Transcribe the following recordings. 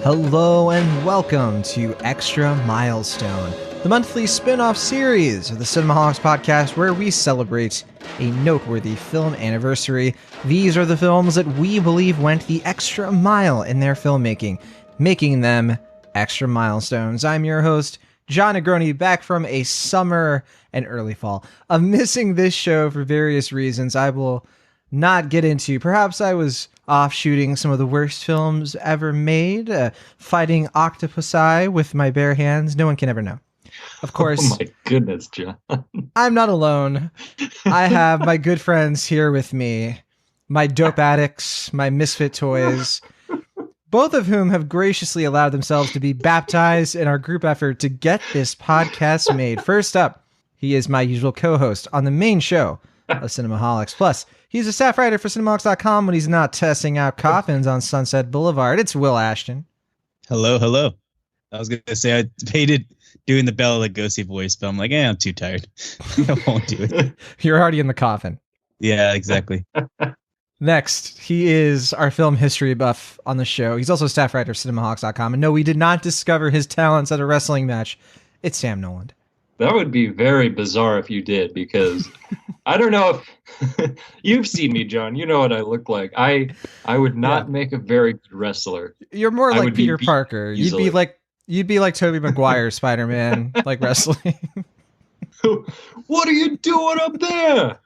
Hello and welcome to Extra Milestone, the monthly spin-off series of the Cinemaholics podcast where we celebrate a noteworthy film anniversary. These are the films that we believe went the extra mile in their filmmaking, making them Extra Milestones. I'm your host, John Negroni, back from a summer and early fall of missing this show for various reasons I will not get into. Perhaps I was off shooting some of the worst films ever made, fighting octopusi with my bare hands. No one can ever know. Of course. Oh my goodness, John. I'm not alone. I have my good friends here with me, my dope addicts, my misfit toys, both of whom have graciously allowed themselves to be baptized in our group effort to get this podcast made. First up, he is my usual co-host on the main show of Cinemaholics. Plus, he's a staff writer for Cinemaholics.com when he's not testing out coffins on Sunset Boulevard. It's Will Ashton. Hello, hello. I was going to say I hated doing the Bela Lugosi voice, but I'm like, I'm too tired. I won't do it. You're already in the coffin. Yeah, exactly. Next, he is our film history buff on the show. He's also a staff writer for Cinemaholics.com. And no, we did not discover his talents at a wrestling match. It's Sam Noland. That would be very bizarre if you did, because I don't know if you've seen me, John. You know what I look like. I would not make a very good wrestler. You're more like Peter Parker. Easily. You'd be like Tobey Maguire, Spider-Man, like wrestling. What are you doing up there?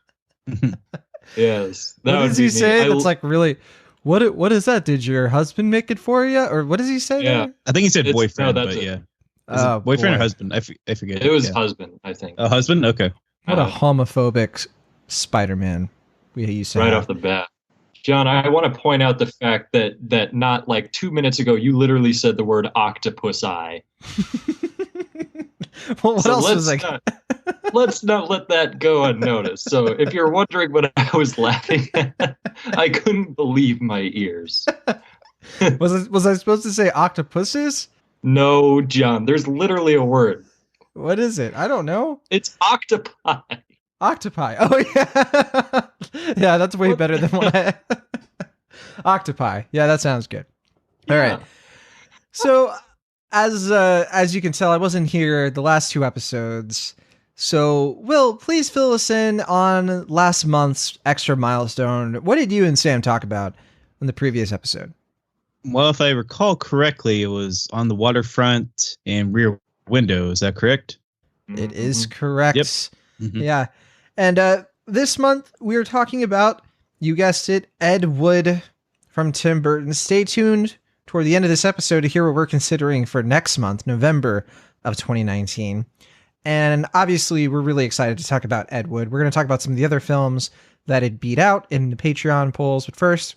Yes. What does he say? That's like really. What is that? Did your husband make it for you, or what does he say? Yeah, there? I think he said boyfriend, but yeah. Boyfriend or husband? I forget. It was husband, I think. A husband? Okay. What a homophobic Spider-Man we used to right have. Off the bat. John, I want to point out the fact that not like 2 minutes ago, you literally said the word octopus eye. Well, what else was like? Let's not let that go unnoticed. So if you're wondering what I was laughing at, I couldn't believe my ears. Was I supposed to say octopuses? No, John, there's literally a word. What is it? I don't know. It's octopi. Octopi. Oh, yeah. Yeah, that's way better than what I... Octopi. Yeah, that sounds good. All right. So, as you can tell, I wasn't here the last two episodes. So, Will, please fill us in on last month's Extra Milestone. What did you and Sam talk about in the previous episode? Well, if I recall correctly, it was on the waterfront and Rear Window. Is that correct? It is correct. Yep. Mm-hmm. Yeah. And this month, we are talking about, you guessed it, Ed Wood from Tim Burton. Stay tuned toward the end of this episode to hear what we're considering for next month, November of 2019. And obviously, we're really excited to talk about Ed Wood. We're going to talk about some of the other films that it beat out in the Patreon polls. But first,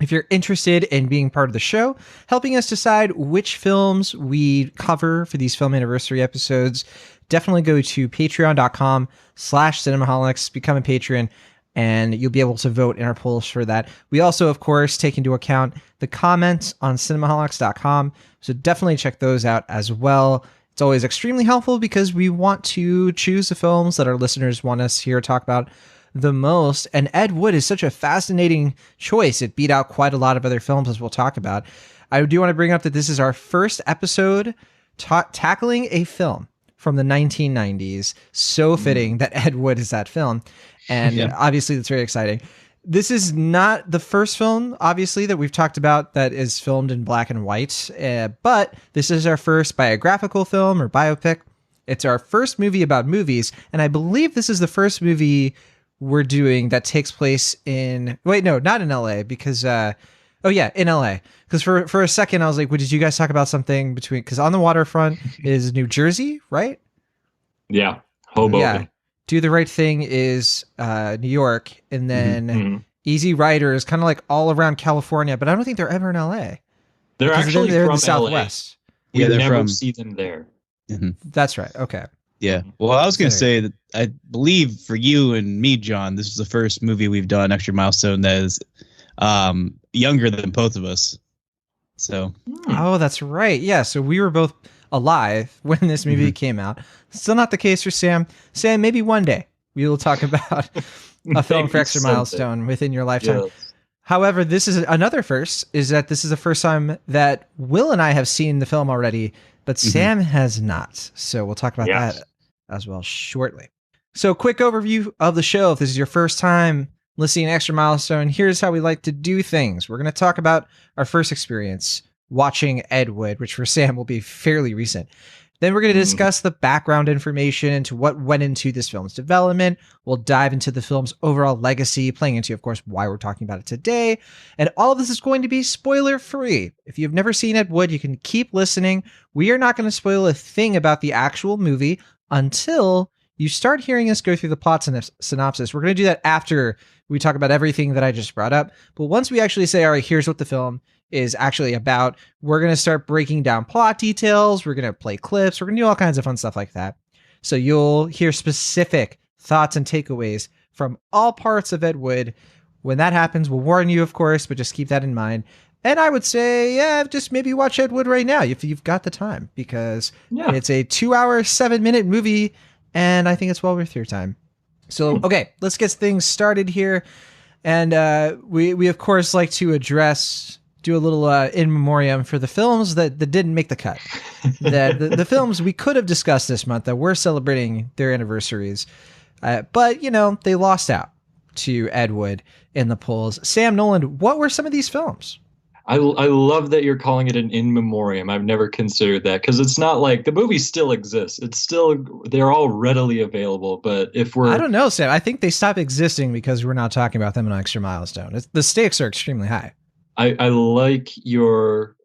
if you're interested in being part of the show, helping us decide which films we cover for these film anniversary episodes, definitely go to patreon.com/cinemaholics, become a patron, and you'll be able to vote in our polls for that. We also, of course, take into account the comments on cinemaholics.com, so definitely check those out as well. It's always extremely helpful because we want to choose the films that our listeners want us here to talk about the most, and Ed Wood is such a fascinating choice. It beat out quite a lot of other films, as we'll talk about. I do want to bring up that this is our first episode tackling a film from the 1990s. So fitting that Ed Wood is that film, and obviously that's very exciting. This is not the first film, obviously, that we've talked about that is filmed in black and white, but this is our first biographical film or biopic. It's our first movie about movies, and I believe this is the first movie we're doing that takes place in... Wait, no, not in LA, because... in LA. Because for a second, I was like, well, did you guys talk about something between... Because On the Waterfront is New Jersey, right? Yeah, Hoboken. Yeah. Do the Right Thing is New York, and then Easy Rider is kind of like all around California, but I don't think they're ever in LA. They're actually they're from in the Southwest. We never see them there. Mm-hmm. That's right. Okay. Yeah. Well, I was going to say that I believe for you and me, John, this is the first movie we've done, Extra Milestone, that is younger than both of us. So. Oh, that's right. Yeah. So we were both alive when this movie came out. Still not the case for Sam. Sam, maybe one day we will talk about a film for Extra Milestone within your lifetime. However, this is another first, is that this is the first time that Will and I have seen the film already, but Sam has not. So we'll talk about that as well shortly. So quick overview of the show. If this is your first time listening to Extra Milestone, here's how we like to do things. We're going to talk about our first experience watching Ed Wood, which for Sam will be fairly recent. Then we're going to discuss the background information into what went into this film's development. We'll dive into the film's overall legacy, playing into, of course, why we're talking about it today. And all of this is going to be spoiler-free. If you've never seen Ed Wood, you can keep listening. We are not going to spoil a thing about the actual movie until you start hearing us go through the plot synopsis. We're going to do that after we talk about everything that I just brought up. But once we actually say, all right, here's what the film is actually about, we're going to start breaking down plot details. We're going to play clips. We're going to do all kinds of fun stuff like that. So you'll hear specific thoughts and takeaways from all parts of Ed Wood. When that happens, we'll warn you, of course, but just keep that in mind. And I would say, yeah, just maybe watch Ed Wood right now if you've got the time, because it's a 2-hour, 7-minute movie, and I think it's well worth your time. So, okay, let's get things started here. And we of course like to do a little in memoriam for the films that didn't make the cut. The films we could have discussed this month that we're celebrating their anniversaries. But, they lost out to Ed Wood in the polls. Sam Nolan, what were some of these films? I love that you're calling it an in memoriam. I've never considered that, because it's not like the movie still exists. They're all readily available. But I don't know, Sam. I think they stopped existing because we're not talking about them in Extra Milestone. The stakes are extremely high. I like your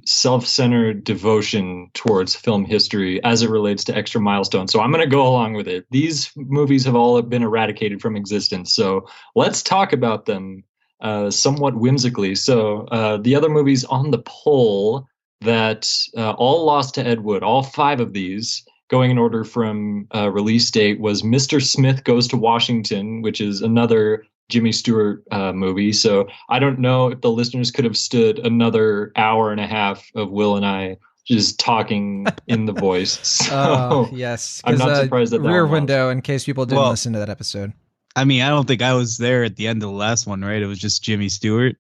self-centered devotion towards film history as it relates to Extra Milestone. So I'm going to go along with it. These movies have all been eradicated from existence. So let's talk about them somewhat whimsically. So the other movies on the poll that all lost to Ed Wood, all 5 of these, going in order from release date, was Mr. Smith Goes to Washington, which is another Jimmy Stewart movie. So I don't know if the listeners could have stood another hour and a half of Will and I just talking in the voice. So yes, I'm not surprised that Rear Window, in case people didn't listen to that episode. I mean, I don't think I was there at the end of the last one, right? It was just Jimmy Stewart.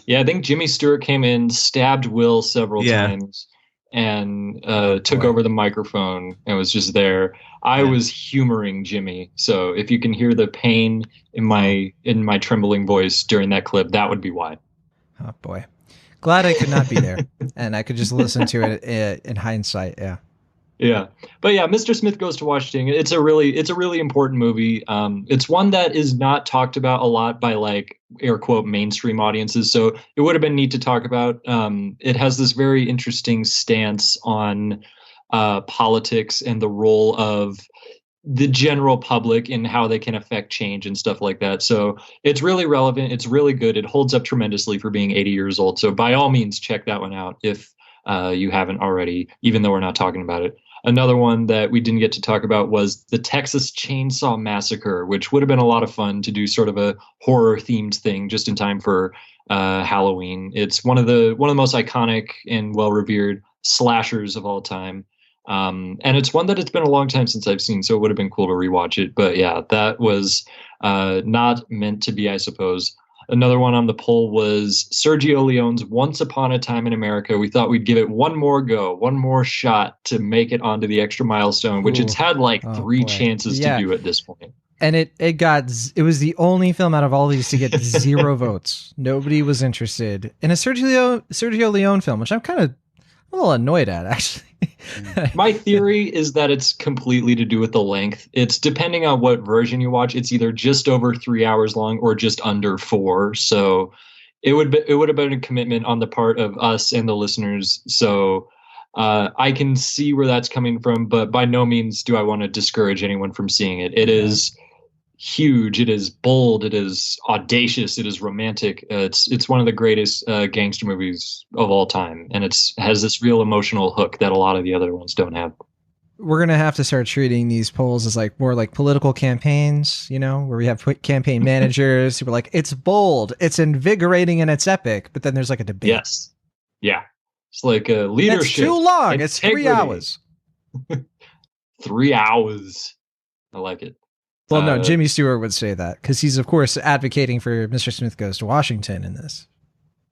Yeah, I think Jimmy Stewart came in, stabbed Will several times, and took over the microphone and was just there. I was humoring Jimmy, so if you can hear the pain in my trembling voice during that clip, that would be why. Oh boy, glad I could not be there, and I could just listen to it in hindsight. Yeah, but yeah, Mr. Smith Goes to Washington. It's a really important movie. It's one that is not talked about a lot by, like, air quote, mainstream audiences. So it would have been neat to talk about. It has this very interesting stance on politics and the role of the general public and how they can affect change and stuff like that. So it's really relevant. It's really good. It holds up tremendously for being 80 years old. So by all means, check that one out if you haven't already, even though we're not talking about it. Another one that we didn't get to talk about was the Texas Chainsaw Massacre, which would have been a lot of fun to do sort of a horror themed thing just in time for Halloween. It's one of the most iconic and well revered slashers of all time. And it's one that it's been a long time since I've seen, so it would have been cool to rewatch it. But yeah, that was not meant to be, I suppose. Another one on the poll was Sergio Leone's Once Upon a Time in America. We thought we'd give it one more go, one more shot to make it onto the Extra Milestone, which it's had like 3 chances to do at this point. And it was the only film out of all these to get 0 votes. Nobody was interested in a Sergio Leone film, which I'm kind of a little annoyed at, actually. My theory is that it's completely to do with the length. It's depending on what version you watch. It's either just over 3 hours long or just under 4. So it would have been a commitment on the part of us and the listeners. So I can see where that's coming from, but by no means do I want to discourage anyone from seeing it. It is huge. It is bold. It is audacious. It is romantic. It's one of the greatest gangster movies of all time, and has this real emotional hook that a lot of the other ones don't have. We're gonna have to start treating these polls as like more like political campaigns, where we have campaign managers who are like, it's bold, it's invigorating, and it's epic. But then there's like a debate. Yes, yeah, it's like a leadership. It's too long. It's 3 hours. 3 hours. I like it. Well, no, Jimmy Stewart would say that because he's, of course, advocating for Mr. Smith Goes to Washington in this.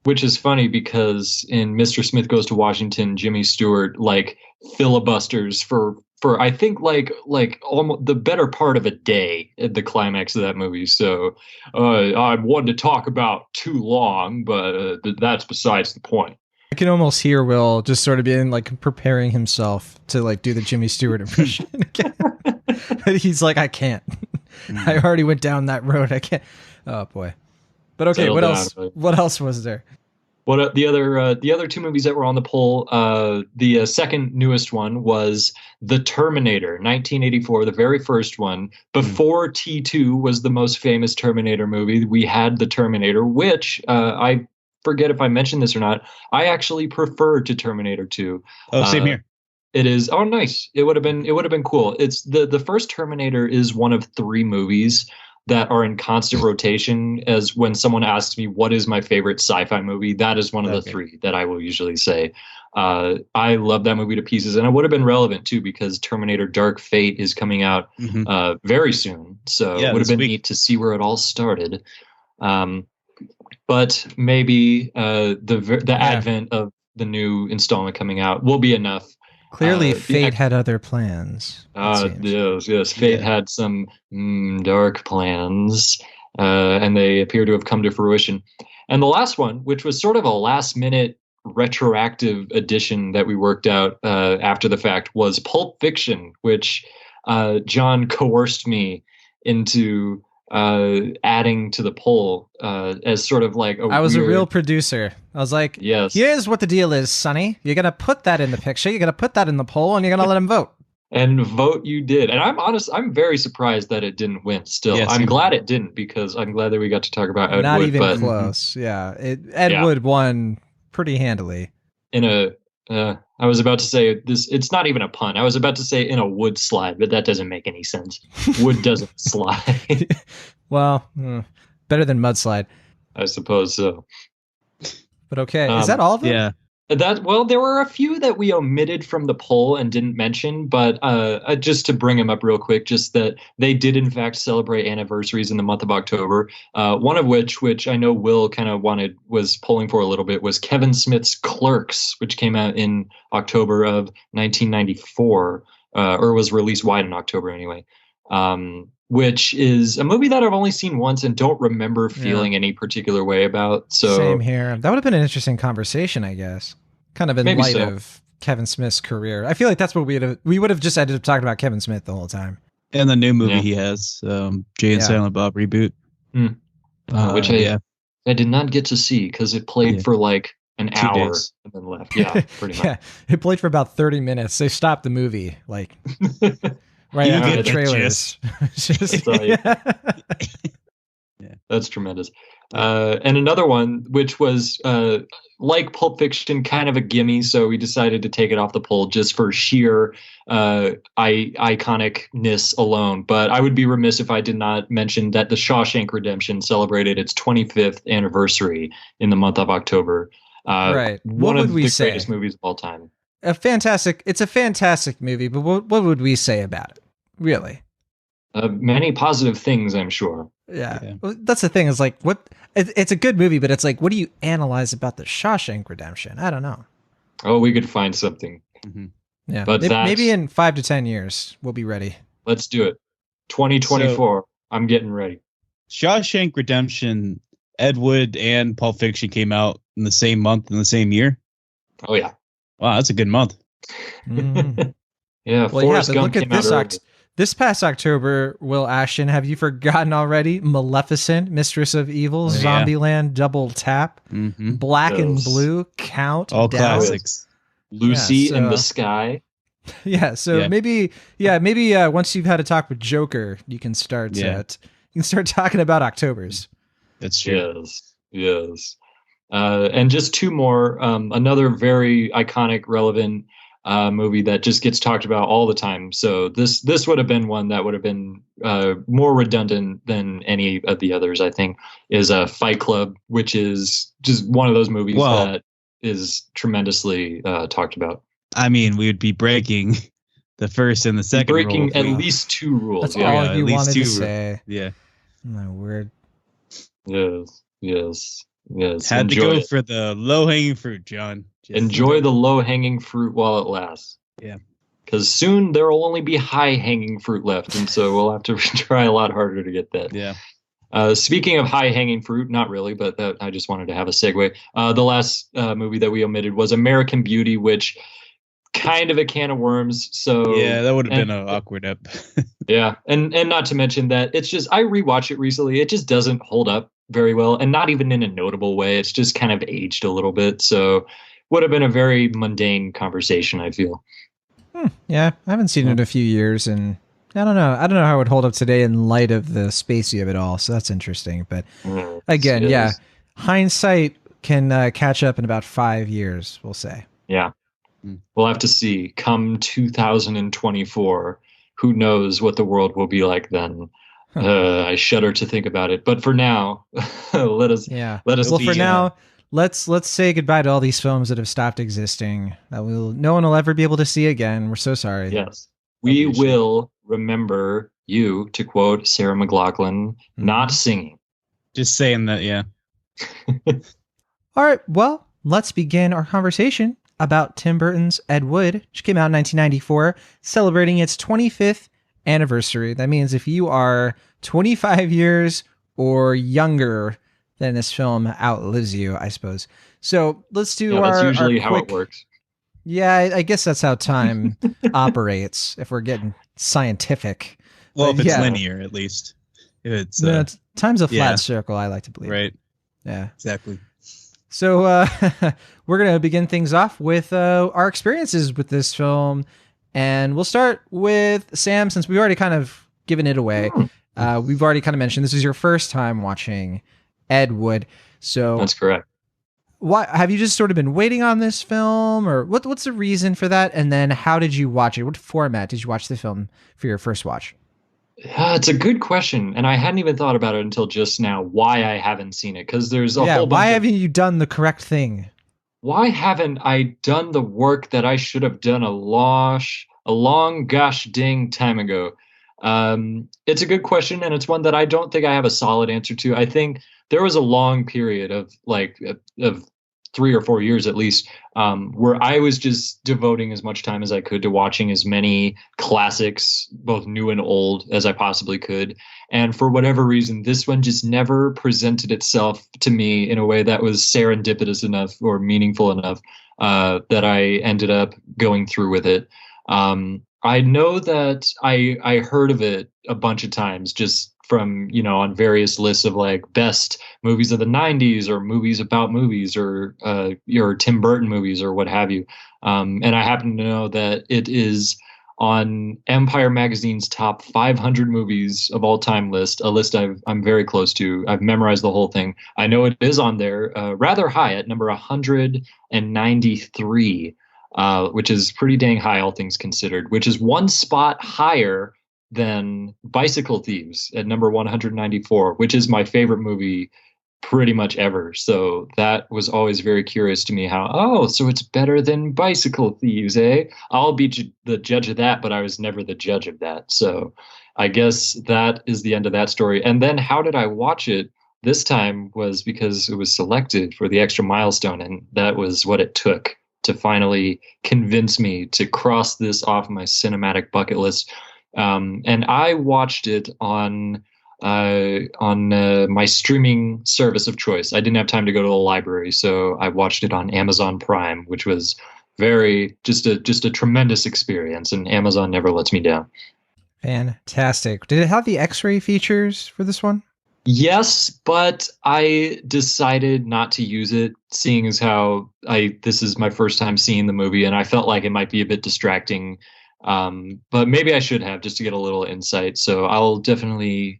Which is funny because in Mr. Smith Goes to Washington, Jimmy Stewart like filibusters for I think like almost the better part of a day at the climax of that movie. So I wanted to talk about too long, but that's besides the point. I can almost hear Will just sort of being like preparing himself to like do the Jimmy Stewart impression again. He's like, I can't. I already went down that road. I can't. Oh boy. But okay, Settle what down, else? really. What else was there? What the other two movies that were on the poll? The second newest one was The Terminator, 1984, the very first one. Before T2 was the most famous Terminator movie, we had The Terminator, which I forget if I mentioned this or not. I actually prefer to Terminator 2. Oh, same here. It is. Oh, nice. It would have been cool. It's the first Terminator is one of 3 movies that are in constant rotation. As when someone asks me what is my favorite sci-fi movie, that is one of the 3 that I will usually say. I love that movie to pieces, and it would have been relevant too because Terminator Dark Fate is coming out very soon. So it would have been neat to see where it all started. But maybe the advent of the new installment coming out will be enough. Clearly, Fate had other plans. Yes. Fate had some dark plans, and they appear to have come to fruition. And the last one, which was sort of a last-minute retroactive addition that we worked out after the fact, was Pulp Fiction, which John coerced me into adding to the poll as sort of like I was a real producer. I was like, yes, here's what the deal is, Sonny. You're going to put that in the picture. You're going to put that in the poll, and you're going to let him vote. And vote you did. And I'm very surprised that it didn't win still. Yes, I'm glad it didn't because I'm glad that we got to talk about Ed Wood. Not even close. Yeah. Ed Wood won pretty handily. I was about to say this. It's not even a pun. I was about to say in a wood slide, but that doesn't make any sense. Wood doesn't slide. Well, better than mudslide. I suppose so. But okay, is that all of them? Yeah. There were a few that we omitted from the poll and didn't mention, but just to bring them up real quick, just that they did in fact celebrate anniversaries in the month of October. One of which I know Will kind of was polling for a little bit, was Kevin Smith's Clerks, which came out in October of 1994, or was released wide in October anyway. Which is a movie that I've only seen once and don't remember feeling any particular way about. So same here. That would have been an interesting conversation, I guess. Kind of in light of Kevin Smith's career. I feel like that's what we would have just ended up talking about Kevin Smith the whole time. And the new movie he has, Jay and Silent Bob reboot. Which I did not get to see because it played for like an 2 hour days. and then left. Yeah, pretty much. Yeah, it played for about 30 minutes. They stopped the movie like right after the trailers. That's tremendous. And another one, which was like Pulp Fiction, kind of a gimme, so we decided to take it off the poll just for sheer iconicness alone. But I would be remiss if I did not mention that The Shawshank Redemption celebrated its 25th anniversary in the month of October. Right. One of the greatest movies of all time. It's a fantastic movie, but what would we say about it? Really? Many positive things, I'm sure. Yeah. Well, that's the thing is like, it's a good movie, but it's like, what do you analyze about The Shawshank Redemption? I don't know. Oh, we could find something. Yeah. But maybe in 5 to 10 years, we'll be ready. Let's do it. 2024. I'm getting ready. Shawshank Redemption, Ed Wood, and Pulp Fiction came out in the same month in the same year. Oh, yeah. Wow, that's a good month. Yeah, well, Forrest but Gump look at this past October, Will Ashton, have you forgotten already? Maleficent, Mistress of Evil, Zombieland, Double Tap, Black and Blue, Count, all classics. Lucy in the Sky. Yeah, so maybe once you've had a talk with Joker, you can start talking about Octobers. That's true. Yes. And just 2 more. Another very iconic, relevant movie that just gets talked about all the time. So this would have been one that would have been more redundant than any of the others, I think, is Fight Club, which is just one of those movies that is tremendously talked about. I mean, we would be breaking the first and the second breaking rule. at least 2 rules. That's yeah. all you at least wanted 2 to say. Yeah. My word. Yes. Had to Enjoy go it. for the low-hanging fruit, John. Enjoy the low-hanging fruit while it lasts. Yeah. Because soon there will only be high-hanging fruit left, and so we'll have to try a lot harder to get that. Yeah. Speaking of high-hanging fruit, not really, but I just wanted to have a segue. The last movie that we omitted was American Beauty, which kind of a can of worms. So yeah, that would have been an awkward ep. Yeah, and not to mention that it's just, I rewatched it recently. It just doesn't hold up very well, and not even in a notable way. It's just kind of aged a little bit. So would have been a very mundane conversation, I feel. Yeah, I haven't seen it in a few years, and I don't know. I don't know how it would hold up today in light of the spacey of it all. So that's interesting. But again, yeah, hindsight can catch up in about 5 years, we'll say. Yeah, we'll have to see. Come 2024, who knows what the world will be like then. I shudder to think about it. But for now, let us. Well, for now, let's say goodbye to all these films that have stopped existing. That no one will ever be able to see again. We're so sorry. Yes, we will remember you, to quote Sarah McLachlan, not singing. Just saying that, yeah. All right, well, let's begin our conversation about Tim Burton's Ed Wood, which came out in 1994, celebrating its 25th anniversary. That means if you are 25 years or younger, then this film outlives you, I suppose. So let's do that's usually our how it works. Yeah, I guess that's how time operates, if we're getting scientific. Well, but if it's linear, at least. If it's time's a flat circle, I like to believe. Right. Yeah. Exactly. So we're going to begin things off with our experiences with this film. And we'll start with Sam, since we've already kind of given it away. We've already kind of mentioned this is your first time watching Ed Wood. So that's correct. Why have you just sort of been waiting on this film, or what's the reason for that? And then how did you watch it? What format did you watch the film for your first watch? It's a good question, and I hadn't even thought about it until just now. Why I haven't seen it? Because there's a whole bunch. Why haven't you done the correct thing? Why haven't I done the work that I should have done a long gosh dang time ago? It's a good question, and it's one that I don't think I have a solid answer to. I think there was a long period of 3 or 4 years at least, where I was just devoting as much time as I could to watching as many classics, both new and old, as I possibly could. And for whatever reason, this one just never presented itself to me in a way that was serendipitous enough or meaningful enough that I ended up going through with it. I know that I heard of it a bunch of times, just from, on various lists of like best movies of the 90s or movies about movies or Tim Burton movies or what have you. And I happen to know that it is on Empire Magazine's top 500 movies of all time list, a list I'm very close to. I've memorized the whole thing. I know it is on there rather high at number 193, which is pretty dang high, all things considered, which is one spot higher than Bicycle Thieves at number 194, which is my favorite movie pretty much ever. So that was always very curious to me so it's better than Bicycle Thieves, eh? I'll be the judge of that, but I was never the judge of that. So I guess that is the end of that story. And then how did I watch it? This time was because it was selected for the Extra Milestone, and that was what it took to finally convince me to cross this off my cinematic bucket list. And I watched it on my streaming service of choice. I didn't have time to go to the library, so I watched it on Amazon Prime, which was just a tremendous experience, and Amazon never lets me down. Fantastic. Did it have the X-ray features for this one? Yes, but I decided not to use it, seeing as how this is my first time seeing the movie, and I felt like it might be a bit distracting. But maybe I should have, just to get a little insight. So I'll definitely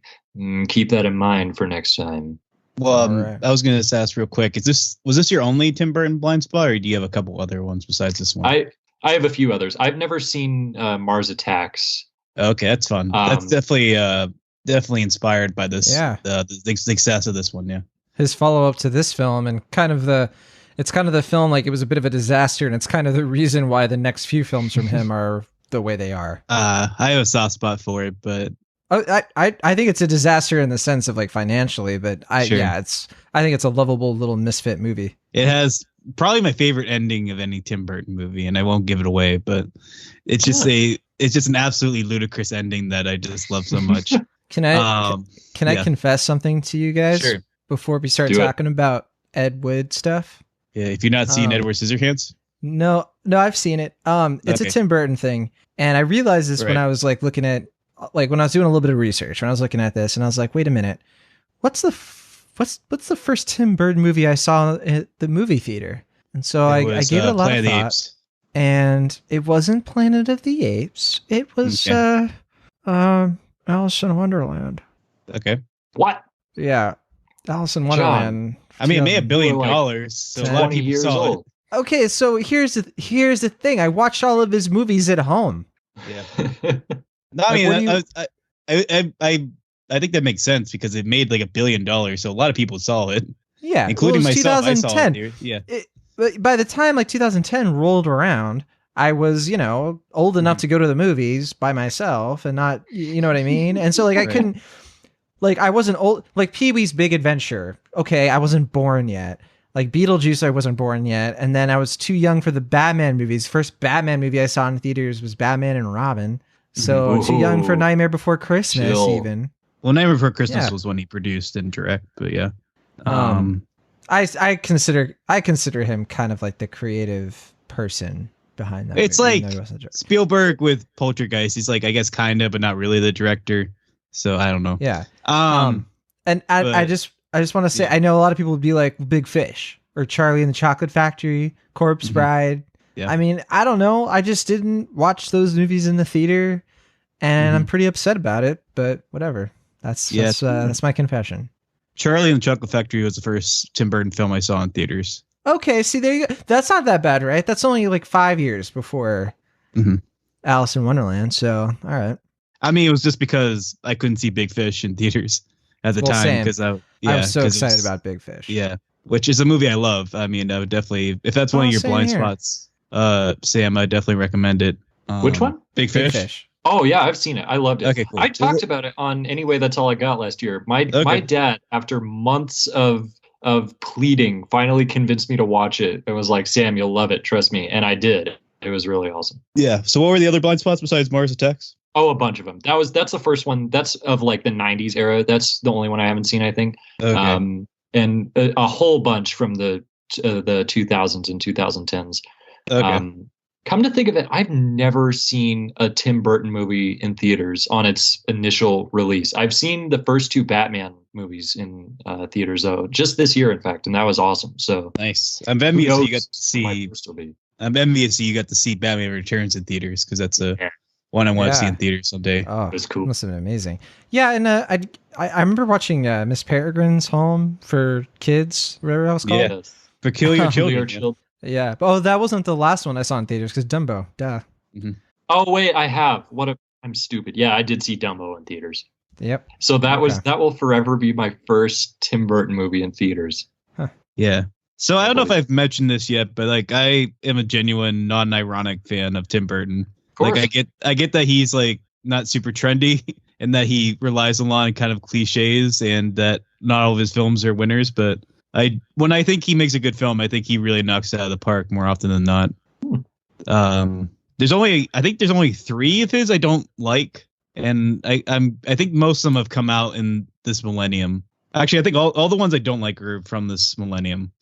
keep that in mind for next time. Well, right. I was going to ask real quick: was this your only Tim Burton blind spot, or do you have a couple other ones besides this one? I have a few others. I've never seen Mars Attacks. Okay, that's fun. That's definitely inspired by this. Yeah, the success of this one. Yeah, his follow up to this film, and it's kind of the film, like, it was a bit of a disaster, and it's kind of the reason why the next few films from him are the way they are. I have a soft spot for it, but I think it's a disaster in the sense of like financially, but I Sure. think it's a lovable little misfit movie. it has probably my favorite ending of any Tim Burton movie, and I won't give it away, but it's just an absolutely ludicrous ending that I just love so much. Can I confess something to you guys Sure. before we start Do it. talking about Ed Wood stuff? Yeah, if you've not seen Edward Scissorhands, No, I've seen it. It's a Okay. Tim Burton thing, and I realized this when Right. I was like looking at, like when I was doing a little bit of research, when I was looking at this, and I was like, wait a minute, what's the first Tim Burton movie I saw at the movie theater? And so I gave it a lot of Planet of the thought, Apes. and it wasn't Planet of the Apes. It was Alice in Wonderland. Okay. What? Yeah, Alice in Wonderland. I mean, it made $1 billion, Like so a lot of 20 people years saw old. Okay, so here's the thing. I watched all of his movies at home. it. Yeah. No, I Like, mean, what I think that makes sense because it made like $1 billion, so a lot of people saw it, Yeah, including well, it was myself. I saw 2010. it. Here. Yeah. But by the time like 2010 rolled around, I was, old enough to go to the movies by myself and not, you know what I mean? And so like I Right. couldn't, like I wasn't old, like Pee-wee's Big Adventure. Okay, I wasn't born yet. Like Beetlejuice, I wasn't born yet. And then I was too young for the Batman movies. First Batman movie I saw in theaters was Batman and Robin. So too young for Ooh. Nightmare Before Christmas Chill. even. Well, Nightmare Before Christmas Yeah. was when he produced and direct, but yeah. I consider him kind of like the creative person behind that. It's movie, like even though he wasn't a director. Spielberg with Poltergeist. He's like, I guess, kind of, but not really the director. So I don't know. Yeah. But- And I just want to say, yeah. I know a lot of people would be like Big Fish or Charlie and the Chocolate Factory, Corpse Mhm. Bride. Yeah. I mean, I don't know. I just didn't watch those movies in the theater, and I'm pretty upset about it. But whatever. That's my confession. Charlie and the Chocolate Factory was the first Tim Burton film I saw in theaters. Okay, see there you go. That's not that bad, right? That's only like 5 years before Mhm. Alice in Wonderland. So all right. I mean, it was just because I couldn't see Big Fish in theaters at the Well, time same. because I was so excited about Big Fish. Yeah, which is a movie I love. I mean, I would definitely, if that's one of your same blind here. spots, Sam, I definitely recommend it. Which one? Big Big Fish. Fish. Oh yeah, I've seen it. I loved it. Okay, cool. I talked about it on Anyway That's All I Got last year. My dad, after months of pleading, finally convinced me to watch it. It was like, Sam, you'll love it, trust me. And I did. It was really awesome. Yeah. So what were the other blind spots besides Mars Attacks? Oh, a bunch of them. That's the first one. That's of like the 90s era. That's the only one I haven't seen, I think. Okay. And a whole bunch from the 2000s and 2010s. Okay. Come to think of it, I've never seen a Tim Burton movie in theaters on its initial release. I've seen the first two Batman movies in theaters, though, just this year, in fact, and that was awesome. So Nice. I'm envious who you got knows to what my see. first will be. I'm envious you got to see Batman Returns in theaters because that's a one I want to see in theaters someday. Oh, It was cool. Must have been amazing. Yeah, and I remember watching Miss Peregrine's Home for Kids, whatever that was called. Yeah. Peculiar Peculiar Children. Children. Yeah. But, oh, that wasn't the last one I saw in theaters because Dumbo. Duh. Oh wait, I have. I'm stupid. Yeah, I did see Dumbo in theaters. Yep. So that Okay. that will forever be my first Tim Burton movie in theaters. Yeah. So I don't know if I've mentioned this yet, but like I am a genuine, non-ironic fan of Tim Burton. course. Like I get that he's like not super trendy and that he relies a lot on kind of cliches and that not all of his films are winners, but when I think he makes a good film, I think he really knocks it out of the park more often than not. There's only 3 of his I don't like, and I think most of them have come out in this millennium. Actually, I think all the ones I don't like are from this millennium.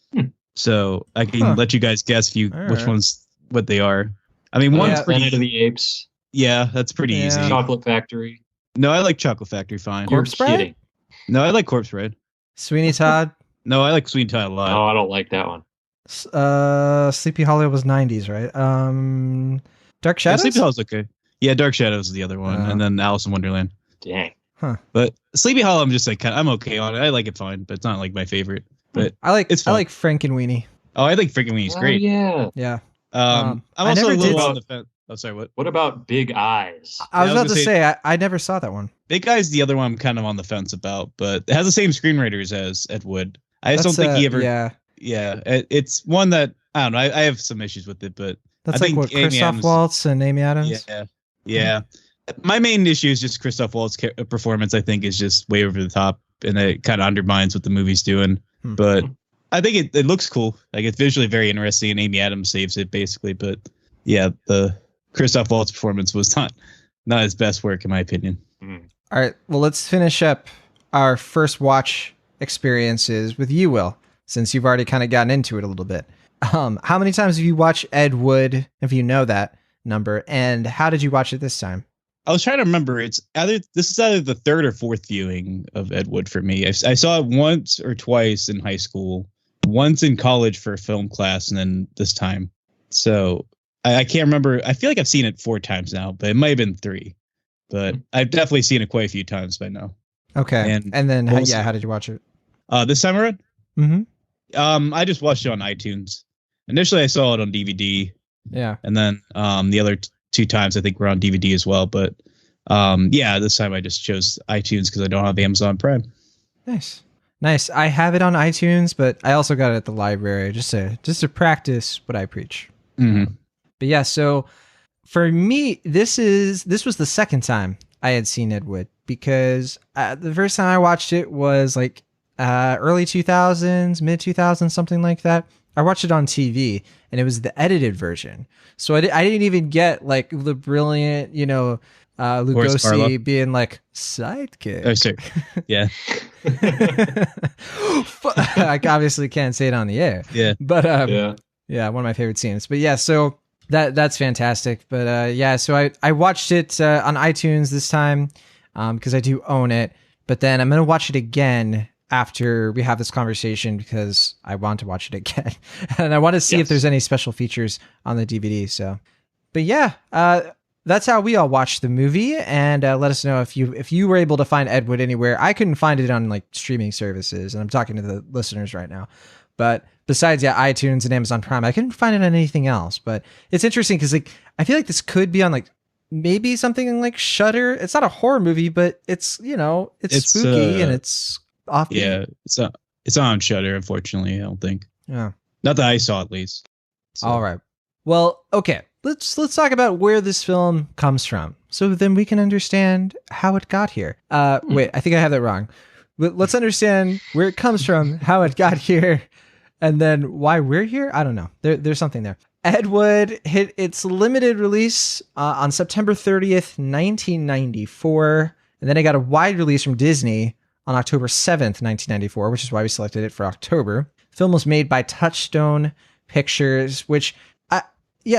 So I can let you guys guess which right. ones what they are. I mean, one's pretty. Planet of the Apes, Yeah, that's pretty Yeah. easy. Chocolate Factory. No, I like Chocolate Factory fine. Corpse You're Bride? kidding. No, I like Corpse Bride. Sweeney Todd. No, I like Sweet Todd a lot. Oh, I don't like that one. Sleepy Hollow was 90s, right? Dark Yeah, Shadows? Sleepy Hollow's okay. Yeah, Dark Shadows is the other one, and then Alice in Wonderland. Dang. But Sleepy Hollow, I'm just like I'm okay on it. I like it fine, but it's not like my favorite. But I it's fun. like Frankenweenie. Oh, I think Freaking Weenie is great. Yeah. Yeah. I'm I also never a little did- on the fence. Oh, sorry, what? What about Big Eyes? I was Yeah, I about was to gonna say, I never saw that one. Big Guy's the other one I'm kind of on the fence about, but it has the same screenwriters as Ed Wood. I just don't think he ever. Yeah. Yeah, it's one that I don't know. I have some issues with it, but That's I like think what Amy Christoph Adams- Waltz and Amy Adams. yeah, Yeah. My main issue is just Christoph Waltz performance. I think is just way over the top, and it kind of undermines what the movie's doing. But I think it looks cool. Like, it's visually very interesting, and Amy Adams saves it basically. But yeah, the Christoph Waltz performance was not his best work in my opinion. All right, well, let's finish up our first watch experiences with you, Will, since you've already kind of gotten into it a little bit. How many times have you watched Ed Wood, if you know that number, and how did you watch it this time? I was trying to remember. This is either the third or fourth viewing of Ed Wood for me. I saw it once or twice in high school, once in college for a film class, and then this time. So I can't remember. I feel like I've seen it 4 times now, but it might have been 3. But I've definitely seen it quite a few times by now. Okay. And then, how did you watch it? This time around? Mm-hmm. I just watched it on iTunes. Initially, I saw it on DVD. Yeah. And then the other 2 times I think were on DVD as well. But this time I just chose iTunes because I don't have Amazon Prime. Nice. I have it on iTunes, but I also got it at the library just to practice what I preach. Mm-hmm. But yeah, so for me, this was the second time I had seen Ed Wood, because the first time I watched it was like early 2000s, mid 2000s, something like that. I watched it on TV, and it was the edited version. So I didn't even get like the brilliant, Lugosi being like sidekick. Oh, sorry. Yeah. I obviously can't say it on the air. Yeah. But yeah, one of my favorite scenes. But yeah, so that's fantastic. But so I watched it on iTunes this time because I do own it. But then I'm gonna watch it again after we have this conversation, because I want to watch it again, and I want to see if there's any special features on the DVD. So, but yeah, that's how we all watched the movie. And let us know if you were able to find Ed Wood anywhere. I couldn't find it on like streaming services, and I'm talking to the listeners right now. But besides, iTunes and Amazon Prime, I couldn't find it on anything else. But it's interesting because like I feel like this could be on like maybe something like Shudder. It's not a horror movie, but it's spooky and it's off. Yeah, it's on Shudder, unfortunately. I don't think. Yeah, not that I saw, at least. So. All right. Well, okay. Let's talk about where this film comes from, so then we can understand how it got here. Wait, I think I have that wrong. Let's understand where it comes from, how it got here, and then why we're here. I don't know. There's something there. Ed Wood hit its limited release on September 30th, 1994, and then it got a wide release from Disney on October 7th, 1994, which is why we selected it for October. The film was made by Touchstone Pictures, which,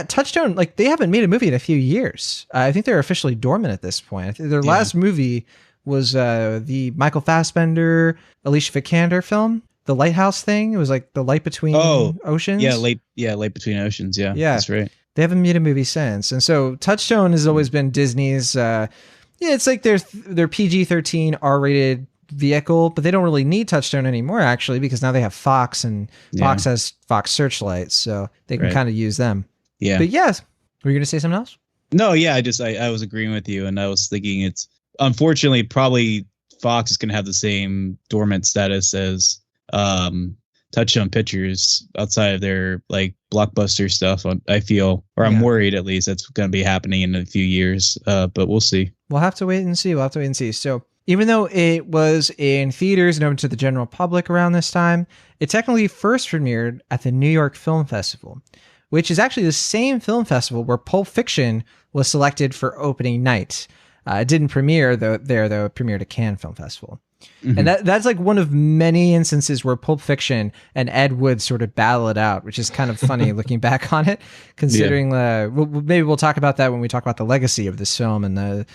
Touchstone, like, they haven't made a movie in a few years. I think they're officially dormant at this point. Their last movie was the Michael Fassbender, Alicia Vikander film, The Lighthouse thing. It was like The Light Between Oceans. Light Between Oceans. Yeah, that's right. They haven't made a movie since. And so Touchstone has always been Disney's, it's like their PG-13 R-rated vehicle, but they don't really need Touchstone anymore, actually, because now they have Fox, and Fox has Fox Searchlight, so they can kind of use them. Yeah. But yes, were you going to say something else? No, yeah, I was agreeing with you, and I was thinking it's unfortunately probably Fox is going to have the same dormant status as Touchstone Pictures outside of their like blockbuster stuff. I feel, or I'm worried at least that's going to be happening in a few years. But we'll see. We'll have to wait and see. So even though it was in theaters and open to the general public around this time, it technically first premiered at the New York Film Festival, which is actually the same film festival where Pulp Fiction was selected for opening night. It didn't premiere though. It premiered at Cannes Film Festival. Mm-hmm. And that's like one of many instances where Pulp Fiction and Ed Wood sort of battle it out, which is kind of funny looking back on it, considering maybe we'll talk about that when we talk about the legacy of this film and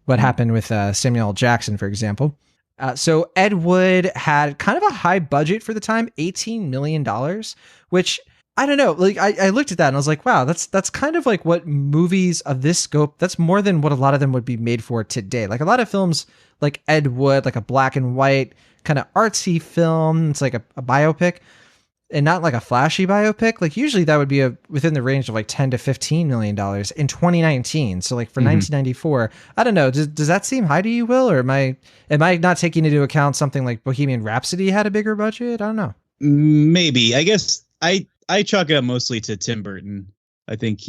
what happened with Samuel L. Jackson, for example. So Ed Wood had kind of a high budget for the time, $18 million, which I don't know. Like I looked at that and I was like, wow, that's kind of like what movies of this scope, that's more than what a lot of them would be made for today. Like a lot of films like Ed Wood, like a black and white kind of artsy film. It's like a biopic and not like a flashy biopic. Like usually that would be within the range of like 10 to $15 million in 2019. So like for 1994, I don't know. Does that seem high to you, Will? Or am I not taking into account something like Bohemian Rhapsody had a bigger budget? I don't know. Maybe. I guess I chalk it up mostly to Tim Burton. I think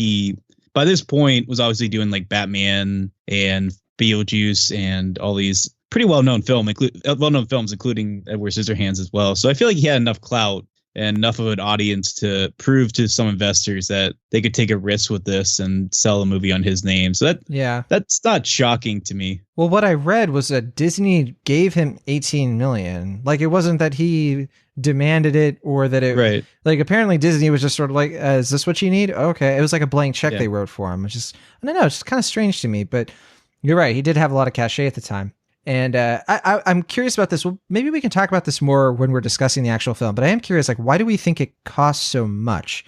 by this point was obviously doing like Batman and Beetlejuice and all these pretty well-known films, including Edward Scissorhands as well. So I feel like he had enough clout and enough of an audience to prove to some investors that they could take a risk with this and sell a movie on his name. So that's not shocking to me. Well, what I read was that Disney gave him 18 million. Like, it wasn't that he demanded it or that it, right. Like, apparently Disney was just sort of like, is this what you need? Okay. It was like a blank check they wrote for him, which is, I don't know, it's just kind of strange to me, but you're right. He did have a lot of cachet at the time. And I'm curious about this. Well, maybe we can talk about this more when we're discussing the actual film. But I am curious, like, why do we think it costs so much?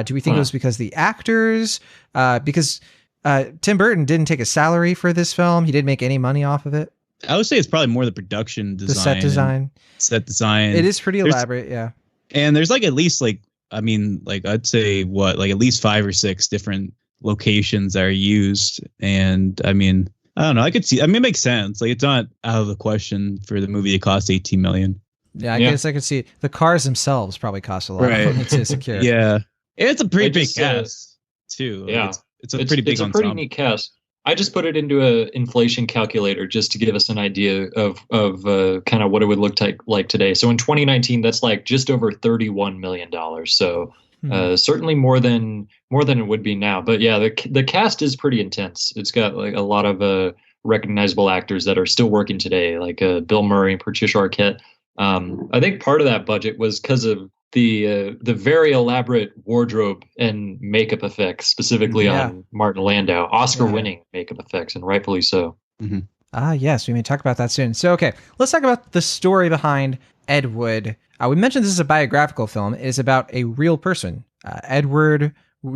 Do we think it was because the actors? Because Tim Burton didn't take a salary for this film. He didn't make any money off of it. I would say it's probably more the production design. The set design. Set design. It is pretty elaborate, yeah. And there's like at least like, I mean, like I'd say like at least 5 or 6 different locations that are used. And I mean, I don't know. I could see. I mean, it makes sense. Like, it's not out of the question for the movie to cost $18 million. Yeah, I guess I could see it. The cars themselves probably cost a lot to secure. Yeah, it's a pretty big cast too. Yeah, like it's a pretty big. It's a pretty neat cast. I just put it into a inflation calculator just to give us an idea of kind of what it would look like today. So in 2019, that's like just over $31 million. So. Certainly more than it would be now. But yeah, the cast is pretty intense. It's got like a lot of recognizable actors that are still working today, like Bill Murray and Patricia Arquette. I think part of that budget was because of the very elaborate wardrobe and makeup effects, specifically on Martin Landau, Oscar-winning makeup effects, and rightfully so. Mm-hmm. Yes, we may talk about that soon. So, okay, let's talk about the story behind Ed Wood. We mentioned this is a biographical film. It is about a real person, Edward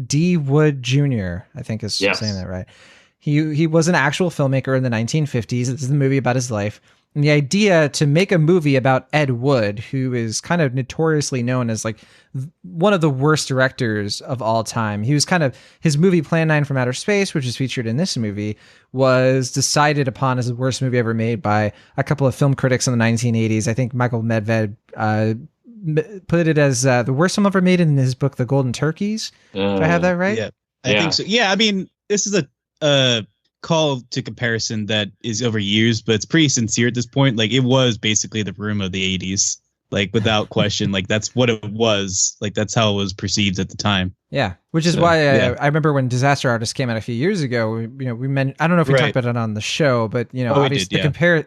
D. Wood Jr., I think is saying that right. He was an actual filmmaker in the 1950s. This is the movie about his life. And the idea to make a movie about Ed Wood, who is kind of notoriously known as like one of the worst directors of all time. He was kind of, his movie Plan 9 from Outer Space, which is featured in this movie, was decided upon as the worst movie ever made by a couple of film critics in the 1980s. I think Michael Medved put it as the worst film ever made in his book, The Golden Turkeys. Do I have that right? Yeah, I think so. Yeah, I mean, this is a call to comparison that is overused, but it's pretty sincere at this point. Like, it was basically The Room of the 80s, like, without question. Like, that's what it was. Like, that's how it was perceived at the time. Yeah, which is why I remember when Disaster Artist came out a few years ago. We meant, I don't know if we talked about it on the show, but obviously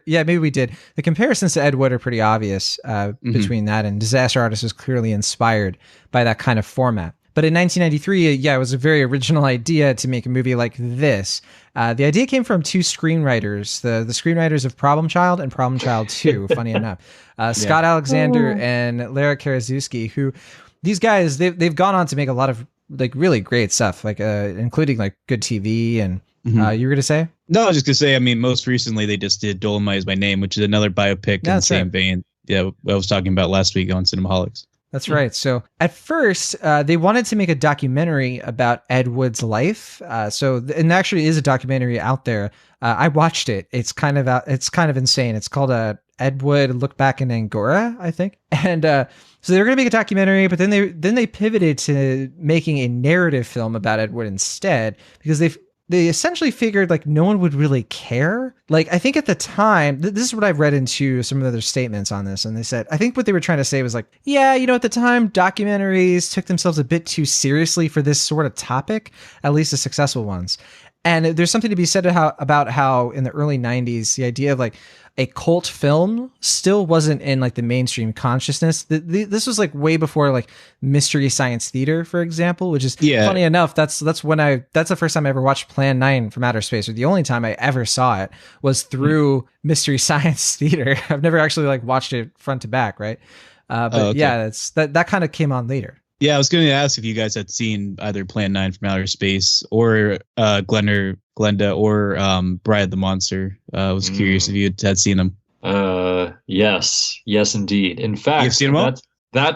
maybe we did. The comparisons to Ed Wood are pretty obvious between that, and Disaster Artist was clearly inspired by that kind of format. But in 1993, it was a very original idea to make a movie like this. The idea came from 2 screenwriters, the screenwriters of Problem Child and Problem Child 2, funny enough. Scott Alexander and Lara Karaszewski, who these guys, they've gone on to make a lot of like really great stuff, like including like good TV and you were going to say? No, I was just going to say, I mean, most recently they just did Dolomite Is My Name, which is another biopic in the same vein. Yeah, I was talking about last week on Cinemaholics. That's right. So at first, they wanted to make a documentary about Ed Wood's life. And actually is a documentary out there. I watched it. It's kind of insane. It's called Ed Wood Look Back in Angora, I think. And so they were going to make a documentary, but then they pivoted to making a narrative film about Ed Wood instead, because they essentially figured like no one would really care. Like, I think at the time, this is what I've read into some of their statements on this. And they said, I think what they were trying to say was like, at the time, documentaries took themselves a bit too seriously for this sort of topic, at least the successful ones. And there's something to be said about how in the early 90s, the idea of like a cult film still wasn't in like the mainstream consciousness. This was like way before like Mystery Science Theater, for example, which is funny enough. That's the first time I ever watched Plan 9 from Outer Space, or the only time I ever saw it was through Mystery Science Theater. I've never actually like watched it front to back. Right. That kind of came on later. Yeah, I was going to ask if you guys had seen either Plan 9 from Outer Space or Glenda or Bride of the Monster. I was curious if you had seen them. Yes, indeed. In fact, you've seen them all?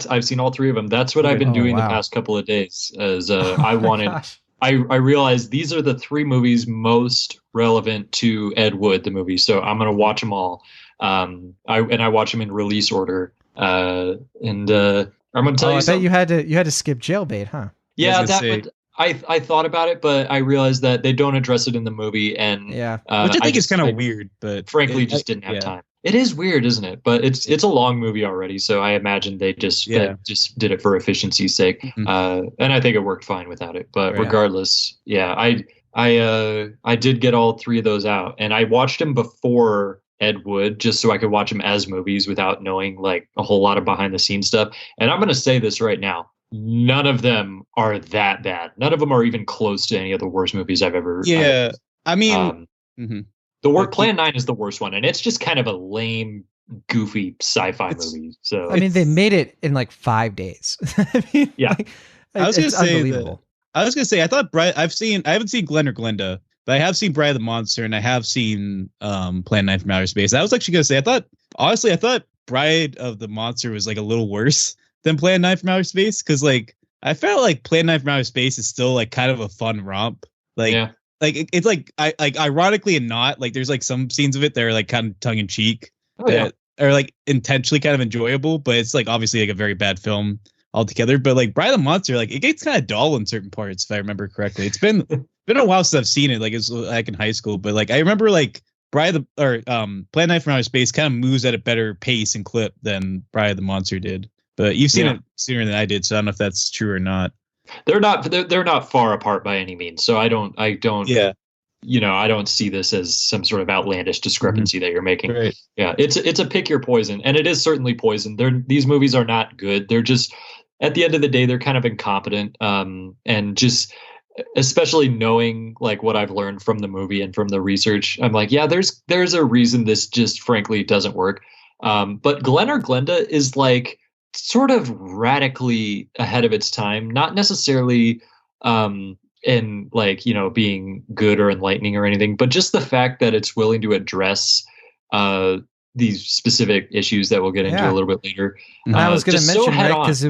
I've seen all 3 of them. That's what I've been doing the past couple of days. As I realized these are the 3 movies most relevant to Ed Wood, the movie. So I'm going to watch them all. I watch them in release order. I'm going to tell you something. I bet you had to skip Jailbait, huh? Yeah, I thought about it, but I realized that they don't address it in the movie, and Yeah. Which I think is kind I of weird, but frankly just didn't have time. It is weird, isn't it? But it's a long movie already, so I imagine they just did it for efficiency's sake. Mhm. And I think it worked fine without it. But Right. regardless, yeah, I did get all three of those out, and I watched them before Ed Wood just so I could watch them as movies without knowing like a whole lot of behind the scenes stuff. And I'm going to say this right now. None of them are that bad. None of them are even close to any of the worst movies I've ever. Yeah. I mean, the work Plan 9 is the worst one, and it's just kind of a lame, goofy sci-fi movie. So I mean, they made it in like 5 days. I mean, yeah. like, I was going to say unbelievable. I thought I haven't seen Glenn or Glinda, but I have seen Bride of the Monster, and I have seen Plan 9 from Outer Space. I was actually going to say, I thought Bride of the Monster was like a little worse than Plan 9 from Outer Space, because like I felt like Plan 9 from Outer Space is still like kind of a fun romp. Like it's like I like ironically and not like there's like some scenes of it that are like kind of tongue in cheek that are like intentionally kind of enjoyable, but it's like obviously like a very bad film altogether. But like Bride of the Monster, like it gets kind of dull in certain parts if I remember correctly. It's been a while since I've seen it. Like it's like in high school, but like I remember like Plan 9 from Outer Space kind of moves at a better pace and clip than Bride of the Monster did. But you've seen it sooner than I did, so I don't know if that's true or not. They're not far apart by any means. So I don't I don't see this as some sort of outlandish discrepancy that you're making. Right. Yeah, it's a pick your poison, and it is certainly poison. These movies are not good. They're just, at the end of the day, they're kind of incompetent. And just especially knowing like what I've learned from the movie and from the research, I'm like, yeah, there's a reason this just frankly doesn't work. But Glenn or Glenda is like sort of radically ahead of its time, not necessarily in like, being good or enlightening or anything, but just the fact that it's willing to address these specific issues that we'll get into a little bit later. And I was going to mention, right, because it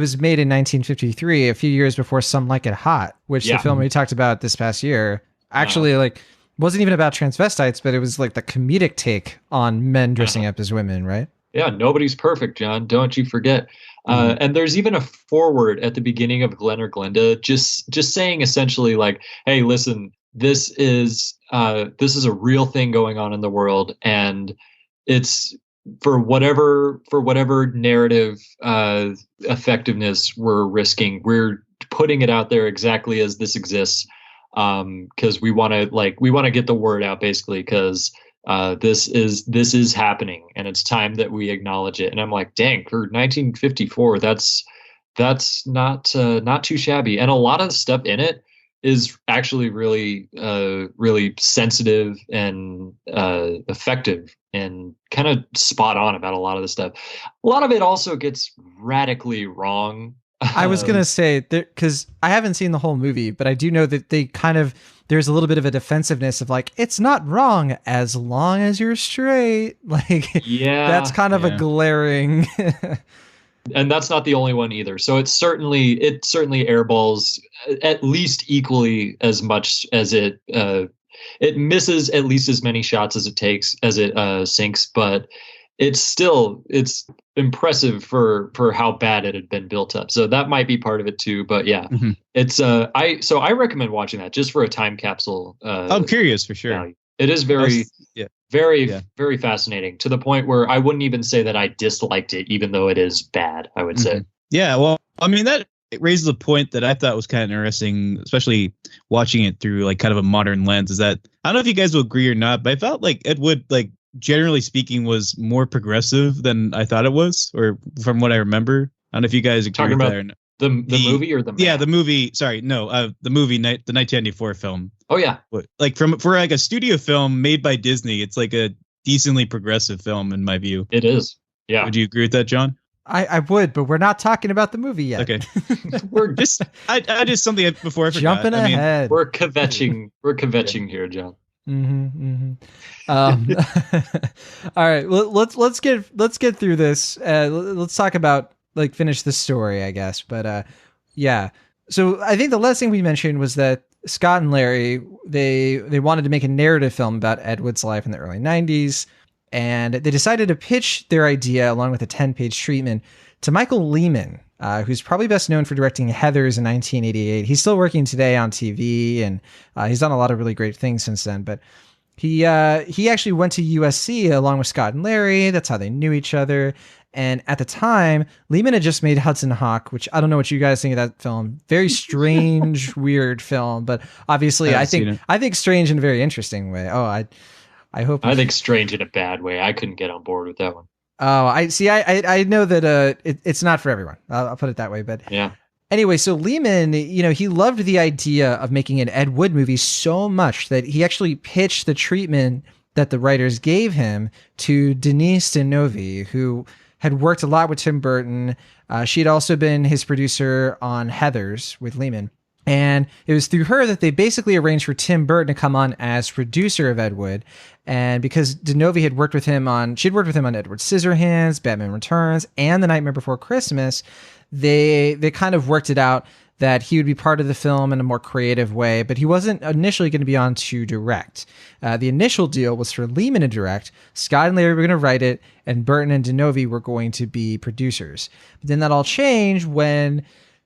was made in 1953, a few years before Some Like It Hot, which the film we talked about this past year actually like wasn't even about transvestites, but it was like the comedic take on men dressing up as women, right? Yeah, nobody's perfect, John. Don't you forget. And there's even a foreword at the beginning of Glenn or Glenda, just saying essentially like, "Hey, listen, this is a real thing going on in the world, and it's for whatever narrative effectiveness we're risking. We're putting it out there exactly as this exists, because we want to get the word out, basically, because." This is happening, and it's time that we acknowledge it. And I'm like, dang, for 1954, that's not too shabby. And a lot of the stuff in it is actually really sensitive and effective and kind of spot on about a lot of the stuff. A lot of it also gets radically wrong. I was going to say, because I haven't seen the whole movie, but I do know that they kind of, there's a little bit of a defensiveness of like, it's not wrong as long as you're straight. Like, that's kind of a glaring. And that's not the only one either. So it certainly airballs at least equally as much as it misses at least as many shots as it sinks, but it's impressive for how bad it had been built up. So that might be part of it too. But yeah, it's I recommend watching that just for a time capsule. I'm curious for sure. Value. It is very fascinating, to the point where I wouldn't even say that I disliked it, even though it is bad, I would say. Yeah, well, I mean, that it raises a point that I thought was kind of interesting, especially watching it through like kind of a modern lens, is that I don't know if you guys will agree or not, but I felt like Ed Wood, like, generally speaking, was more progressive than I thought it was, or from what I remember. I don't know if you guys agree with that or not. The movie or the man? Yeah, the movie. Sorry, no, the movie, the 1994 film. Oh yeah, like for like a studio film made by Disney, it's like a decently progressive film in my view. It is. Yeah. Would you agree with that, John? I would, but we're not talking about the movie yet. Okay. We're just I just something before I forgot. Jumping ahead. We're kvetching here, John. All right, well, let's get through this. Let's talk about finish the story, I guess. But yeah. So I think the last thing we mentioned was that Scott and Larry, they wanted to make a narrative film about Ed Wood's life in the early 90s. And they decided to pitch their idea along with a 10-page treatment to Michael Lehman, who's probably best known for directing Heathers in 1988. He's still working today on TV, and he's done a lot of really great things since then. But he actually went to USC along with Scott and Larry. That's how they knew each other. And at the time, Lehman had just made Hudson Hawk, which I don't know what you guys think of that film. Very strange, weird film, but obviously I think strange in a very interesting way. Oh, I hope. I think strange in a bad way. I couldn't get on board with that one. Oh, I see. I know that it's not for everyone. I'll put it that way. But yeah. Anyway, so Lehman, he loved the idea of making an Ed Wood movie so much that he actually pitched the treatment that the writers gave him to Denise Denovi, who had worked a lot with Tim Burton. She had also been his producer on Heathers with Lehman. And it was through her that they basically arranged for Tim Burton to come on as producer of Ed Wood. And because Denovi had worked with him on Edward Scissorhands, Batman Returns, and The Nightmare Before Christmas, they kind of worked it out that he would be part of the film in a more creative way, but he wasn't initially going to be on to direct. The initial deal was for Lehman to direct, Scott and Larry were going to write it, and Burton and Denovi were going to be producers. But then that all changed when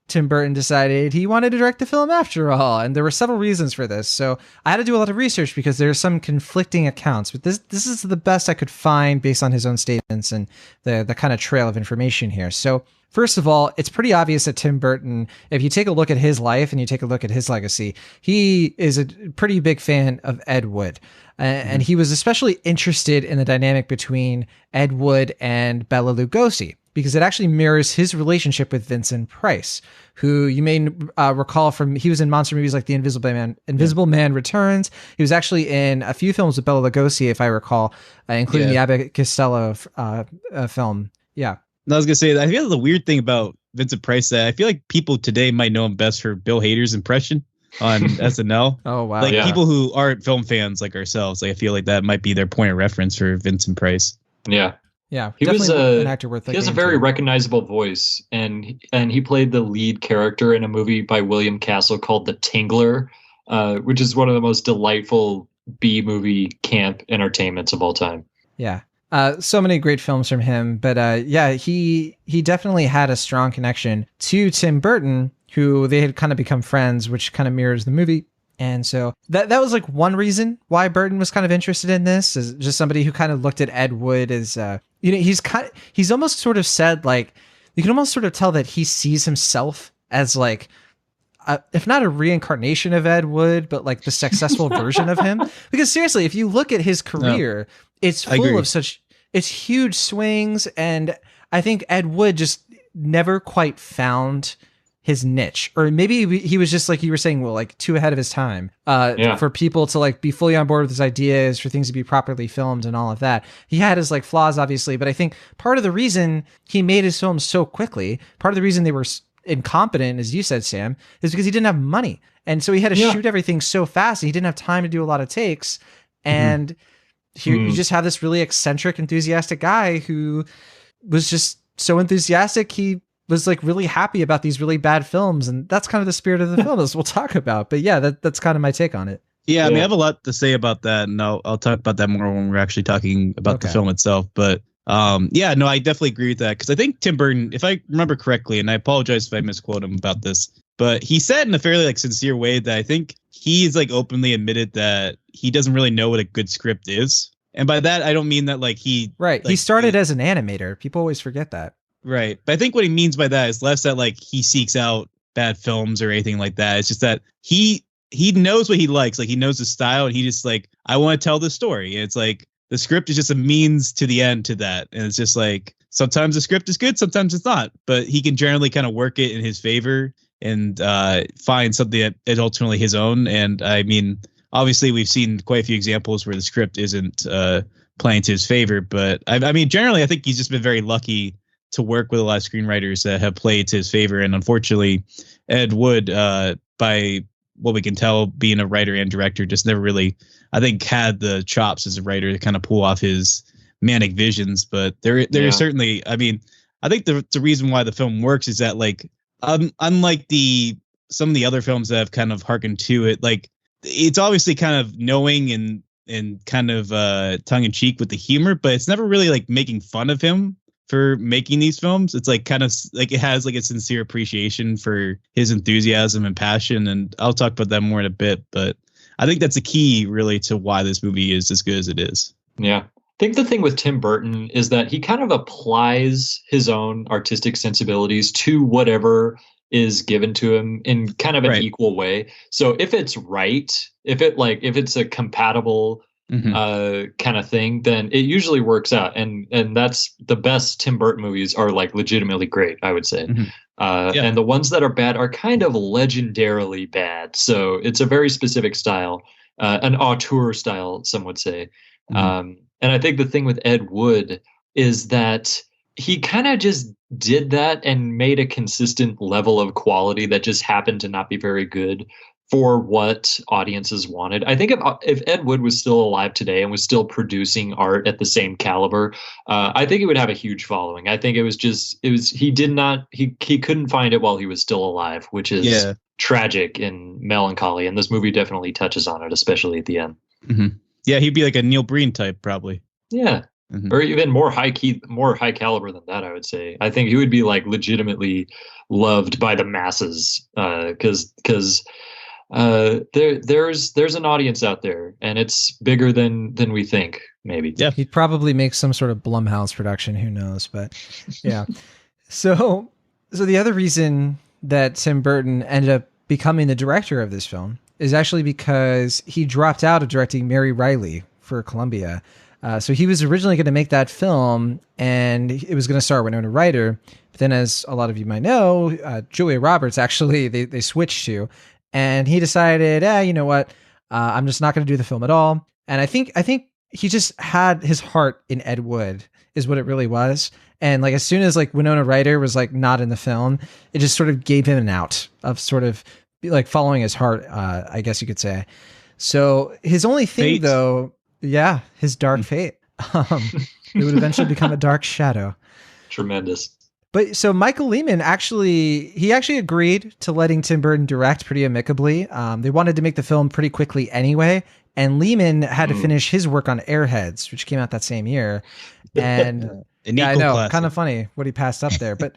Tim Burton decided he wanted to direct the film after all, and there were several reasons for this. So I had to do a lot of research because there are some conflicting accounts, but this is the best I could find based on his own statements and the kind of trail of information here. So first of all, it's pretty obvious that Tim Burton, if you take a look at his life and you take a look at his legacy, he is a pretty big fan of Ed Wood. And he was especially interested in the dynamic between Ed Wood and Bela Lugosi, because it actually mirrors his relationship with Vincent Price, who you may recall from, he was in monster movies like The Invisible Man Returns. He was actually in a few films with Bela Lugosi, if I recall, including the Abbott Costello film. Yeah. I was going to say, I feel the weird thing about Vincent Price, that I feel like people today might know him best for Bill Hader's impression on SNL. Oh, wow. Like people who aren't film fans like ourselves, like I feel like that might be their point of reference for Vincent Price. Yeah. Yeah, he was an actor worth. He has a very recognizable voice, and he played the lead character in a movie by William Castle called The Tingler, which is one of the most delightful B-movie camp entertainments of all time. Yeah, so many great films from him, but he definitely had a strong connection to Tim Burton, who they had kind of become friends, which kind of mirrors the movie. And so that was like one reason why Burton was kind of interested in this, is just somebody who kind of looked at Ed Wood as, he's almost sort of said, like, you can almost sort of tell that he sees himself as like, if not a reincarnation of Ed Wood, but like the successful version of him. Because seriously, if you look at his career, it's full of it's huge swings. And I think Ed Wood just never quite found his niche, or maybe he was just, like you were saying, Will, like too ahead of his time for people to like be fully on board with his ideas, for things to be properly filmed and all of that. He had his like flaws, obviously, but I think part of the reason he made his films so quickly, part of the reason they were incompetent, as you said, Sam, is because he didn't have money. And so he had to shoot everything so fast, and he didn't have time to do a lot of takes. And here you just have this really eccentric, enthusiastic guy who was just so enthusiastic, he was like really happy about these really bad films, and that's kind of the spirit of the film, as we'll talk about. But yeah, that's kind of my take on it. Yeah, I mean, I have a lot to say about that, and I'll talk about that more when we're actually talking about the film itself. But I definitely agree with that, because I think Tim Burton, if I remember correctly, and I apologize if I misquote him about this, but he said in a fairly like sincere way that I think he's like openly admitted that he doesn't really know what a good script is. And by that, I don't mean that like he... Right, he started as an animator. People always forget that. Right. But I think what he means by that is less that like he seeks out bad films or anything like that. It's just that he knows what he likes. Like he knows the style, and he just like, I want to tell this story. And it's like the script is just a means to the end to that. And it's just like sometimes the script is good, sometimes it's not. But he can generally kind of work it in his favor and find something that is ultimately his own. And I mean, obviously we've seen quite a few examples where the script isn't playing to his favor. But I mean, generally, I think he's just been very lucky to work with a lot of screenwriters that have played to his favor. And unfortunately, Ed Wood, by what we can tell, being a writer and director, just never really, I think, had the chops as a writer to kind of pull off his manic visions. But there is certainly, I mean, I think the reason why the film works is that, like, unlike some of the other films that have kind of hearkened to it, like, it's obviously kind of knowing and and kind of tongue in cheek with the humor, but it's never really like making fun of him for making these films. It's like kind of like it has like a sincere appreciation for his enthusiasm and passion. And I'll talk about that more in a bit, but I think that's a key really to why this movie is as good as it is. Yeah. I think the thing with Tim Burton is that he kind of applies his own artistic sensibilities to whatever is given to him in kind of an equal way. So if it's right, if it's a compatible kind of thing, then it usually works out. And that's the best Tim Burton movies are like legitimately great, I would say. And the ones that are bad are kind of legendarily bad. So it's a very specific style, an auteur style, some would say. And I think the thing with Ed Wood is that he kind of just did that and made a consistent level of quality that just happened to not be very good for what audiences wanted. I think if Ed Wood was still alive today and was still producing art at the same caliber, I think it would have a huge following. I think he couldn't find it while he was still alive, which is tragic and melancholy. And this movie definitely touches on it, especially at the end. Yeah, he'd be like a Neil Breen type, probably. Yeah. Or even more high caliber than that, I would say. I think he would be like legitimately loved by the masses, because there's an audience out there, and it's bigger than we think. Maybe. Yeah, he'd probably make some sort of Blumhouse production. Who knows? But yeah. So the other reason that Tim Burton ended up becoming the director of this film is actually because he dropped out of directing Mary Riley for Columbia. So he was originally going to make that film, and it was going to star Winona Ryder. But then, as a lot of you might know, Julia Roberts actually they switched to, and he decided, you know what, I'm just not going to do the film at all. And I think he just had his heart in Ed Wood, is what it really was. And like as soon as like Winona Ryder was like not in the film, it just sort of gave him an out of sort of like following his heart, I guess you could say. So his only thing though, his dark fate. It would eventually become a dark shadow. Tremendous. But so Michael Lehman actually agreed to letting Tim Burton direct pretty amicably. They wanted to make the film pretty quickly anyway, and Lehman had to finish his work on Airheads, which came out that same year. And I know, classic. Kind of funny what he passed up there, but.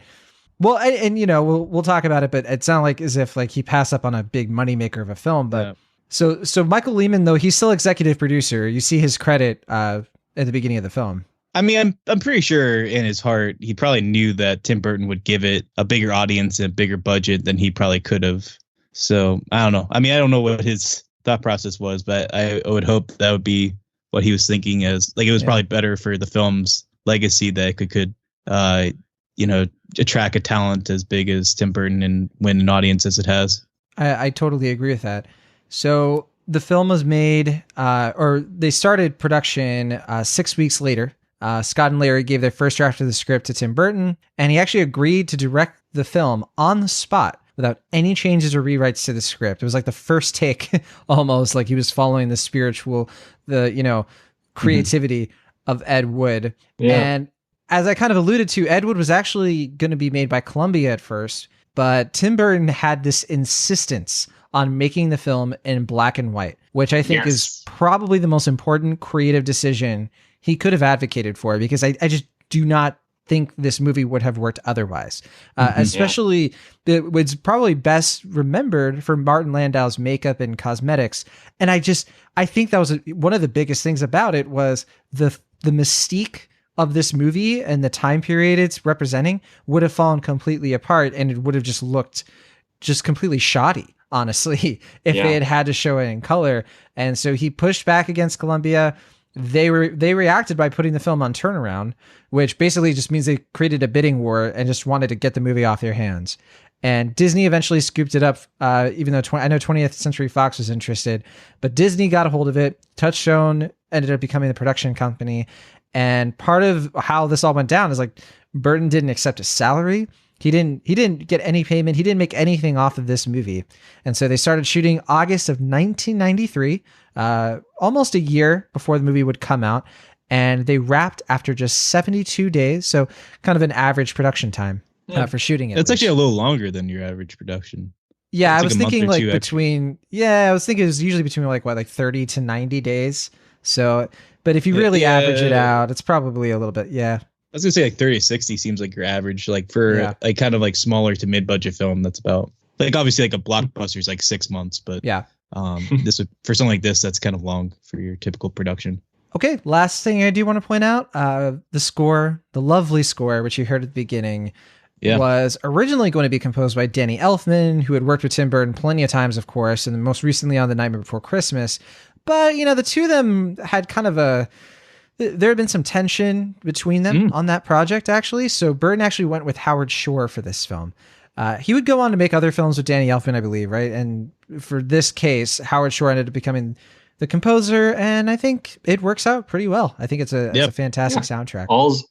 Well, and you know, we'll talk about it, but it sounded like as if like he passed up on a big moneymaker of a film. But so Michael Lehman, though, he's still executive producer. You see his credit at the beginning of the film. I mean, I'm pretty sure in his heart he probably knew that Tim Burton would give it a bigger audience and a bigger budget than he probably could have. So I don't know. I mean, I don't know what his thought process was, but I would hope that would be what he was thinking. As like it was probably better for the film's legacy that it could attract a talent as big as Tim Burton and win an audience as it has. I totally agree with that. So the film was made, or they started production 6 weeks later. Scott and Larry gave their first draft of the script to Tim Burton, and he actually agreed to direct the film on the spot without any changes or rewrites to the script. It was like the first take, almost like he was following the creativity of Ed Wood. Yeah. And as I kind of alluded to, Ed Wood was actually going to be made by Columbia at first, but Tim Burton had this insistence on making the film in black and white, which I think is probably the most important creative decision he could have advocated for, because I just do not think this movie would have worked otherwise. Especially, it was probably best remembered for Martin Landau's makeup and cosmetics. And I think that was one of the biggest things about it was the mystique of this movie and the time period it's representing would have fallen completely apart, and it would have just looked just completely shoddy, honestly, if they had to show it in color. And so he pushed back against Columbia. They reacted by putting the film on turnaround, which basically just means they created a bidding war and just wanted to get the movie off their hands. And Disney eventually scooped it up, even though I know 20th Century Fox was interested, but Disney got a hold of it. Touchstone ended up becoming the production company. And part of how this all went down is like Burton didn't accept a salary. He didn't get any payment. He didn't make anything off of this movie. And so they started shooting August of 1993, almost a year before the movie would come out. And they wrapped after just 72 days. So kind of an average production time for shooting it. That's actually a little longer than your average production. Yeah, I was thinking like between, I was thinking it was usually between like 30 to 90 days. So, but if you really average it out, it's probably a little bit, yeah. I was gonna say like 30 to 60 seems like your average, like for like kind of like smaller to mid-budget film. That's about like obviously like a blockbuster is like 6 months, but yeah, this would, for something like this, that's kind of long for your typical production. Okay, last thing I do want to point out, the score, the lovely score, which you heard at the beginning, was originally going to be composed by Danny Elfman, who had worked with Tim Burton plenty of times, of course, and most recently on The Nightmare Before Christmas. But, you know, the two of them had kind of there had been some tension between them on that project, actually. So Burton actually went with Howard Shore for this film. He would go on to make other films with Danny Elfman, I believe, right? And for this case, Howard Shore ended up becoming the composer, and I think it works out pretty well. I think it's a fantastic soundtrack. All's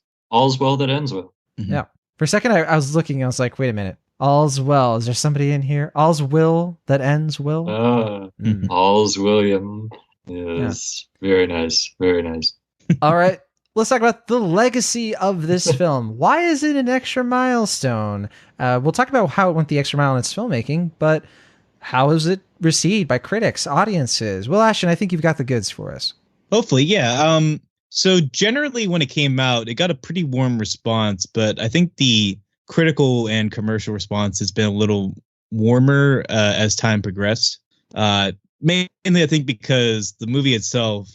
well that ends well. Mm-hmm. Yeah. For a second, I was looking, I was like, wait a minute. All's well. Is there somebody in here? All's will that ends will? All's William. Yes. Yeah. Very nice. Very nice. All right. Let's talk about the legacy of this film. Why is it an extra milestone? We'll talk about how it went the extra mile in its filmmaking, but how is it received by critics, audiences? Well, Ashton, I think you've got the goods for us. Hopefully, yeah. So generally when it came out, it got a pretty warm response, but I think the critical and commercial response has been a little warmer as time progressed. Mainly, I think because the movie itself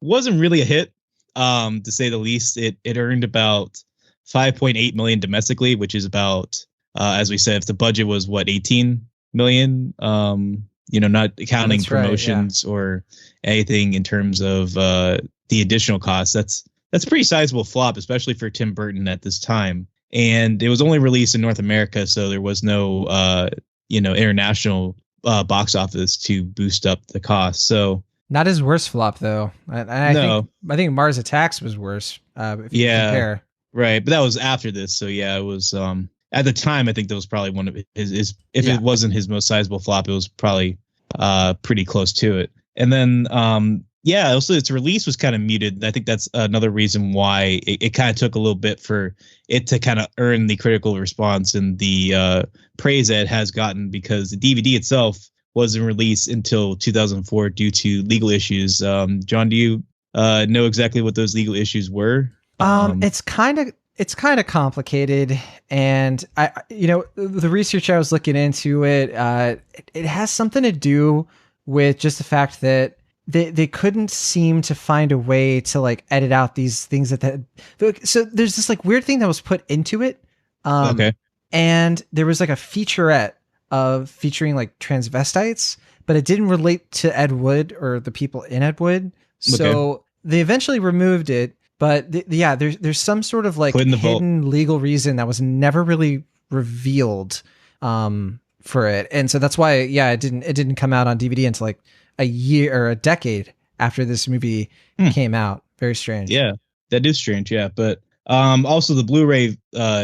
wasn't really a hit, to say the least. It earned about 5.8 million domestically, which is about, as we said, if the budget was 18 million, not accounting promotions or anything in terms of the additional costs. That's a pretty sizable flop, especially for Tim Burton at this time. And it was only released in North America, so there was no international box office to boost up the cost. So not his worst flop though. I think Mars Attacks was worse. If you compare. Right, but that was after this. So yeah, it was at the time. I think that was probably one of his. If it wasn't his most sizable flop, it was probably pretty close to it. And then also its release was kind of muted. I think that's another reason why it kind of took a little bit for it to kind of earn the critical response and the praise that it has gotten, because the DVD itself wasn't released until 2004 due to legal issues. John, do you know exactly what those legal issues were? It's kind of complicated, and the research I was looking into it has something to do with just the fact that they couldn't seem to find a way to like edit out these things so there's this like weird thing that was put into it. And there was like a featurette featuring like transvestites, but it didn't relate to Ed Wood or the people in Ed Wood. So they eventually removed it. But there's some sort of like hidden legal reason that was never really revealed for it, and so that's why it didn't come out on DVD until like a year or a decade after this movie came out. Very strange. Yeah, that is strange. Yeah, but also the Blu-ray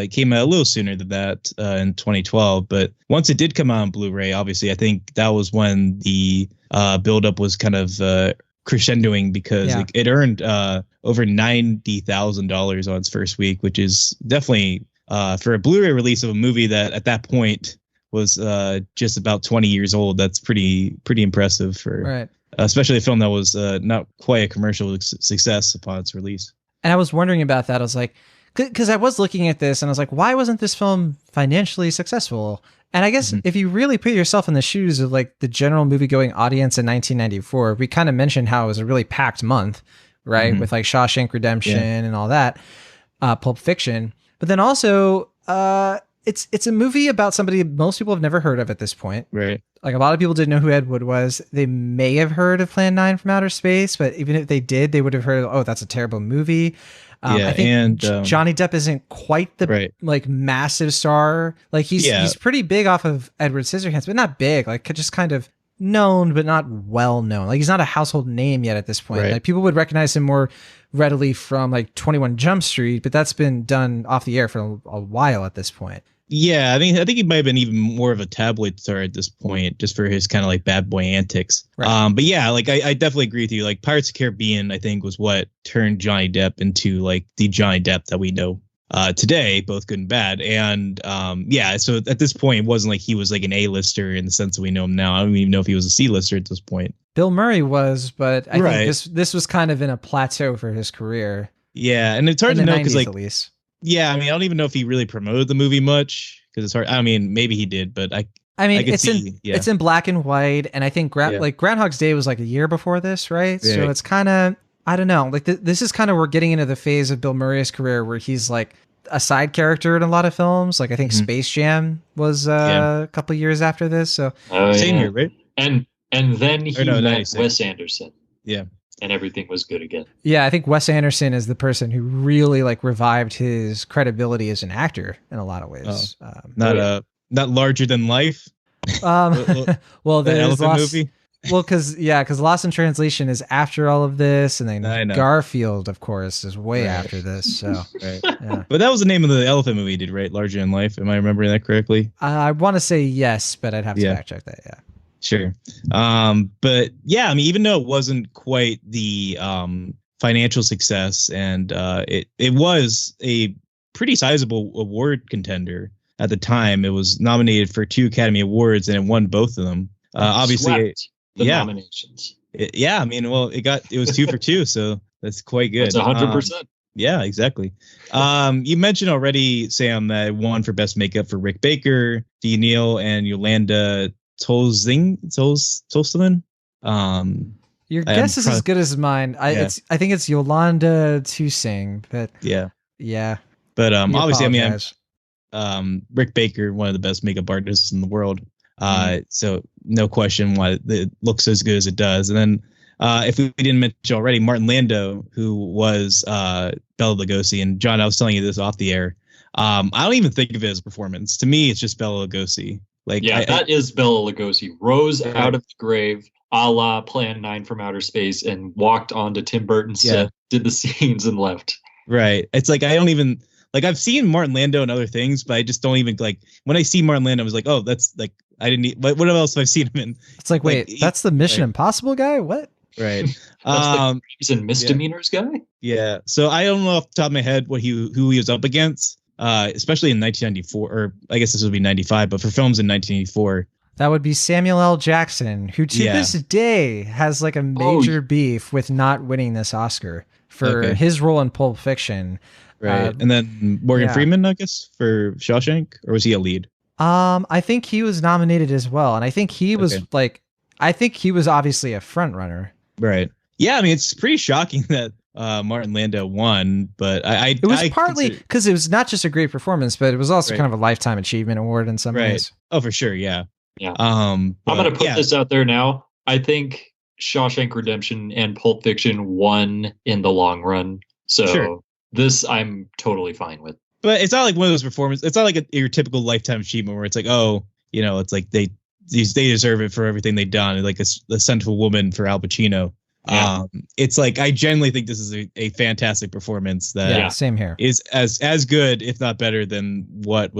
came out a little sooner than that in 2012. But once it did come out on Blu-ray, obviously I think that was when the buildup was kind of crescendoing, because it earned over $90,000 on its first week, which is definitely for a Blu-ray release of a movie that at that point was just about 20 years old. That's pretty impressive for especially a film that was not quite a commercial success upon its release. And I was wondering about that. I was like, because I was looking at this and I was like, why wasn't this film financially successful? And I guess if you really put yourself in the shoes of like the general movie-going audience in 1994, we kind of mentioned how it was a really packed month, right? With like Shawshank Redemption and all that, Pulp Fiction. But then also, it's a movie about somebody most people have never heard of at this point. Right. Like a lot of people didn't know who Ed Wood was. They may have heard of Plan 9 from Outer Space, but even if they did, they would have heard, oh, that's a terrible movie. I think Johnny Depp isn't quite the like massive star. Like he's pretty big off of Edward Scissorhands, but not big. Like just kind of known, but not well known. Like he's not a household name yet at this point. Like people would recognize him more readily from like 21 Jump Street, but that's been done off the air for a while at this point. Yeah, I mean, I think he might have been even more of a tabloid star at this point, just for his kind of like bad boy antics. But yeah, like I definitely agree with you. Like Pirates of the Caribbean, I think, was what turned Johnny Depp into like the Johnny Depp that we know today, both good and bad. And so at this point, it wasn't like he was like an A-lister in the sense that we know him now. I don't even know if he was a C-lister at this point. Bill Murray was, but I think this was kind of in a plateau for his career. Yeah, and it's hard to know because, like, at least. Yeah, I mean, I don't even know if he really promoted the movie much because it's hard. I mean, maybe he did, but it's in black and white, and I think like Groundhog's Day was like a year before this, right? Yeah. So it's kind of, I don't know, like this is kind of, we're getting into the phase of Bill Murray's career where he's like a side character in a lot of films. Like I think Space Jam was a couple years after this. So same year, right? And then he met Wes Anderson. Yeah. And everything was good again. Yeah, I think Wes Anderson is the person who really like revived his credibility as an actor in a lot of ways. Not larger than life. Well, the elephant movie. Well, because Lost in Translation is after all of this, and then Garfield, of course, is way after this. So, yeah. But that was the name of the elephant movie he did, right? Larger than Life. Am I remembering that correctly? I want to say yes, but I'd have to fact check that. Yeah. Sure. But yeah, I mean, even though it wasn't quite the financial success, and it was a pretty sizable award contender at the time. It was nominated for 2 Academy Awards and it won both of them. Obviously, nominations. I mean, well, it was 2 for 2, so that's quite good. That's 100%. Yeah, exactly. You mentioned already, Sam, that it won for Best Makeup for Rick Baker, Dee Neal, and Yolanda Tolstonen. Your guess is as good as mine. I think it's Yolanda Toussaint, but yeah. But obviously, I mean, Rick Baker, one of the best makeup artists in the world. So no question why it looks as good as it does. And then if we didn't mention already, Martin Landau, who was Bela Lugosi, and John, I was telling you this off the air. I don't even think of it as a performance. To me, it's just Bela Lugosi. Like, that is Bela Lugosi. Rose out of the grave, a la Plan 9 from Outer Space, and walked onto Tim Burton's set, did the scenes, and left. Right. It's like I don't even like. I've seen Martin Landau and other things, but I just don't even like. When I see Martin Landau, I was like, oh, that's like I didn't. What else have I seen him in? It's like wait, that's the Mission Impossible guy. What? Right. He's in Misdemeanors guy. Yeah. So I don't know off the top of my head who he was up against. Especially in 1994, or I guess this would be 95, but for films in 1984. That would be Samuel L. Jackson, who to this day has like a major beef with not winning this Oscar for his role in Pulp Fiction. Right. And then Morgan Freeman, I guess, for Shawshank, or was he a lead? I think he was nominated as well. And I think he was obviously a front runner. Right. Yeah. I mean, it's pretty shocking that Martin Landau won, but it was partly because it was not just a great performance, but it was also kind of a lifetime achievement award in some ways. Oh, for sure. Yeah. I'm going to put this out there now. I think Shawshank Redemption and Pulp Fiction won in the long run. So this I'm totally fine with. But it's not like one of those performances. It's not like your typical lifetime achievement where it's like, oh, you know, it's like they deserve it for everything they've done. Like a Central Woman for Al Pacino. Yeah. It's like I genuinely think this is a fantastic performance that same here is as good, if not better, than what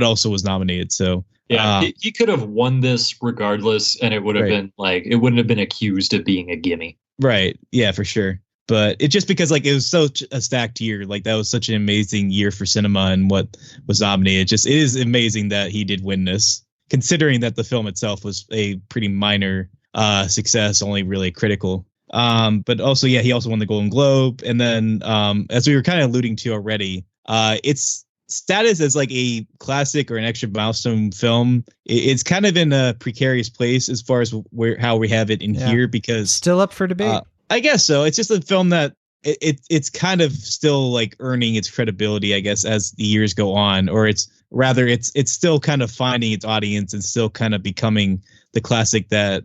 also was nominated. So he could have won this regardless, and it would have been like it wouldn't have been accused of being a gimme. Right. Yeah, for sure. But it's just because like it was such a stacked year. Like that was such an amazing year for cinema and what was nominated. It is amazing that he did win this, considering that the film itself was a pretty minor success, only really critical. But also, he also won the Golden Globe. And then, as we were kind of alluding to already, its status as like a classic or an extra milestone film, it's kind of in a precarious place as far as how we have it in here, because still up for debate. I guess so. It's just a film that it's kind of still like earning its credibility, I guess, as the years go on, or it's still kind of finding its audience and still kind of becoming the classic that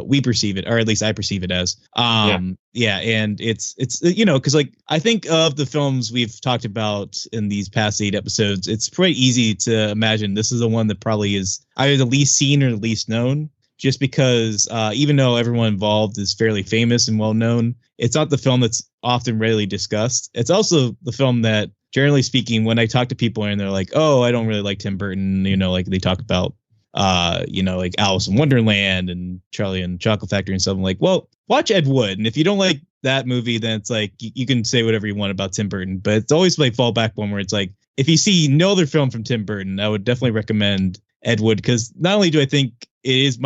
we perceive it, or at least I perceive it as. And it's because like I think of the films we've talked about in these past 8 episodes, it's pretty easy to imagine this is the one that probably is either the least seen or the least known, just because even though everyone involved is fairly famous and well known, it's not the film that's often readily discussed. It's also the film that, generally speaking, when I talk to people and they're like, oh, I don't really like Tim Burton, like they talk about like Alice in Wonderland and Charlie and the Chocolate Factory and stuff. I'm like, well, watch Ed Wood. And if you don't like that movie, then it's like you can say whatever you want about Tim Burton, but it's always like fallback one where it's like, if you see no other film from Tim Burton, I would definitely recommend Ed Wood, because not only do I think it is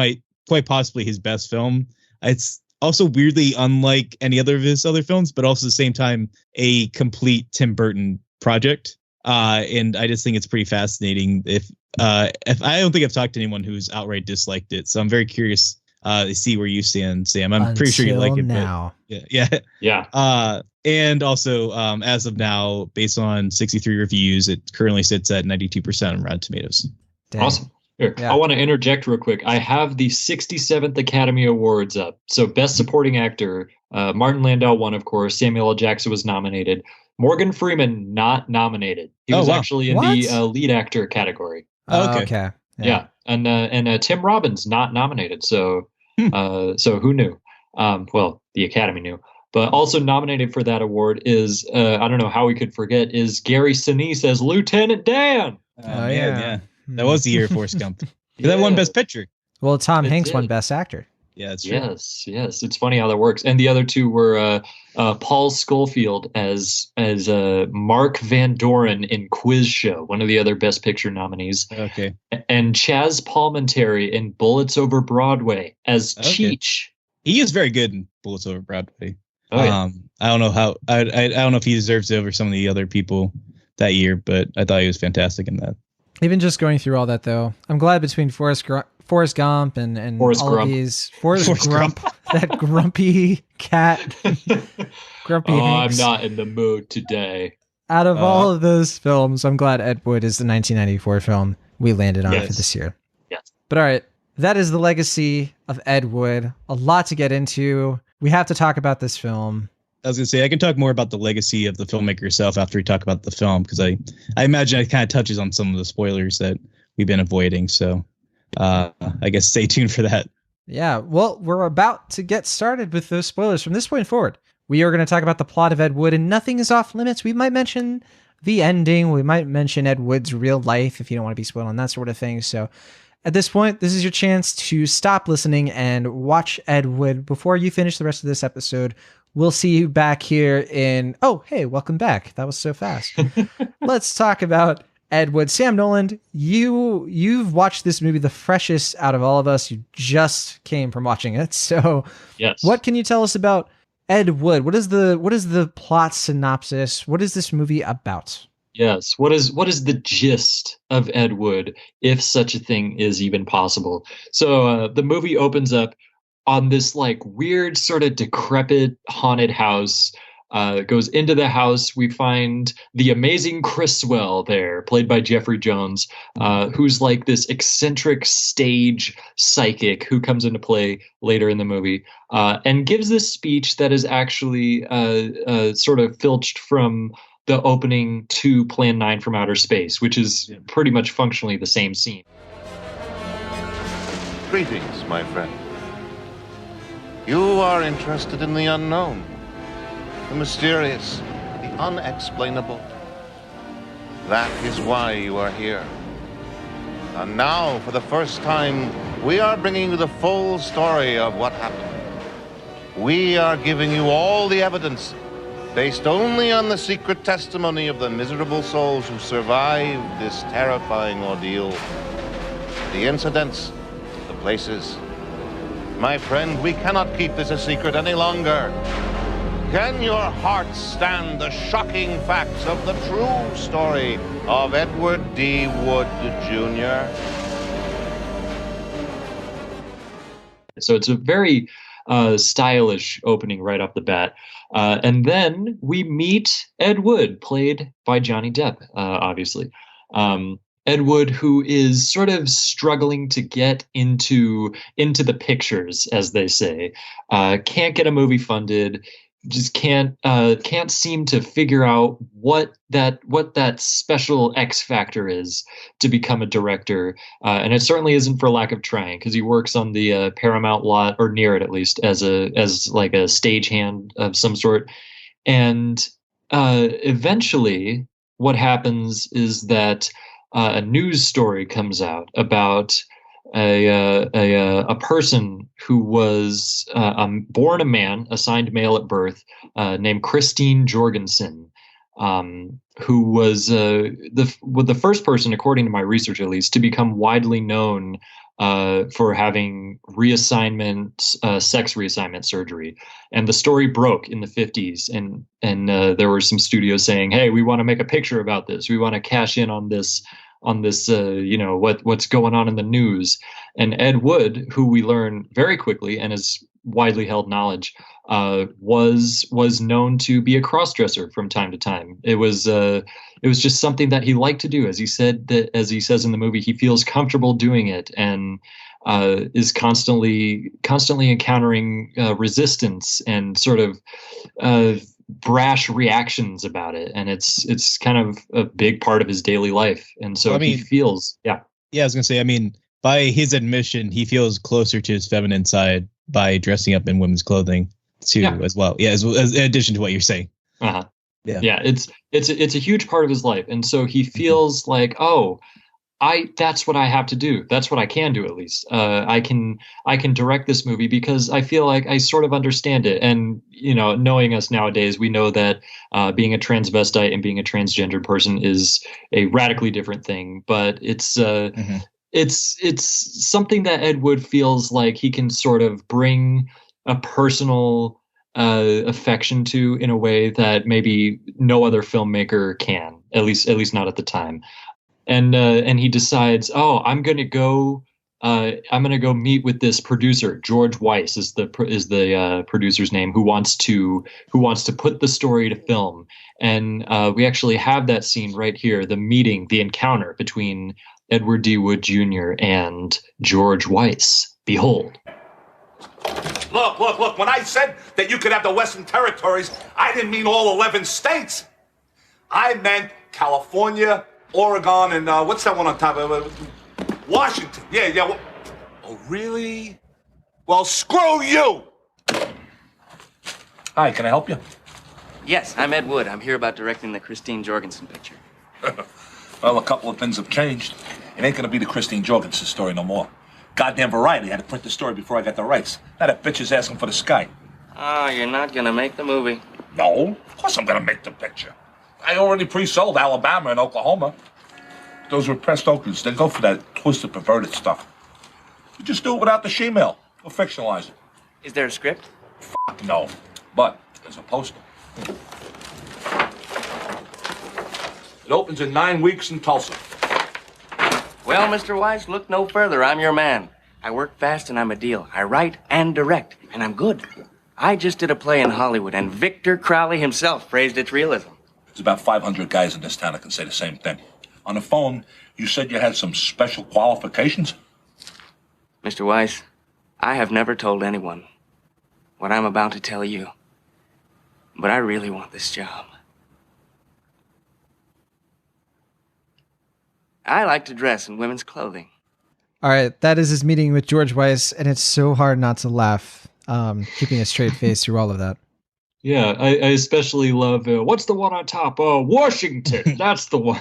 quite possibly his best film, it's also weirdly unlike any other of his other films, but also at the same time a complete Tim Burton project. And I just think it's pretty fascinating. If I don't think I've talked to anyone who's outright disliked it, so I'm very curious to see where you stand, Sam. I'm pretty sure you like it now. But yeah. And also, as of now, based on 63 reviews, it currently sits at 92% on Rotten Tomatoes. Dang. Awesome. Here, I want to interject real quick. I have the 67th Academy Awards up. So Best Supporting Actor, Martin Landau won, of course. Samuel L. Jackson was nominated. Morgan Freeman not nominated. He was actually in the lead actor category. Okay. Yeah. And Tim Robbins not nominated. So so who knew? Well, the Academy knew. But also nominated for that award is, I don't know how we could forget, is Gary Sinise as Lieutenant Dan. Yeah. That was the year Forrest Gump. That won Best Picture. Well, Tom Hanks won Best Actor. Yeah, that's true. Yes. It's funny how that works. And the other two were Paul Schofield as Mark Van Doren in Quiz Show, one of the other Best Picture nominees. Okay. And Chaz Palminteri in Bullets Over Broadway as Cheech. He is very good in Bullets Over Broadway. Oh, yeah. I don't know how. I don't know if he deserves it over some of the other people that year, but I thought he was fantastic in that. Even just going through all that, though, I'm glad between Forrest Gump and Forrest all Grump. of these Forrest Grump, that grumpy cat, grumpy. Hanks. I'm not in the mood today. Out of all of those films, I'm glad Ed Wood is the 1994 film we landed on for this year. Yes. But all right, that is the legacy of Ed Wood. A lot to get into. We have to talk about this film. I was going to say, I can talk more about the legacy of the filmmaker herself after we talk about the film, because I imagine it kind of touches on some of the spoilers that we've been avoiding. So I guess stay tuned for that. Yeah, well, we're about to get started with those spoilers. From this point forward, we are going to talk about the plot of Ed Wood, and nothing is off limits. We might mention the ending. We might mention Ed Wood's real life if you don't want to be spoiled on that sort of thing. So at this point, this is your chance to stop listening and watch Ed Wood before you finish the rest of this episode. We'll see you back here in... Oh, hey, welcome back. That was so fast. Let's talk about Ed Wood. Sam Noland, you've watched this movie the freshest out of all of us. You just came from watching it. So yes. What can you tell us about Ed Wood? What is the plot synopsis? What is this movie about? Yes. What is the gist of Ed Wood, if such a thing is even possible? So the movie opens up on this like weird sort of decrepit haunted house. Goes into the house. We find the amazing Criswell there, played by Jeffrey Jones, who's like this eccentric stage psychic who comes into play later in the movie, and gives this speech that is actually sort of filched from the opening to Plan 9 from Outer Space, which is pretty much functionally the same scene. Greetings, my friend. You are interested in the unknown, the mysterious, the unexplainable. That is why you are here. And now, for the first time, we are bringing you the full story of what happened. We are giving you all the evidence, based only on the secret testimony of the miserable souls who survived this terrifying ordeal. The incidents, the places. My friend, we cannot keep this a secret any longer. Can your heart stand the shocking facts of the true story of Edward D. Wood, Jr.? So it's a very stylish opening right off the bat. And then we meet Ed Wood, played by Johnny Depp, obviously. Ed Wood, who is sort of struggling to get into the pictures, as they say, can't get a movie funded, just can't seem to figure out what that special X factor is to become a director, and it certainly isn't for lack of trying, because he works on the Paramount lot, or near it at least, as like a stagehand of some sort, and eventually what happens is that a news story comes out about a person who was born a man, assigned male at birth, named Christine Jorgensen, who was the first person, according to my research at least, to become widely known for having sex reassignment surgery. And the story broke in the 50s, and there were some studios saying, "Hey, we want to make a picture about this. We want to cash in on this." What's going on in the news. And Ed Wood, who we learn very quickly and is widely held knowledge, was known to be a crossdresser from time to time. It was just something that he liked to do. As he says in the movie, he feels comfortable doing it, and is constantly encountering resistance and sort of brash reactions about it, and it's kind of a big part of his daily life. And so he feels I was gonna say, I mean, by his admission, he feels closer to his feminine side by dressing up in women's clothing too, as well. As in addition to what you're saying. It's a huge part of his life, and so he feels like, that's what I have to do. That's what I can do, at least. I can direct this movie because I feel like I sort of understand it. And, knowing us nowadays, we know that being a transvestite and being a transgender person is a radically different thing. But it's something that Ed Wood feels like he can sort of bring a personal affection to in a way that maybe no other filmmaker can, at least not at the time. And he decides, I'm gonna go meet with this producer. George Weiss is the producer's name, who wants to put the story to film. And we actually have that scene right here, the meeting, the encounter between Edward D. Wood Jr. and George Weiss. Behold. Look. When I said that you could have the Western Territories, I didn't mean all 11 states. I meant California, Oregon, and what's that one on top of it? Washington. Yeah. Oh, really? Well, screw you! Hi, can I help you? Yes, I'm Ed Wood. I'm here about directing the Christine Jorgensen picture. Well, a couple of things have changed. It ain't gonna be the Christine Jorgensen story no more. Goddamn Variety had to print the story before I got the rights. Now that bitch is asking for the sky. Oh, you're not gonna make the movie. No, of course I'm gonna make the picture. I already pre-sold Alabama and Oklahoma. Those repressed oakers, they go for that twisted, perverted stuff. You just do it without the she-male. We'll fictionalize it. Is there a script? Fuck no. But there's a poster. It opens in 9 weeks in Tulsa. Well, Mr. Weiss, look no further. I'm your man. I work fast and I'm a deal. I write and direct, and I'm good. I just did a play in Hollywood, and Victor Crowley himself praised its realism. There's about 500 guys in this town that can say the same thing. On the phone, you said you had some special qualifications? Mr. Weiss, I have never told anyone what I'm about to tell you, but I really want this job. I like to dress in women's clothing. All right, that is his meeting with George Weiss, and it's so hard not to laugh, keeping a straight face through all of that. Yeah, I especially love, what's the one on top? Oh, Washington, that's the one.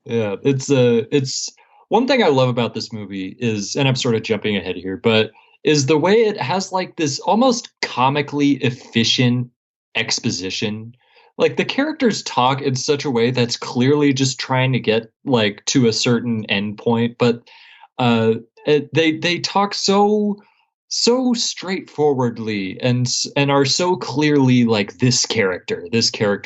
Yeah, it's one thing I love about this movie is, and I'm sort of jumping ahead here, but is the way it has like this almost comically efficient exposition. Like the characters talk in such a way that's clearly just trying to get like to a certain end point, but they talk so straightforwardly and are so clearly like this character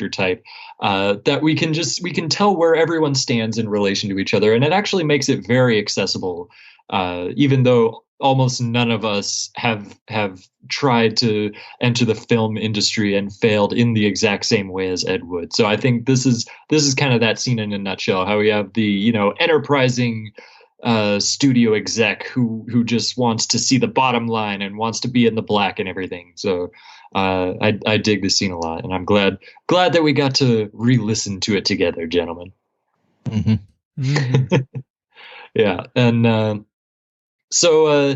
type that we can tell where everyone stands in relation to each other, and it actually makes it very accessible, even though almost none of us have tried to enter the film industry and failed in the exact same way as Ed Wood. So I think this is kind of that scene in a nutshell, how we have the enterprising studio exec who just wants to see the bottom line and wants to be in the black and everything. So I dig this scene a lot, and I'm glad that we got to re-listen to it together, gentlemen. Mm-hmm. Yeah, and so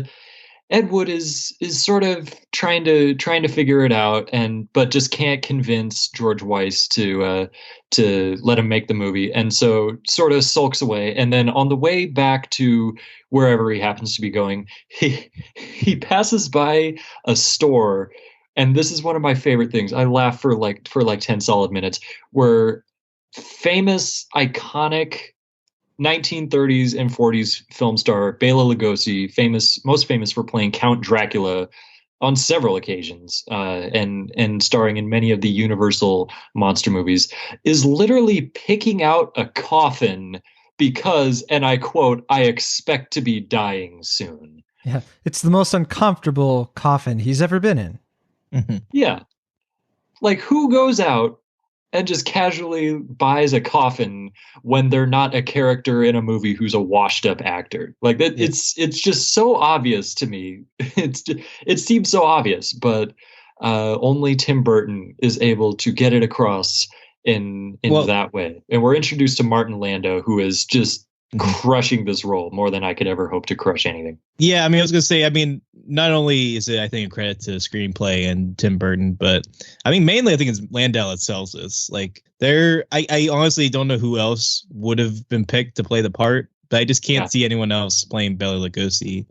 Ed Wood is sort of trying to figure it out, but just can't convince George Weiss to let him make the movie, and so sort of sulks away. And then on the way back to wherever he happens to be going, he passes by a store, and this is one of my favorite things. I laugh for like 10 solid minutes, where famous, iconic 1930s and 40s film star Bela Lugosi, most famous for playing Count Dracula on several occasions, and starring in many of the Universal monster movies, is literally picking out a coffin because, and I quote, "I expect to be dying soon." Yeah, it's the most uncomfortable coffin he's ever been in. Mm-hmm. Yeah, like who goes out and just casually buys a coffin when they're not a character in a movie who's a washed up actor? Like that, Yeah. it's just so obvious to me. It seems so obvious, but only Tim Burton is able to get it across in that way. And we're introduced to Martin Landau, who is just crushing this role more than I could ever hope to crush anything. Yeah, I mean, I was gonna say, I mean, not only is it, I think, a credit to the screenplay and Tim Burton, but I mean, mainly I think it's Landau that sells this. Like, I honestly don't know who else would have been picked to play the part, but I just can't see anyone else playing Bela Lugosi.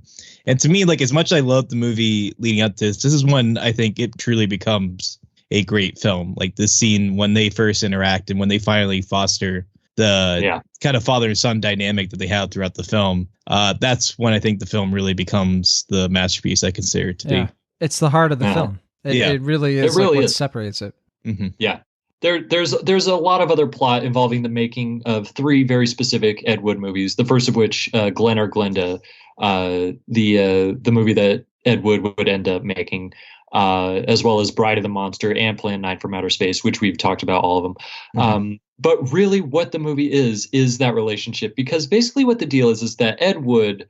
And to me, like, as much as I love the movie leading up to this is when I think it truly becomes a great film. Like the scene when they first interact and when they finally foster the kind of father and son dynamic that they have throughout the film. That's when I think the film really becomes the masterpiece I consider it to be. It's the heart of the film. It really is. It really what separates it. Mm-hmm. Yeah. There's a lot of other plot involving the making of 3 very specific Ed Wood movies. The first of which, Glen or Glenda, the movie that Ed Wood would end up making, as well as Bride of the Monster and Plan 9 from Outer Space, which we've talked about all of them. Mm-hmm. But really what the movie is that relationship, because basically what the deal is that Ed Wood,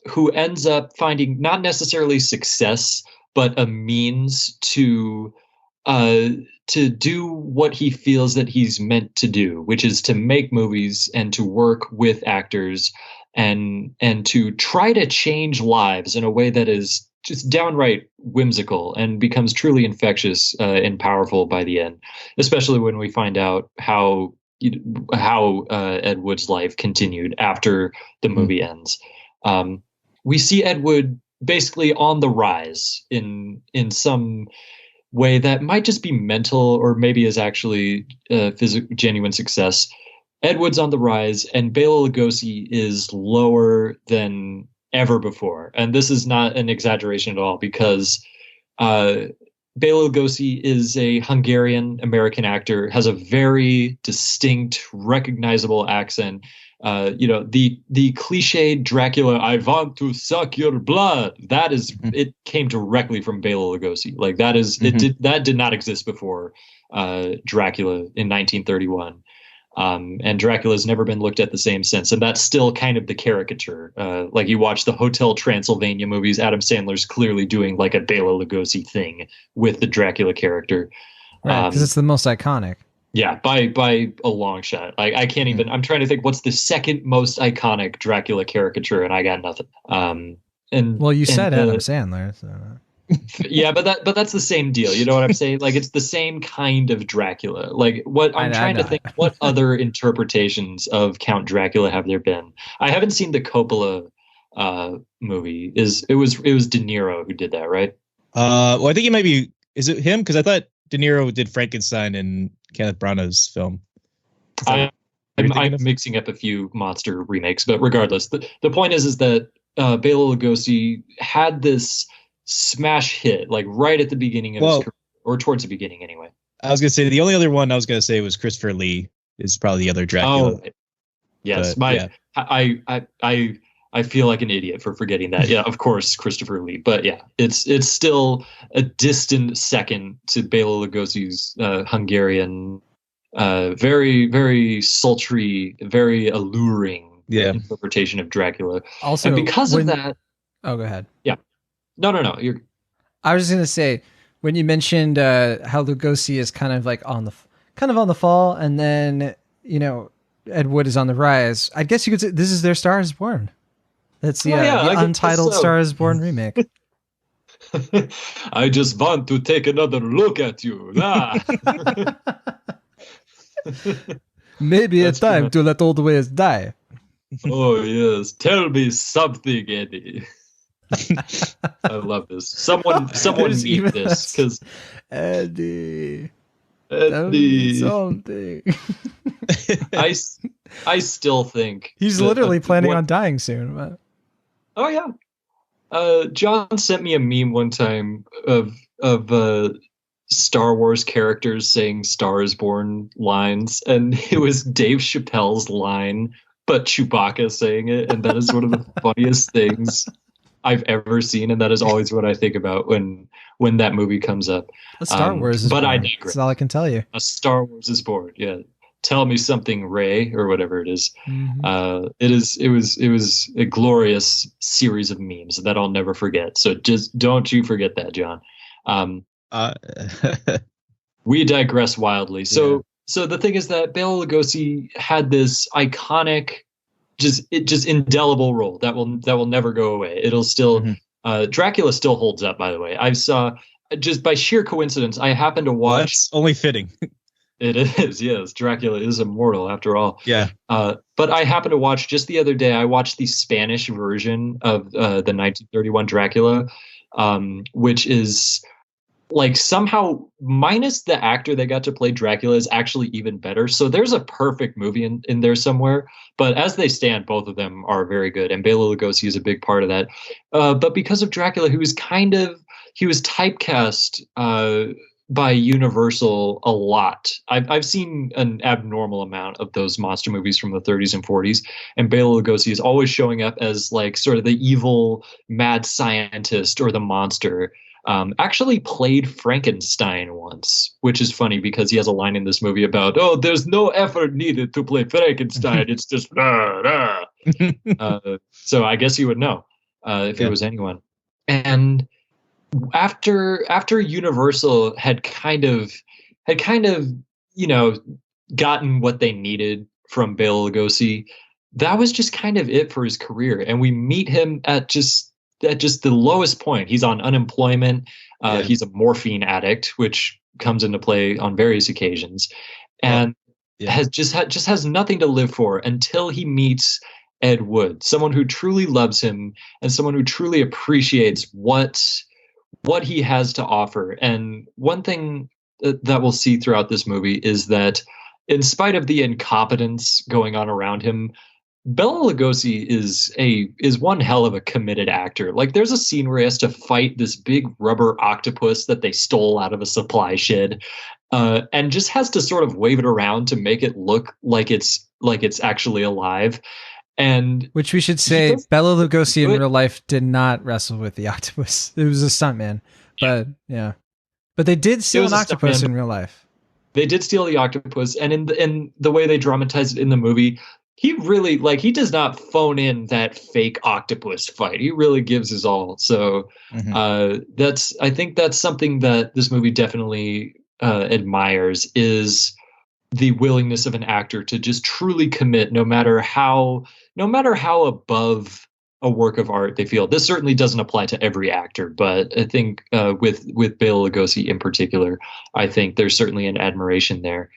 who ends up finding not necessarily success, but a means to do what he feels that he's meant to do, which is to make movies and to work with actors and to try to change lives in a way that is just downright whimsical and becomes truly infectious and powerful by the end, especially when we find out how Ed Wood's life continued after the movie ends. We see Ed Wood basically on the rise in some way that might just be mental or maybe is actually genuine success. Ed Wood's on the rise and Bela Lugosi is lower than ever before. And this is not an exaggeration at all, because Bela Lugosi is a Hungarian American actor, has a very distinct, recognizable accent. The cliched Dracula, "I want to suck your blood," that is, it came directly from Bela Lugosi. Like that is, that did not exist before Dracula in 1931. And Dracula's never been looked at the same since. And that's still kind of the caricature. Like you watch the Hotel Transylvania movies, Adam Sandler's clearly doing like a Bela Lugosi thing with the Dracula character. Right, because it's the most iconic. Yeah, by a long shot. I can't even, I'm trying to think what's the second most iconic Dracula caricature, and I got nothing. You said Adam Sandler, so... Yeah, but that's the same deal. You know what I'm saying? Like it's the same kind of Dracula. Like what I'm trying to think, what other interpretations of Count Dracula have there been? I haven't seen the Coppola movie. It was De Niro who did that, right? Well, I think it might be. Is it him? Because I thought De Niro did Frankenstein in Kenneth Branagh's film. I'm mixing up a few monster remakes, but regardless, the point is that Bela Lugosi had this smash hit like right at the beginning of his career, or towards the beginning anyway. I was gonna say the only other one I was gonna say was Christopher Lee is probably the other Dracula. Oh, yes, I feel like an idiot for forgetting that. Yeah, of course, Christopher Lee. But yeah, it's still a distant second to Bela Lugosi's Hungarian, very, very sultry, very alluring interpretation of Dracula. Also, and because of that. Oh, go ahead. Yeah. No. I was just gonna say, when you mentioned how Lugosi is kind of on the fall, and then Ed Wood is on the rise. I guess you could say this is their Star is Born. That's Oh, yeah, I the guess untitled so. Star is Born remake. I just want to take another look at you. Ah. Maybe That's it's time right. to let old ways die. Oh yes, tell me something, Eddie. I love this. Someone There's meet even this because Eddie, tell me Eddie. something. I still think He's that, literally planning what- on dying soon. But Oh yeah. John sent me a meme one time of Star Wars characters saying "Star is Born" lines, and it was Dave Chappelle's line, but Chewbacca saying it, and that is one of the funniest things I've ever seen, and that is always what I think about when that movie comes up. a Star Wars is but born. I digress. That's all I can tell you. A Star Wars is born. Yeah, tell me something, Ray, or whatever it is. Mhm. It was a glorious series of memes that I'll never forget. So just don't you forget that, John. We digress wildly. So the thing is that Bela Lugosi had this iconic, just indelible role that will never go away. It'll still Dracula still holds up. By the way, I saw, just by sheer coincidence, I happened to Well, watch. that's only fitting. It is, yes. Dracula is immortal after all. Yeah. But I happened to watch just the other day. I watched the Spanish version of the 1931 Dracula, which is like somehow, minus the actor that got to play Dracula, is actually even better. So there's a perfect movie in there somewhere. But as they stand, both of them are very good, and Bela Lugosi is a big part of that. But because of Dracula, he was typecast by Universal a lot. I've seen an abnormal amount of those monster movies from the 30s and 40s, and Bela Lugosi is always showing up as like sort of the evil mad scientist or the monster. Actually played Frankenstein once, which is funny because he has a line in this movie about, oh, there's no effort needed to play Frankenstein. It's just rah, rah. So I guess you would know if it was anyone. And after Universal had kind of gotten what they needed from Bela Lugosi, that was just kind of it for his career. And we meet him at just the lowest point. He's on unemployment. He's a morphine addict, which comes into play on various occasions, and has nothing to live for until he meets Ed Wood, someone who truly loves him and someone who truly appreciates what he has to offer. And one thing that we'll see throughout this movie is that, in spite of the incompetence going on around him, Bela Lugosi is one hell of a committed actor. Like, there's a scene where he has to fight this big rubber octopus that they stole out of a supply shed, and just has to sort of wave it around to make it look like it's actually alive. And which we should say, Bela Lugosi in real life did not wrestle with the octopus. It was a stuntman. But but they did steal an octopus in real life. They did steal the octopus, and in the way they dramatized it in the movie, he really, he does not phone in that fake octopus fight. He really gives his all. So I think that's something that this movie definitely admires, is the willingness of an actor to just truly commit, no matter how above a work of art they feel. This certainly doesn't apply to every actor, but I think with Bela Lugosi in particular, I think there's certainly an admiration there.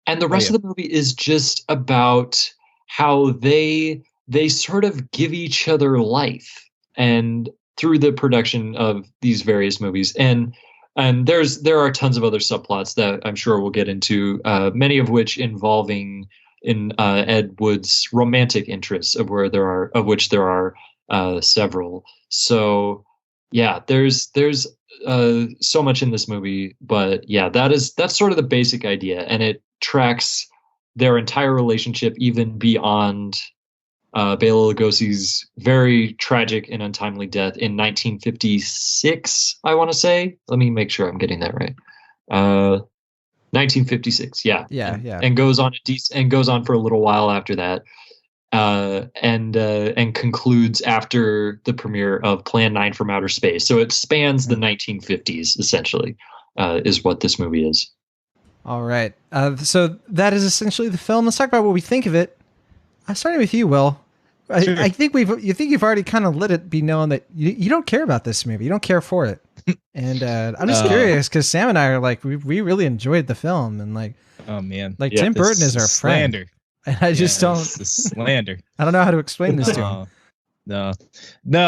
And the rest of the movie is just about how they sort of give each other life, and through the production of these various movies. And there are tons of other subplots that I'm sure we'll get into, many of which involving Ed Wood's romantic interests, of which there are several. So yeah, there's so much in this movie, but yeah, that's sort of the basic idea, and it tracks their entire relationship even beyond Bela Lugosi's very tragic and untimely death in 1956. I want to say. Let me make sure I'm getting that right. 1956. Yeah. And goes on for a little while after that, and concludes after the premiere of Plan 9 from Outer Space. So it spans the 1950s essentially, is what this movie is. All right. So that is essentially the film. Let's talk about what we think of it. Starting with you, Will. I think you've already kind of let it be known that you don't care about this movie. You don't care for it. And I'm just curious because Sam and I are like, we really enjoyed the film, and like, oh man, like Tim Burton is our friend. Slander. And I just don't. The slander. I don't know how to explain this to him. No.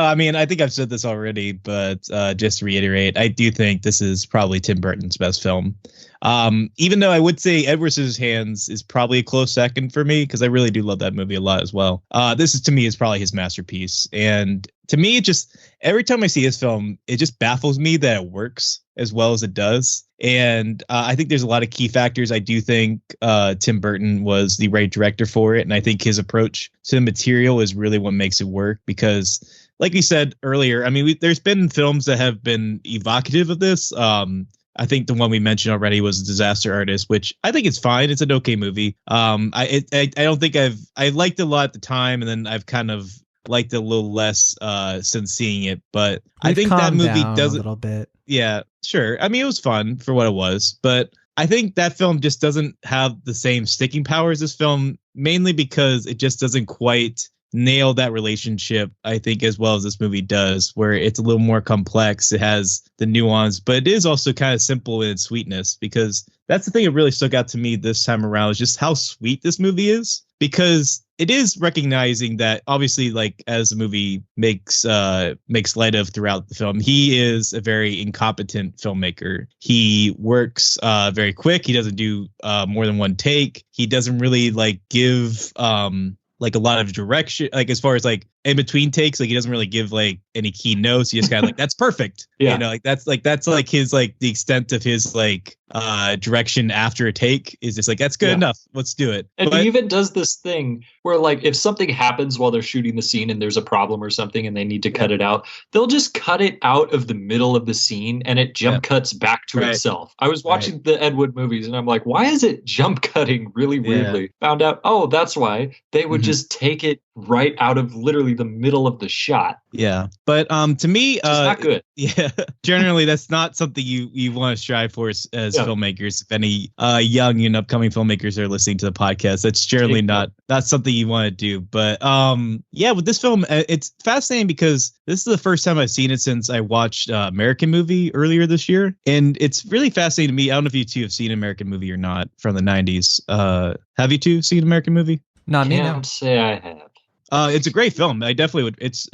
I mean, I think I've said this already, but just to reiterate, I do think this is probably Tim Burton's best film. Even though I would say Edward Scissorhands is probably a close second for me because I really do love that movie a lot as well. This is to me is probably his masterpiece, and to me, it just every time I see his film, it just baffles me that it works as well as it does. And I think there's a lot of key factors. I do think Tim Burton was the right director for it. And I think his approach to the material is really what makes it work because, like we said earlier, I mean, there's been films that have been evocative of this. I think the one we mentioned already was Disaster Artist, which I think it's fine. It's an okay movie. I don't think I liked it a lot at the time, and then I've kind of liked it a little less since seeing it. But I think that movie does a little bit. Yeah, sure. I mean, it was fun for what it was, but I think that film just doesn't have the same sticking power as this film, mainly because it just doesn't quite nail that relationship, I think, as well as this movie does, where it's a little more complex. It has the nuance, but it is also kind of simple in its sweetness, because that's the thing that really stuck out to me this time around is just how sweet this movie is, because it is recognizing that obviously, like, as the movie makes light of throughout the film, he is a very incompetent filmmaker. He works very quick. He doesn't do more than one take. He doesn't really give like a lot of direction, like as far as like in between takes, like he doesn't really give like any key notes. He just kind of like, that's perfect. Yeah. You know, that's his like the extent of his like direction after a take is just like, that's good enough. Let's do it. And he even does this thing where like if something happens while they're shooting the scene and there's a problem or something and they need to cut it out, they'll just cut it out of the middle of the scene and it jump cuts back to itself. I was watching the Ed Wood movies and I'm like, why is it jump cutting really weirdly? Found out, oh, that's why they would just take it right out of literally the middle of the shot. Yeah. But to me, it's not good. Yeah. Generally, that's not something you want to strive for as filmmakers. If any young and upcoming filmmakers are listening to the podcast, that's generally not something you want to do. But with this film, it's fascinating because this is the first time I've seen it since I watched American Movie earlier this year. And it's really fascinating to me. I don't know if you two have seen American Movie or not from the 90s. Have you two seen American Movie? Not me. Can't say I have. It's a great film. I definitely would. It's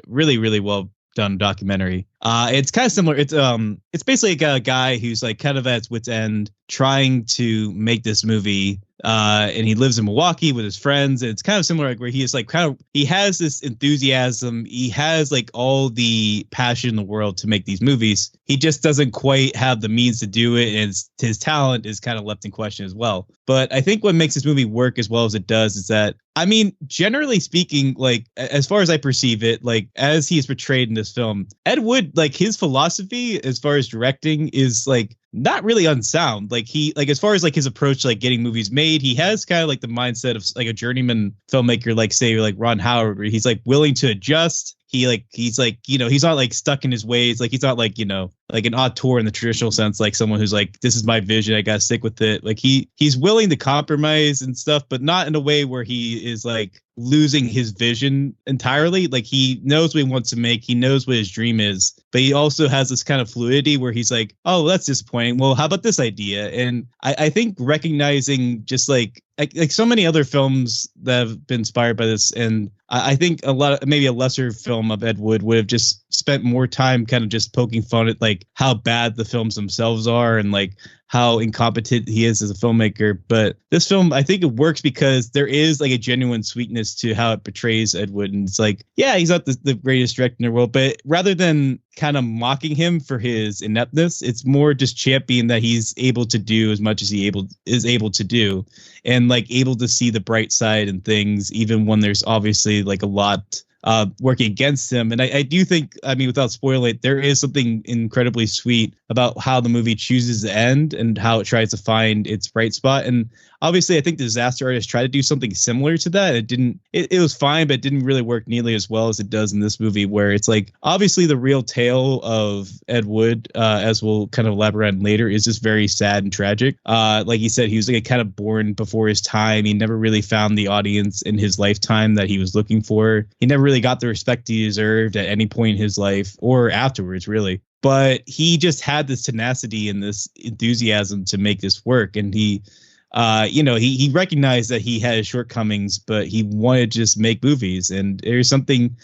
really, really well done documentary. It's kind of similar. It's basically a guy who's like kind of at his wit's end trying to make this movie. And he lives in Milwaukee with his friends. And it's kind of similar, like where he is like he has this enthusiasm. He has like all the passion in the world to make these movies. He just doesn't quite have the means to do it. And his talent is kind of left in question as well. But I think what makes this movie work as well as it does is that, I mean, generally speaking, like as far as I perceive it, like as he is portrayed in this film, Ed Wood, like his philosophy as far as directing is like not really unsound. Like he, like as far as like his approach to like getting movies made, he has kind of like the mindset of like a journeyman filmmaker, like say like Ron Howard, where he's like willing to adjust. He's like, you know, he's not like stuck in his ways. Like he's not like, you know, like an auteur in the traditional sense, like someone who's like, this is my vision, I gotta stick with it. Like he's willing to compromise and stuff, but not in a way where he is like losing his vision entirely. Like he knows what he wants to make, he knows what his dream is, but he also has this kind of fluidity where he's like, oh, that's disappointing, well, how about this idea? And I think recognizing just like so many other films that have been inspired by this, and I think maybe a lesser film of Ed Wood would have just spent more time kind of just poking fun at like how bad the films themselves are and like how incompetent he is as a filmmaker. But this film, I think it works because there is like a genuine sweetness to how it portrays Ed Wood. And it's like, yeah, he's not the greatest director in the world, but rather than kind of mocking him for his ineptness, it's more just championing that he's able to do as much as he is able to do, and like able to see the bright side in things, even when there's obviously like a lot working against him. And I do think, I mean, without spoiling it, there is something incredibly sweet about how the movie chooses to end and how it tries to find its bright spot. And obviously, I think the Disaster Artist tried to do something similar to that. It was fine, but it didn't really work nearly as well as it does in this movie, where it's like, obviously the real tale of Ed Wood, as we'll kind of elaborate on later, is just very sad and tragic. Like he said, he was like kind of born before his time. He never really found the audience in his lifetime that he was looking for. He never really got the respect he deserved at any point in his life or afterwards, really. But he just had this tenacity and this enthusiasm to make this work. And he recognized that he had his shortcomings, but he wanted to just make movies. And there is something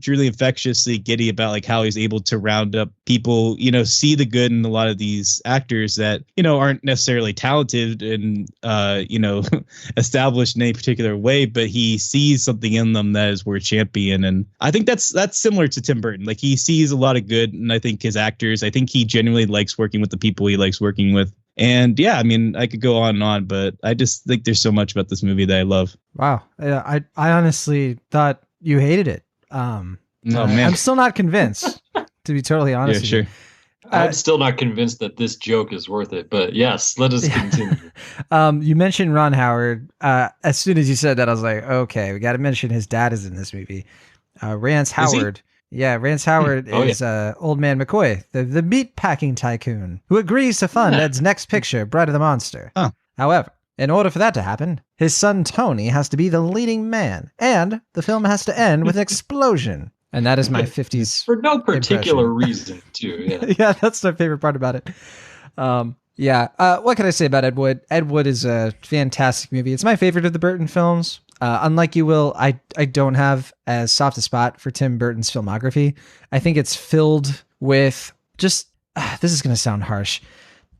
truly infectiously giddy about like how he's able to round up people, see the good in a lot of these actors that, aren't necessarily talented and, established in any particular way, but he sees something in them that is worth champion. And I think that's similar to Tim Burton. Like he sees a lot of good. And I think his actors, I think he genuinely likes working with the people he likes working with. And yeah, I mean, I could go on and on, but I just think there's so much about this movie that I love. Wow. I honestly thought you hated it. Man. I'm still not convinced, to be totally honest. Yeah, sure. I'm still not convinced that this joke is worth it, but yes, let us continue. You mentioned Ron Howard. As soon as you said that, I was like, okay, we got to mention his dad is in this movie. Rance Howard. Yeah, Rance Howard is Old Man McCoy, the meat packing tycoon, who agrees to fund Ed's next picture, Bride of the Monster. Huh. However, in order for that to happen, his son Tony has to be the leading man, and the film has to end with an explosion. And that is my 50s for no particular impression. reason, too. Yeah. Yeah, that's my favorite part about it. What can I say about Ed Wood? Ed Wood is a fantastic movie. It's my favorite of the Burton films. Unlike you, Will, I don't have as soft a spot for Tim Burton's filmography. I think it's filled with just, this is going to sound harsh,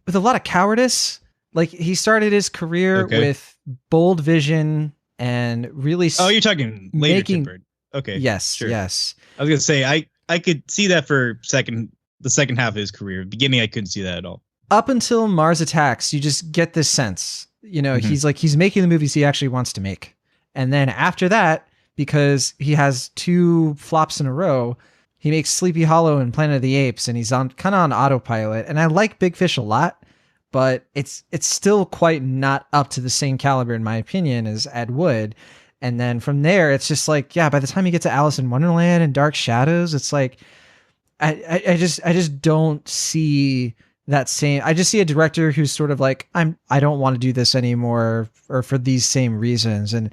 with a lot of cowardice. Like he started his career with bold vision and really... Oh, you're talking later Tim Burton. Okay. Yes, sure. yes. I was going to say, I could see that for the second half of his career. Beginning, I couldn't see that at all. Up until Mars Attacks, you just get this sense, he's making the movies he actually wants to make. And then after that, because he has 2 flops in a row, he makes Sleepy Hollow and Planet of the Apes, and he's kind of on autopilot. And I like Big Fish a lot, but it's still quite not up to the same caliber, in my opinion, as Ed Wood. And then from there, it's just like, by the time you get to Alice in Wonderland and Dark Shadows, it's like, I just don't see that same. I just see a director who's sort of like, I don't want to do this anymore, or for these same reasons. And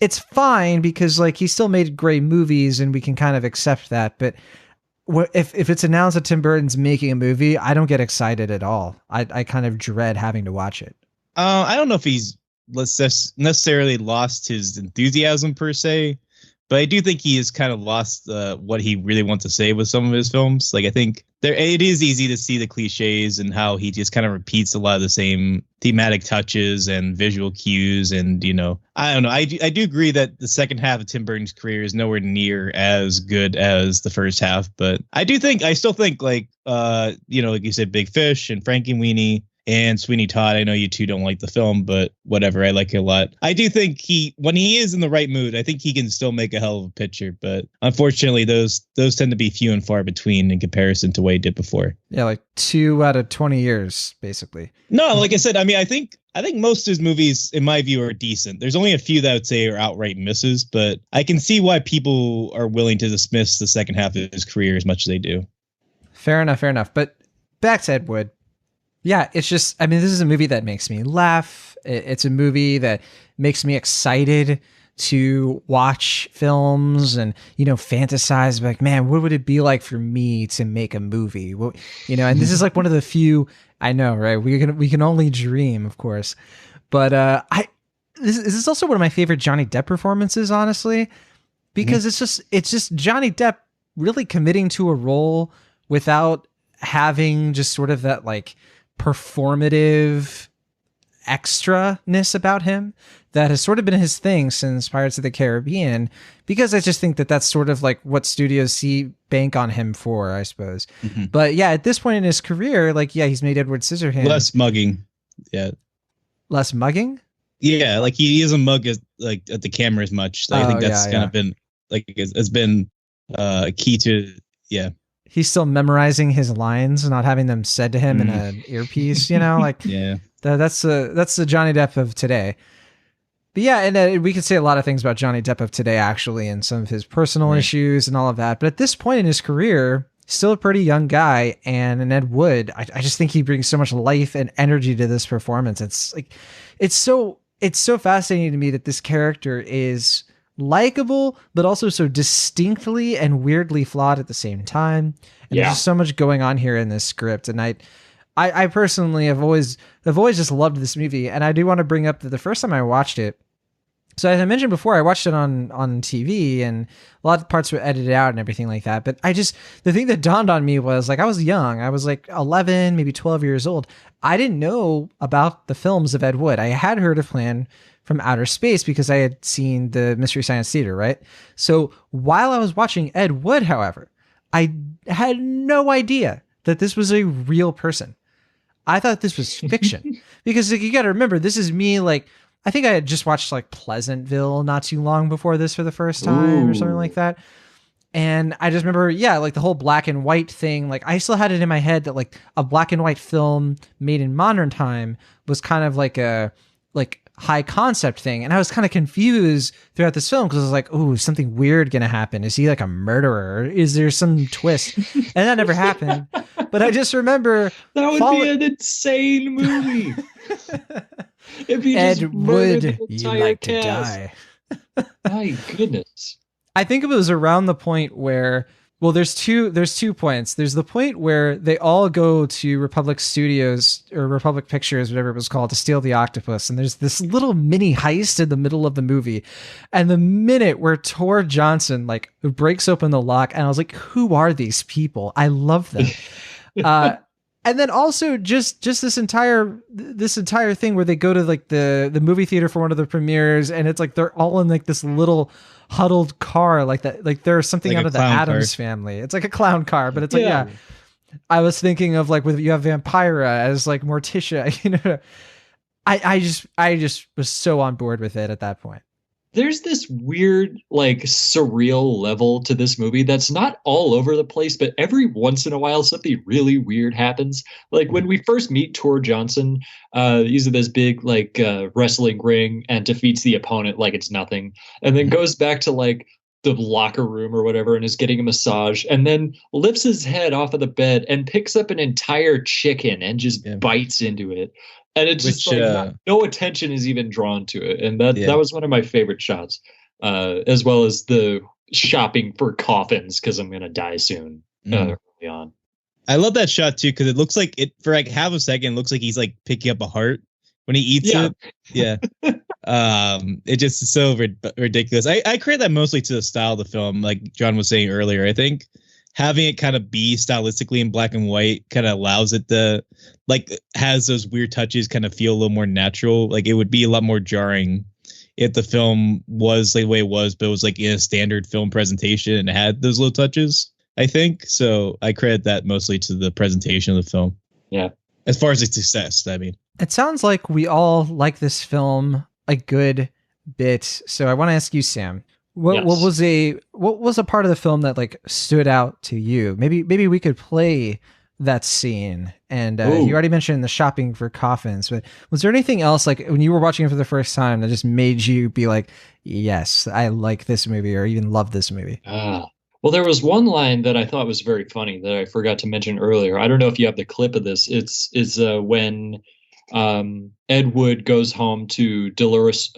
it's fine because like he still made great movies and we can kind of accept that. But if it's announced that Tim Burton's making a movie, I don't get excited at all. I kind of dread having to watch it. I don't know if he's necessarily lost his enthusiasm per se, but I do think he has kind of lost what he really wants to say with some of his films. Like I think it is easy to see the cliches and how he just kind of repeats a lot of the same thematic touches and visual cues. And, I don't know. I do agree that the second half of Tim Burton's career is nowhere near as good as the first half. But I still think like you said, Big Fish and Frankenweenie and Sweeney Todd. I know you two don't like the film, but whatever. I like it a lot. I do think when he is in the right mood, I think he can still make a hell of a picture. But unfortunately, those tend to be few and far between in comparison to what he did before. Yeah, like 2 out of 20 years, basically. No, like I said, I mean, I think most of his movies, in my view, are decent. There's only a few that I would say are outright misses, but I can see why people are willing to dismiss the second half of his career as much as they do. Fair enough. But back to Ed Wood. Yeah, it's just, I mean, this is a movie that makes me laugh. It's a movie that makes me excited to watch films and, fantasize like, man, what would it be like for me to make a movie? Well, and this is like one of the few, I know, right? We can only dream, of course. But this is also one of my favorite Johnny Depp performances, honestly, because it's just Johnny Depp really committing to a role without having just sort of that like performative extra-ness about him that has sort of been his thing since Pirates of the Caribbean, because I just think that that's sort of like what studios see bank on him for, I suppose. Mm-hmm. But yeah, at this point in his career, like, he's made Edward Scissorhands. Less mugging. Yeah. Less mugging? Yeah, like he is a mug like at the camera as much. I think that's kind of been like has been key to He's still memorizing his lines, not having them said to him in an earpiece. Like that's the Johnny Depp of today. But yeah, and we could say a lot of things about Johnny Depp of today, actually, and some of his personal issues and all of that. But at this point in his career, still a pretty young guy, and in Ed Wood, I just think he brings so much life and energy to this performance. It's so fascinating to me that this character is likable, but also so distinctly and weirdly flawed at the same time. And there's just so much going on here in this script. And I personally have always just loved this movie. And I do want to bring up that the first time I watched it, so as I mentioned before, I watched it on TV, and a lot of parts were edited out and everything like that. But the thing that dawned on me was, like, I was young. I was like 11, maybe 12 years old. I didn't know about the films of Ed Wood. I had heard of Plan from Outer Space because I had seen the Mystery Science Theater, right? So while I was watching Ed Wood, however, I had no idea that this was a real person. I thought this was fiction because, like, you got to remember, this is me, like, I think I had just watched like Pleasantville not too long before this for the first time or something like that. And I just remember, like the whole black and white thing, like I still had it in my head that like a black and white film made in modern time was kind of like a high concept thing. And I was kind of confused throughout this film because I was like, oh, is something weird going to happen? Is he like a murderer? Is there some twist? And that never happened. But I just remember that would be an insane movie. If you Ed just Wood, you like cast. To die. My goodness. I think it was around the point where, well, there's two points. There's the point where they all go to Republic Studios or Republic Pictures, whatever it was called, to steal the octopus. And there's this little mini heist in the middle of the movie. And the minute where Tor Johnson like breaks open the lock, and I was like, who are these people? I love them. And then also just this entire thing where they go to like the movie theater for one of the premieres, and it's like they're all in like this little huddled car like that, like there's something like out of the Addams Family. It's like a clown car, but it's like I was thinking of like with you have Vampira as like Morticia, I just was so on board with it at that point. There's this weird, like, surreal level to this movie that's not all over the place, but every once in a while something really weird happens. Like when we first meet Tor Johnson, he's in this big like wrestling ring and defeats the opponent like it's nothing, and then goes back to like the locker room or whatever and is getting a massage, and then lifts his head off of the bed and picks up an entire chicken and just bites into it. And it's just no attention is even drawn to it. And that was one of my favorite shots, as well as the shopping for coffins because I'm going to die soon early on. I love that shot, too, because it looks like it for like half a second, looks like he's like picking up a heart when he eats it. Yeah. It just is so ridiculous. I credit that mostly to the style of the film, like John was saying earlier. I think having it kind of be stylistically in black and white kind of allows it to like has those weird touches kind of feel a little more natural. Like it would be a lot more jarring if the film was like the way it was, but it was like in a standard film presentation and had those little touches, I think. So I credit that mostly to the presentation of the film. Yeah. As far as its success, I mean. It sounds like we all like this film a good bit. So I want to ask you, Sam, what was a part of the film that like stood out to you? Maybe we could play that scene. And you already mentioned the shopping for coffins, but was there anything else like when you were watching it for the first time that just made you be like, yes, I like this movie or even love this movie? Well, there was one line that I thought was very funny that I forgot to mention earlier. I don't know if you have the clip of this. It's when Ed Wood goes home to Dolores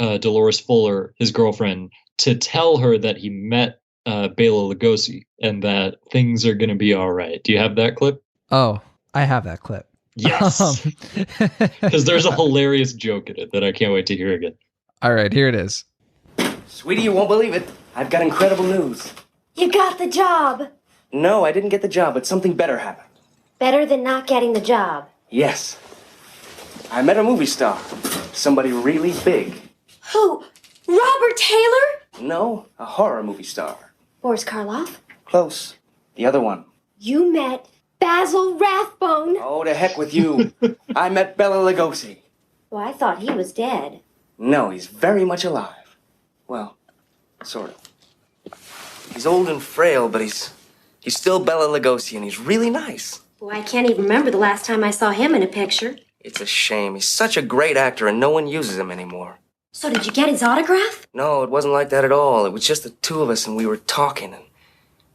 Fuller, his girlfriend, to tell her that he met Bela Lugosi and that things are going to be all right. Do you have that clip? Oh, I have that clip. Yes. Because there's a hilarious joke in it that I can't wait to hear again. All right, here it is. Sweetie, you won't believe it. I've got incredible news. You got the job. No, I didn't get the job, but something better happened. Better than not getting the job. Yes. I met a movie star. Somebody really big. Who? Robert Taylor? No, a horror movie star. Boris Karloff? Close. The other one. You met Basil Rathbone. Oh, to heck with you. I met Bela Lugosi. Well, I thought he was dead. No, he's very much alive. Well, sort of. He's old and frail, but he's still Bela Lugosi, and he's really nice. Well, I can't even remember the last time I saw him in a picture. It's a shame. He's such a great actor, and no one uses him anymore. So did you get his autograph? No, it wasn't like that at all. It was just the two of us, and we were talking, and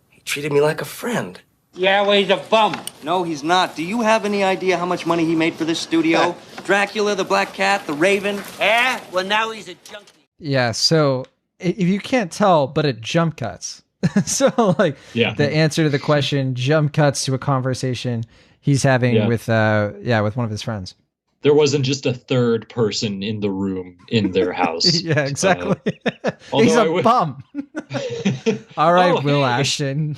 he treated me like a friend. Yeah, well, he's a bum. No, he's not. Do you have any idea how much money he made for this studio? Dracula, the Black Cat, the Raven? Yeah? Well, now he's a junkie. Yeah, so if you can't tell, but it jump cuts. So like the answer to the question jump cuts to a conversation he's having with one of his friends. There wasn't just a third person in the room in their house. Yeah, exactly. He's a bum. All right, Will Ashton.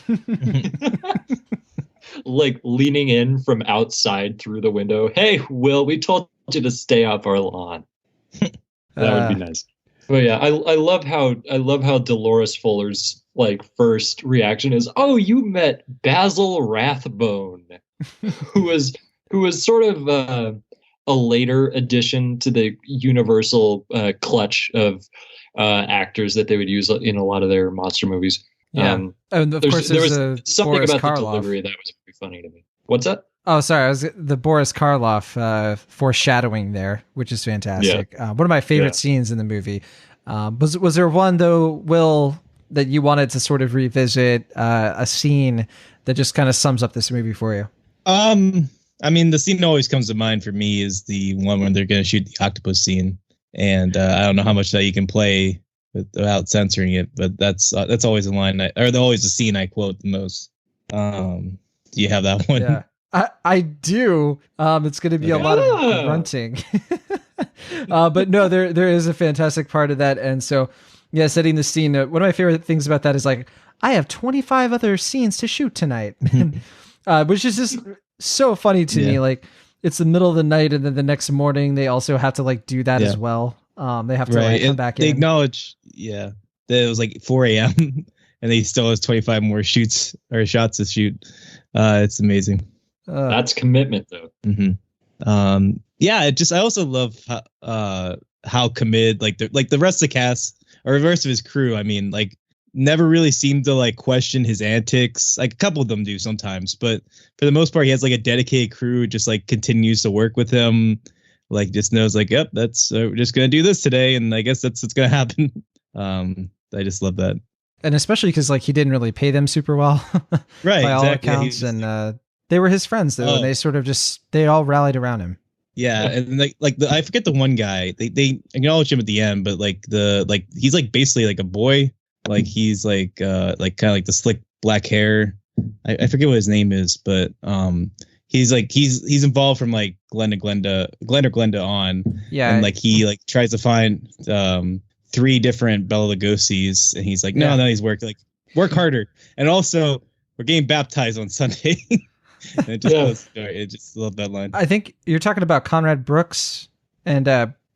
Like leaning in from outside through the window. Hey, Will, we told you to stay off our lawn. That would be nice. But yeah, I love how Dolores Fuller's like first reaction is, "Oh, you met Basil Rathbone," who was sort of a later addition to the Universal clutch of actors that they would use in a lot of their monster movies. Yeah, and of course there was something Boris about Karloff. the delivery that was pretty funny to me. What's that? Oh, sorry. I was the Boris Karloff foreshadowing there, which is fantastic. Yeah. One of my favorite scenes in the movie. Was there one though, Will, that you wanted to sort of revisit a scene that just kind of sums up this movie for you? I mean, the scene that always comes to mind for me is the one when they're going to shoot the octopus scene, and I don't know how much that you can play without censoring it, but that's always a line, always a scene I quote the most. Do you have that one? Yeah, I do. It's going to be a lot of grunting, but no, there is a fantastic part of that, and so yeah, setting the scene. One of my favorite things about that is like I have 25 other scenes to shoot tonight, which is just so funny to me. Like it's the middle of the night, and then the next morning they also have to like do that as well. They have to like come back they in. Acknowledge, that it was like 4 a.m. and they still has 25 more shots to shoot. It's amazing. That's commitment, though. Mm-hmm. I also love how committed like the rest of the cast or the rest of his crew. I mean, like never really seemed to like question his antics. Like a couple of them do sometimes, but for the most part, he has like a dedicated crew who just like continues to work with him. Like just knows like, yep, that's we're just gonna do this today, and I guess that's what's gonna happen. I just love that, and especially because like he didn't really pay them super well, right? by all accounts, and they were his friends though, and they sort of they all rallied around him. Yeah, and I forget the one guy. They acknowledge him at the end, but he's like basically like a boy. Like he's like kind of like the slick black hair. I forget what his name is, but he's involved from like Glen or Glenda on. Yeah. And like he like tries to find 3 different Bela Lugosi's, and he's like, no, he's work harder. And also we're getting baptized on Sunday. And it just love that line. I think you're talking about Conrad Brooks and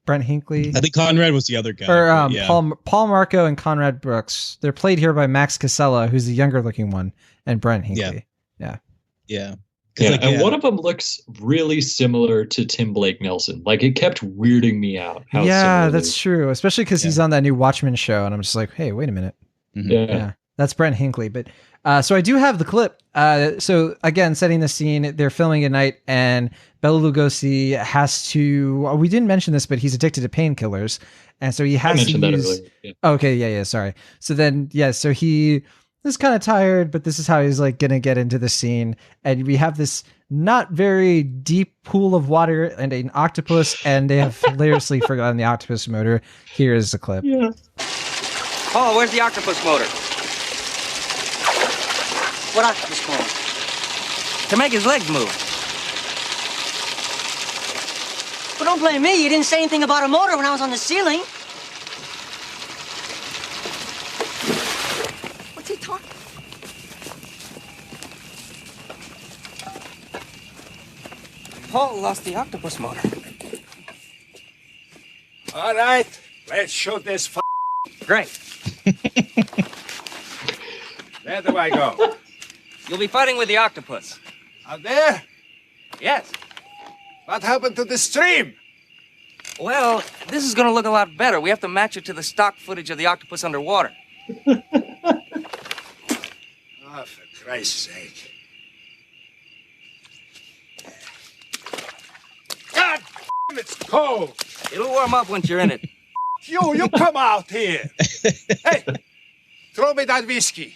Brent Hinckley. I think Conrad was the other guy. Or Paul Marco and Conrad Brooks. They're played here by Max Casella, who's the younger looking one, and Brent Hinckley. Yeah. And one of them looks really similar to Tim Blake Nelson. Like it kept weirding me out. That's true. Especially because he's on that new Watchmen show, and I'm just like, hey, wait a minute. Mm-hmm. Yeah, that's Brent Hinckley. But so I do have the clip. So again, setting the scene, they're filming at night, and Bela Lugosi has to. We didn't mention this, but he's addicted to painkillers, and so he has to use. Yeah. Okay, yeah. Sorry. So then, so he is kind of tired, but this is how he's like gonna get into the scene, and we have this not very deep pool of water and an octopus, and they have hilariously forgotten the octopus motor. Here is the clip. Yeah. Oh, where's the octopus motor? What octopus motor? To make his legs move. Well, don't blame me. You didn't say anything about a motor when I was on the ceiling. What's he talking? Paul lost the octopus motor. All right, let's shoot this Great. Where do I go? You'll be fighting with the octopus. Out there? Yes. What happened to the stream? Well, this is gonna look a lot better. We have to match it to the stock footage of the octopus underwater. Oh, for Christ's sake. God damn, it's cold. It'll warm up once you're in it. You come out here. Hey, throw me that whiskey.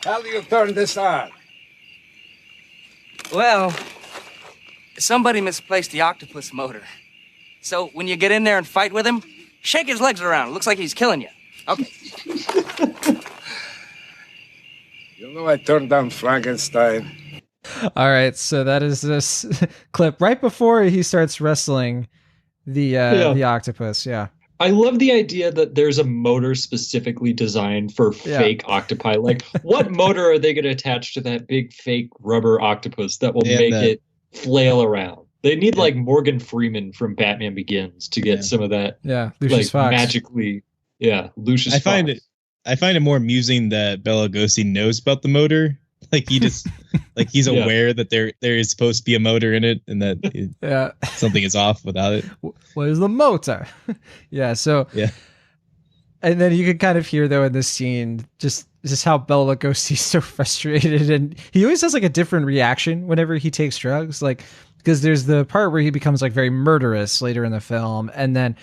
How do you turn this on? Well, somebody misplaced the octopus motor. So when you get in there and fight with him, shake his legs around. It looks like he's killing you. Okay. You know I turned down Frankenstein. All right, so that is this clip right before he starts wrestling the octopus. Yeah. I love the idea that there's a motor specifically designed for fake octopi. Like, what motor are they going to attach to that big fake rubber octopus that will make it flail around? They need like Morgan Freeman from Batman Begins to get some of that. Yeah, Lucius Fox. Magically. Yeah, Lucius Fox. I find it more amusing that Bela Lugosi knows about the motor. Like he just like he's aware that there is supposed to be a motor in it and that something is off without it. Where's the motor? So and then you can kind of hear though in this scene just how Bela Lugosi's so frustrated, and he always has like a different reaction whenever he takes drugs, like because there's the part where he becomes like very murderous later in the film, and then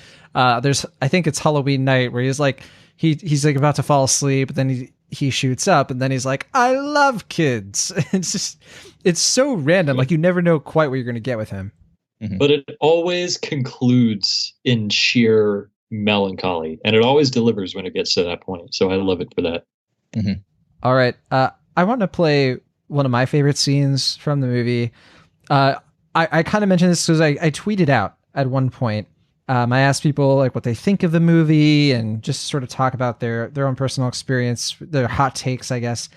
there's I think it's Halloween night where he's like he's like about to fall asleep, but then he shoots up and then he's like, I love kids. It's so random. Like you never know quite what you're going to get with him. Mm-hmm. But it always concludes in sheer melancholy, and it always delivers when it gets to that point. So I love it for that. Mm-hmm. All right. I want to play one of my favorite scenes from the movie. I kind of mentioned this because I tweeted out at one point. I asked people like what they think of the movie and just sort of talk about their own personal experience, their hot takes, I guess.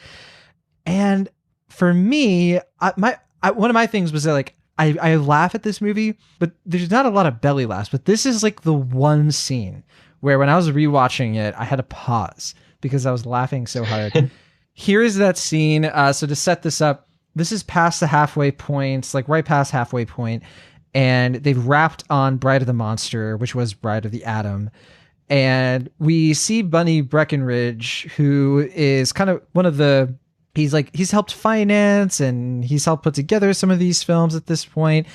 And for me, one of my things was that like I laugh at this movie, but there's not a lot of belly laughs. But this is like the one scene where when I was rewatching it, I had to pause because I was laughing so hard. Here is that scene. So to set this up, this is past the halfway point, like right past halfway point. And they've wrapped on Bride of the Monster, which was Bride of the Atom. And we see Bunny Breckenridge, who is kind of one of the, he's helped finance and he's helped put together some of these films at this point.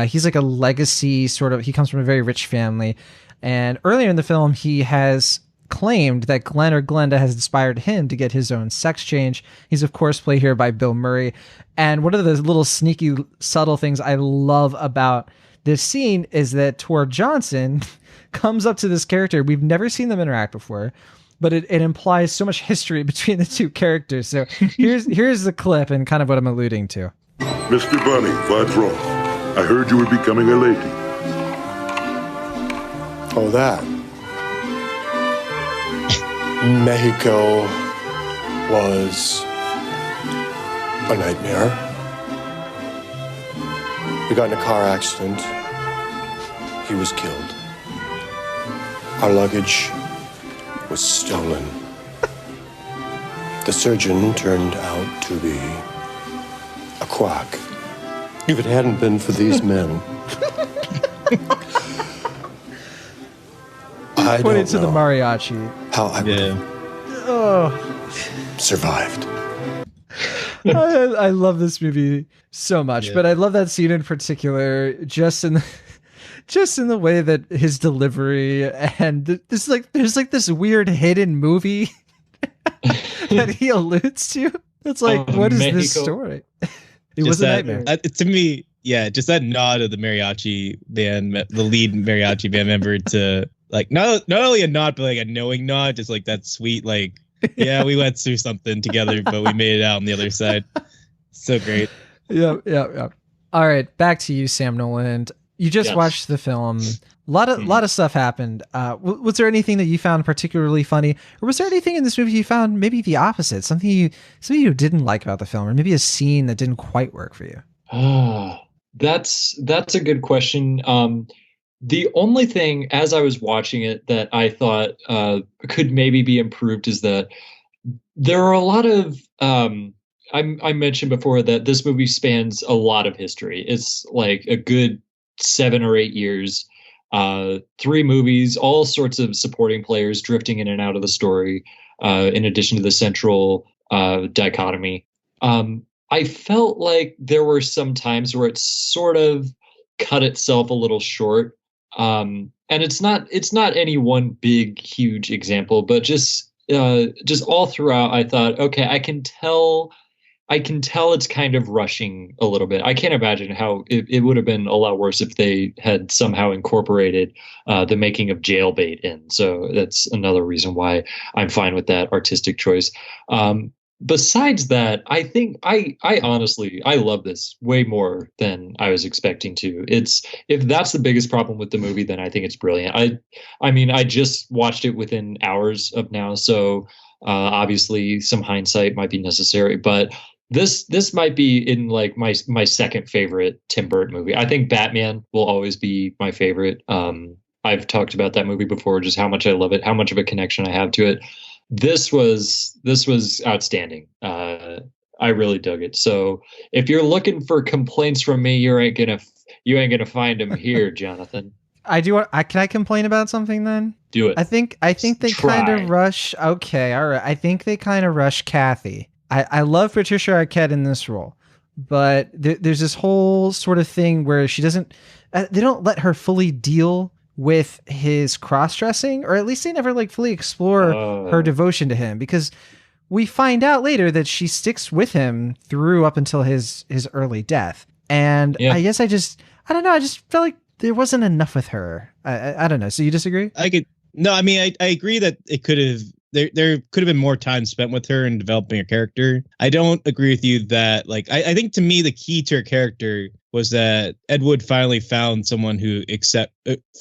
He's like a legacy sort of, he comes from a very rich family. And earlier in the film, he has claimed that Glenn or Glenda has inspired him to get his own sex change. He's of course played here by Bill Murray. And one of the little sneaky, subtle things I love about this scene is that Tor Johnson comes up to this character. We've never seen them interact before, but it implies so much history between the two characters. So here's the clip and kind of what I'm alluding to. Mr. Bunny, what's wrong? I heard you were becoming a lady. Oh, that. Mexico was a nightmare. We got in a car accident. He was killed. Our luggage was stolen. The surgeon turned out to be a quack. If it hadn't been for these men, I Pointed don't to the know mariachi. how I would have survived. I love this movie so much, but I love that scene in particular, just in the way that his delivery and there's like this weird hidden movie that he alludes to. It's like, what is this story? It was a nightmare. To me, just that nod of the mariachi band, the lead mariachi band member to like not only a nod, but like a knowing nod, just like that sweet like. Yeah, we went through something together, but we made it out on the other side. So great. Yeah. All right, back to you, Sam Noland. You just watched the film. A lot of stuff happened. Was there anything that you found particularly funny, or was there anything in this movie you found maybe the opposite, something you didn't like about the film, or maybe a scene that didn't quite work for you? That's a good question. The only thing, as I was watching it, that I thought could maybe be improved is that There are a lot of I mentioned before that this movie spans a lot of history. It's like a good 7 or 8 years, 3 movies, all sorts of supporting players drifting in and out of the story, in addition to the central dichotomy. I felt like there were some times where it sort of cut itself a little short. And it's not any one big, huge example, but just all throughout, I thought, okay, I can tell it's kind of rushing a little bit. I can't imagine how it would have been a lot worse if they had somehow incorporated the making of Jailbait in. So that's another reason why I'm fine with that artistic choice. Besides that, I think I honestly, I love this way more than I was expecting to. If that's the biggest problem with the movie, then I think it's brilliant. I mean, I just watched it within hours of now, so obviously some hindsight might be necessary, but this might be in like my second favorite Tim Burton movie. I think Batman will always be my favorite. I've talked about that movie before, just how much I love it, how much of a connection I have to it. This was outstanding. I really dug it. So if you're looking for complaints from me, you ain't gonna find them here, Jonathan. I do. Can I complain about something then? Do it. I think they kind of rush. Okay, all right. I think they kind of rush Kathy. I love Patricia Arquette in this role, but there's this whole sort of thing where she doesn't. They don't let her fully deal with his cross-dressing, or at least they never like fully explore her devotion to him, because we find out later that she sticks with him through up until his early death. And I guess I don't know. I just felt like there wasn't enough with her. I don't know. So you disagree? I agree that it could have, there could have been more time spent with her in developing her character. I don't agree with you that, like, I think to me the key to her character was that Ed Wood finally found someone who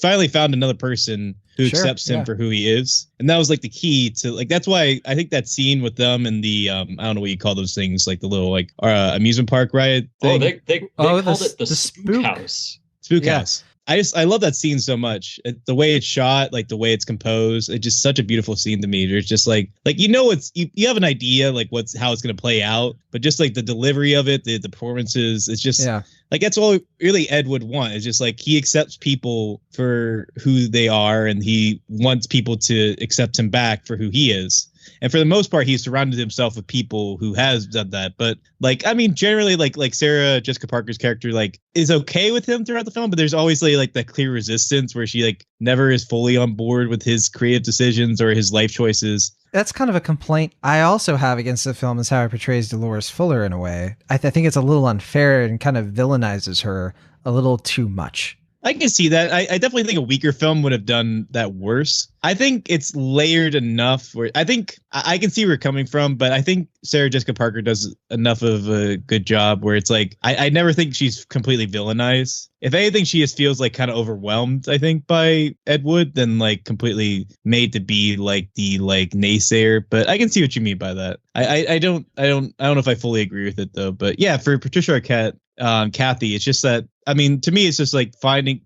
finally found another person who accepts him for who he is. And that was like the key to, like, that's why I think that scene with them in the, I don't know what you call those things, like the little, like, amusement park ride thing. They called it the Spook House. Spook House. I love that scene so much. The way it's shot, like the way it's composed, it's just such a beautiful scene to me. There's just like you have an idea like how it's going to play out, but just like the delivery of it, the performances, it's just like, that's all really Ed would want. It's just like he accepts people for who they are, and he wants people to accept him back for who he is. And for the most part, he's surrounded himself with people who has done that. But like, I mean, generally, like Sarah Jessica Parker's character, like, is okay with him throughout the film, but there's always like that clear resistance where she like never is fully on board with his creative decisions or his life choices. That's kind of a complaint I also have against the film, is how it portrays Dolores Fuller in a way. I think it's a little unfair and kind of villainizes her a little too much. I can see that. I definitely think a weaker film would have done that worse. I think it's layered enough where I think I can see where you're coming from, but I think Sarah Jessica Parker does enough of a good job where it's like, I never think she's completely villainized. If anything, she just feels like kind of overwhelmed, I think, by Ed Wood than like completely made to be like the like naysayer. But I can see what you mean by that. I don't know if I fully agree with it though. But yeah, for Patricia Arquette, Kathy, it's just that, I mean, to me, it's just like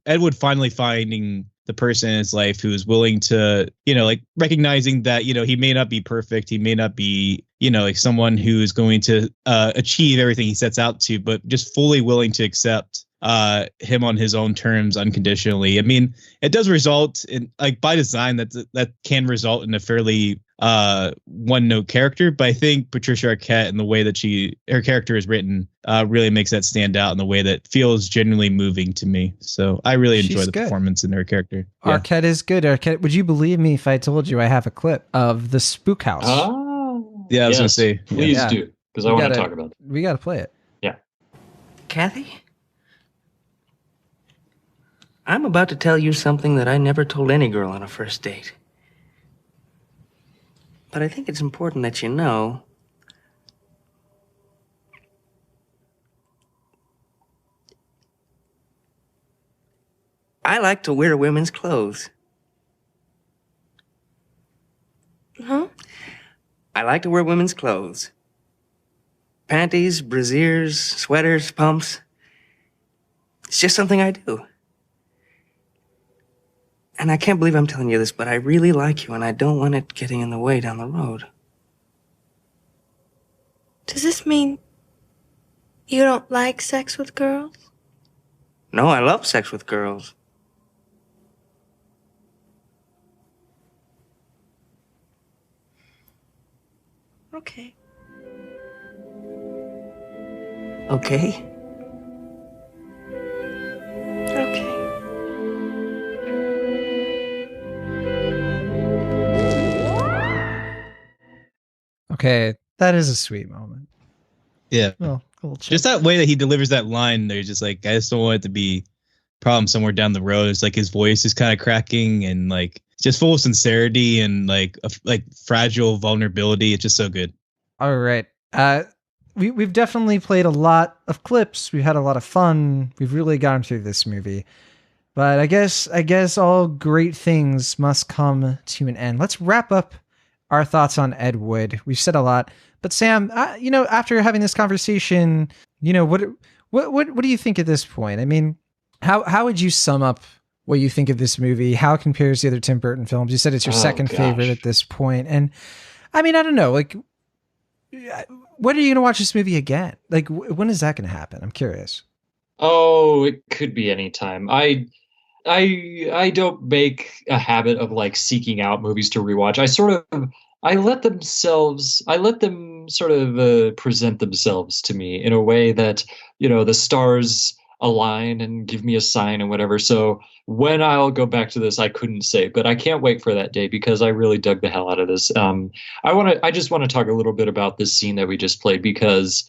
Ed Wood finally finding the person in his life who is willing to, like recognizing that, he may not be perfect. He may not be, like someone who is going to achieve everything he sets out to, but just fully willing to accept him on his own terms unconditionally. I mean, it does result in, like, by design, that can result in a fairly one note character, but I think Patricia Arquette and the way that her character is written really makes that stand out in the way that feels genuinely moving to me. So I really enjoy the performance in her character. Arquette is good. Arquette, would you believe me if I told you I have a clip of the Spook House? Yeah, I was gonna say, please do, because I want to talk about it. We got to play it. Yeah. Kathy, I'm about to tell you something that I never told any girl on a first date. But I think it's important that you know I like to wear women's clothes. Huh? I like to wear women's clothes. Panties, brasiers, sweaters, pumps. It's just something I do. And I can't believe I'm telling you this, but I really like you, and I don't want it getting in the way down the road. Does this mean you don't like sex with girls? No, I love sex with girls. Okay. Okay. Okay. Okay, that is a sweet moment. Yeah. Well, cool. Just that way that he delivers that line, they're just like, I just don't want it to be a problem somewhere down the road. It's like his voice is kind of cracking and like just full of sincerity and like fragile vulnerability. It's just so good. All right. We've definitely played a lot of clips. We've had a lot of fun. We've really gotten through this movie. But I guess all great things must come to an end. Let's wrap up our thoughts on Ed Wood. We've said a lot, but Sam, after having this conversation, what do you think at this point? I mean, how would you sum up what you think of this movie? How it compares to the other Tim Burton films? You said it's your second favorite at this point, and I mean, I don't know, like, when are you going to watch this movie again? Like, when is that going to happen? I'm curious. Oh, it could be any time. I don't make a habit of like seeking out movies to rewatch. I let them sort of present themselves to me in a way that, the stars align and give me a sign and whatever. So when I'll go back to this, I couldn't say, but I can't wait for that day because I really dug the hell out of this. I just want to talk a little bit about this scene that we just played because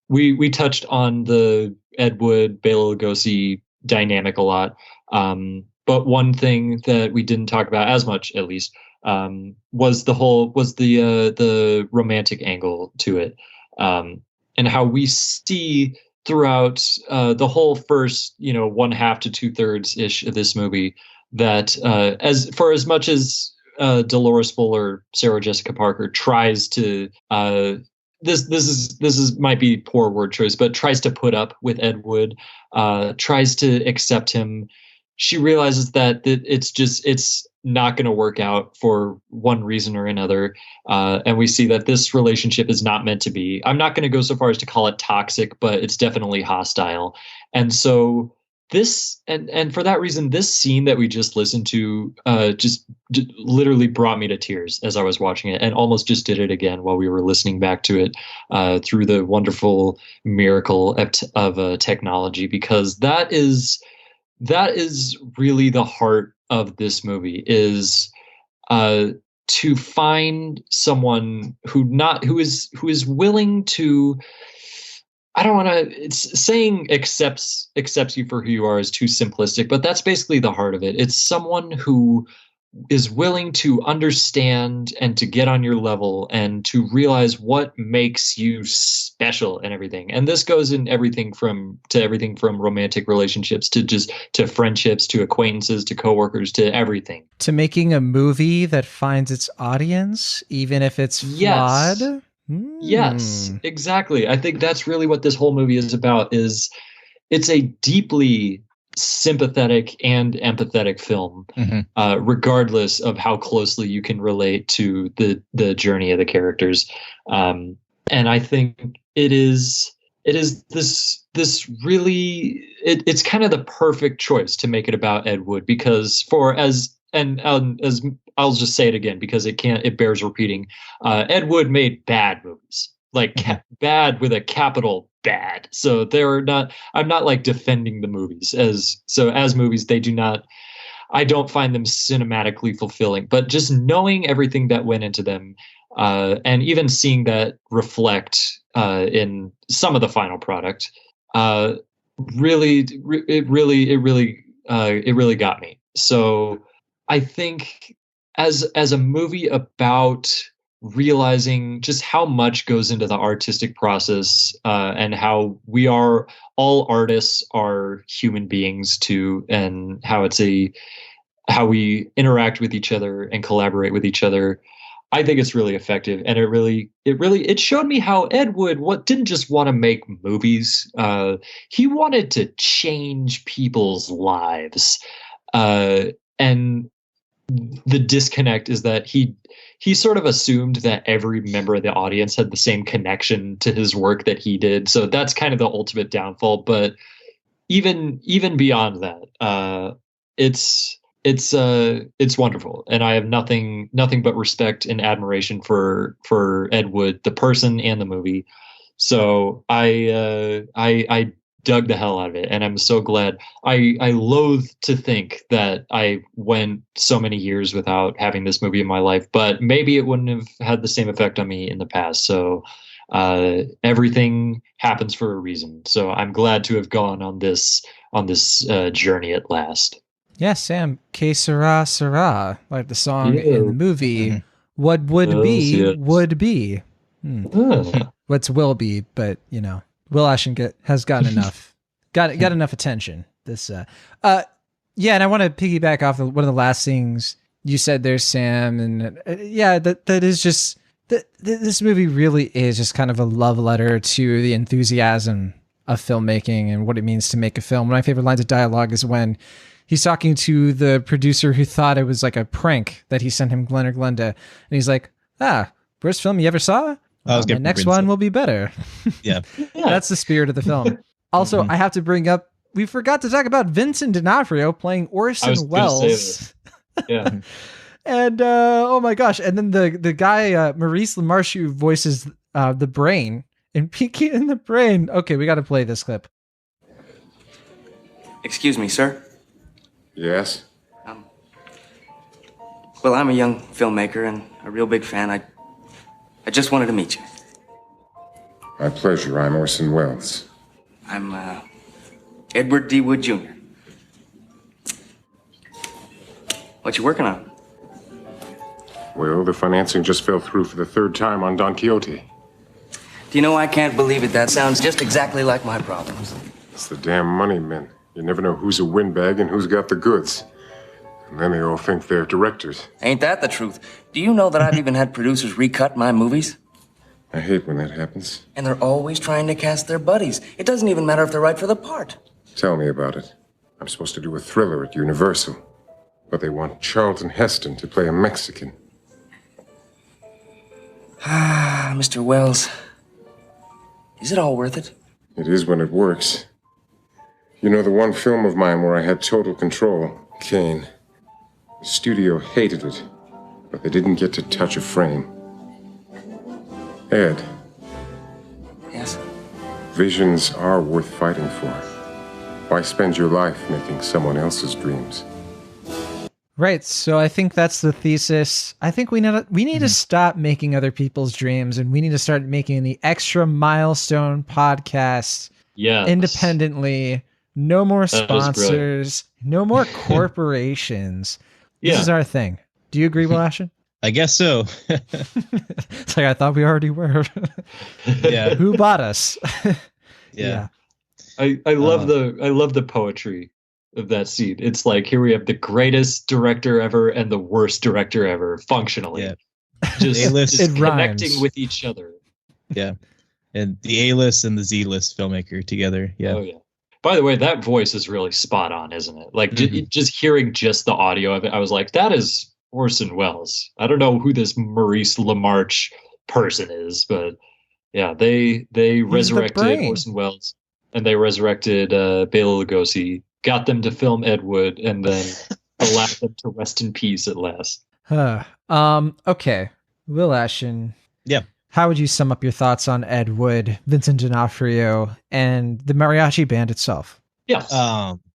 we touched on the Ed Wood, Bela Lugosi dynamic a lot. But one thing that we didn't talk about as much, at least, was the romantic angle to it, and how we see throughout the whole first, 1/2 to 2/3 ish of this movie that as much as Dolores Fuller, Sarah Jessica Parker tries to this might be poor word choice, but tries to put up with Ed Wood, tries to accept him. She realizes that it's not going to work out for one reason or another. And we see that this relationship is not meant to be. I'm not going to go so far as to call it toxic, but it's definitely hostile. And so and for that reason, this scene that we just listened to just literally brought me to tears as I was watching it, and almost just did it again while we were listening back to it through the wonderful miracle of technology, because that is really the heart of this movie, is to find someone who is willing to, I don't want to, it's saying accepts you for who you are is too simplistic, but that's basically the heart of it. It's someone who is willing to understand and to get on your level and to realize what makes you special and everything. And this goes in everything from romantic relationships to friendships, to acquaintances, to coworkers, to everything. To making a movie that finds its audience, even if it's flawed. Yes, exactly. I think that's really what this whole movie is about. It's a deeply sympathetic and empathetic film, regardless of how closely you can relate to the journey of the characters. And I think it is this really, it's kind of the perfect choice to make it about Ed Wood, because as I'll just say it again because it bears repeating. Ed Wood made bad movies, like bad with a capital bad. So I'm not like defending the movies as movies. I don't find them cinematically fulfilling, but just knowing everything that went into them, and even seeing that reflect in some of the final product, really got me. So I think as a movie about realizing just how much goes into the artistic process, and how all artists are human beings too, and how we interact with each other and collaborate with each other, I think it's really effective. And it showed me how Ed Wood didn't just want to make movies. He wanted to change people's lives. And the disconnect is that he sort of assumed that every member of the audience had the same connection to his work that he did. So that's kind of the ultimate downfall. But even beyond that, it's wonderful, and I have nothing but respect and admiration for Ed Wood, the person and the movie. So I dug the hell out of it, and I'm so glad. I loathe to think that I went so many years without having this movie in my life, but maybe it wouldn't have had the same effect on me in the past. So everything happens for a reason. So I'm glad to have gone on this journey at last. Yeah, Sam, que sera, sera, like the song in the movie. Mm-hmm. What would be, yes. would be. What's will be, but, you know, Will Ashton has gotten enough, got enough attention. This, yeah, and I want to piggyback off of one of the last things you said there, Sam, and yeah, that is just, this movie really is just kind of a love letter to the enthusiasm of filmmaking and what it means to make a film. One of my favorite lines of dialogue is when he's talking to the producer who thought it was like a prank that he sent him Glenn or Glenda. And he's like, worst film you ever saw? The next one will be better. Yeah. That's the spirit of the film. Also, I have to bring up, we forgot to talk about Vincent D'Onofrio playing Orson Welles. Yeah. And oh my gosh. And then the guy, Maurice LaMarche, who voices the Brain in Pinky and the Brain. Okay, we got to play this clip. Excuse me, sir. Yes? Well, I'm a young filmmaker and a real big fan. I just wanted to meet you. My pleasure. I'm Orson Welles. I'm Edward D. Wood Jr. What you working on? Well, the financing just fell through for the third time on Don Quixote. Do you know, I can't believe it. That sounds just exactly like my problems. It's the damn money men. You never know who's a windbag and who's got the goods. And then they all think they're directors. Ain't that the truth? Do you know that I've even had producers recut my movies? I hate when that happens. And they're always trying to cast their buddies. It doesn't even matter if they're right for the part. Tell me about it. I'm supposed to do a thriller at Universal. But they want Charlton Heston to play a Mexican. Mr. Wells, is it all worth it? It is when it works. You know, the one film of mine where I had total control, Kane. The studio hated it, but they didn't get to touch a frame. Ed. Yes? Visions are worth fighting for. Why spend your life making someone else's dreams? Right. So I think that's the thesis. I think we need to stop making other people's dreams, and we need to start making the Extra Milestone podcast independently. No more sponsors. No more corporations. This is our thing. Do you agree, Will Ashton? I guess so. It's like, I thought we already were. Yeah. Who bought us? Yeah. I love the poetry of that scene. It's like, here we have the greatest director ever and the worst director ever functionally. Yeah. Just it connecting rhymes with each other. Yeah. And the A-list and the Z-list filmmaker together. Yeah. Oh, yeah. By the way, that voice is really spot on, isn't it? Like, just hearing just the audio of it, I was like, that is Orson Welles. I don't know who this Maurice LaMarche person is, but yeah, they resurrected Orson Welles, and they resurrected Bela Lugosi, got them to film Ed Wood, and then allowed them to rest in peace at last. Okay. Will Ashton. Yeah. How would you sum up your thoughts on Ed Wood, Vincent D'Onofrio, and the mariachi band itself? Yes.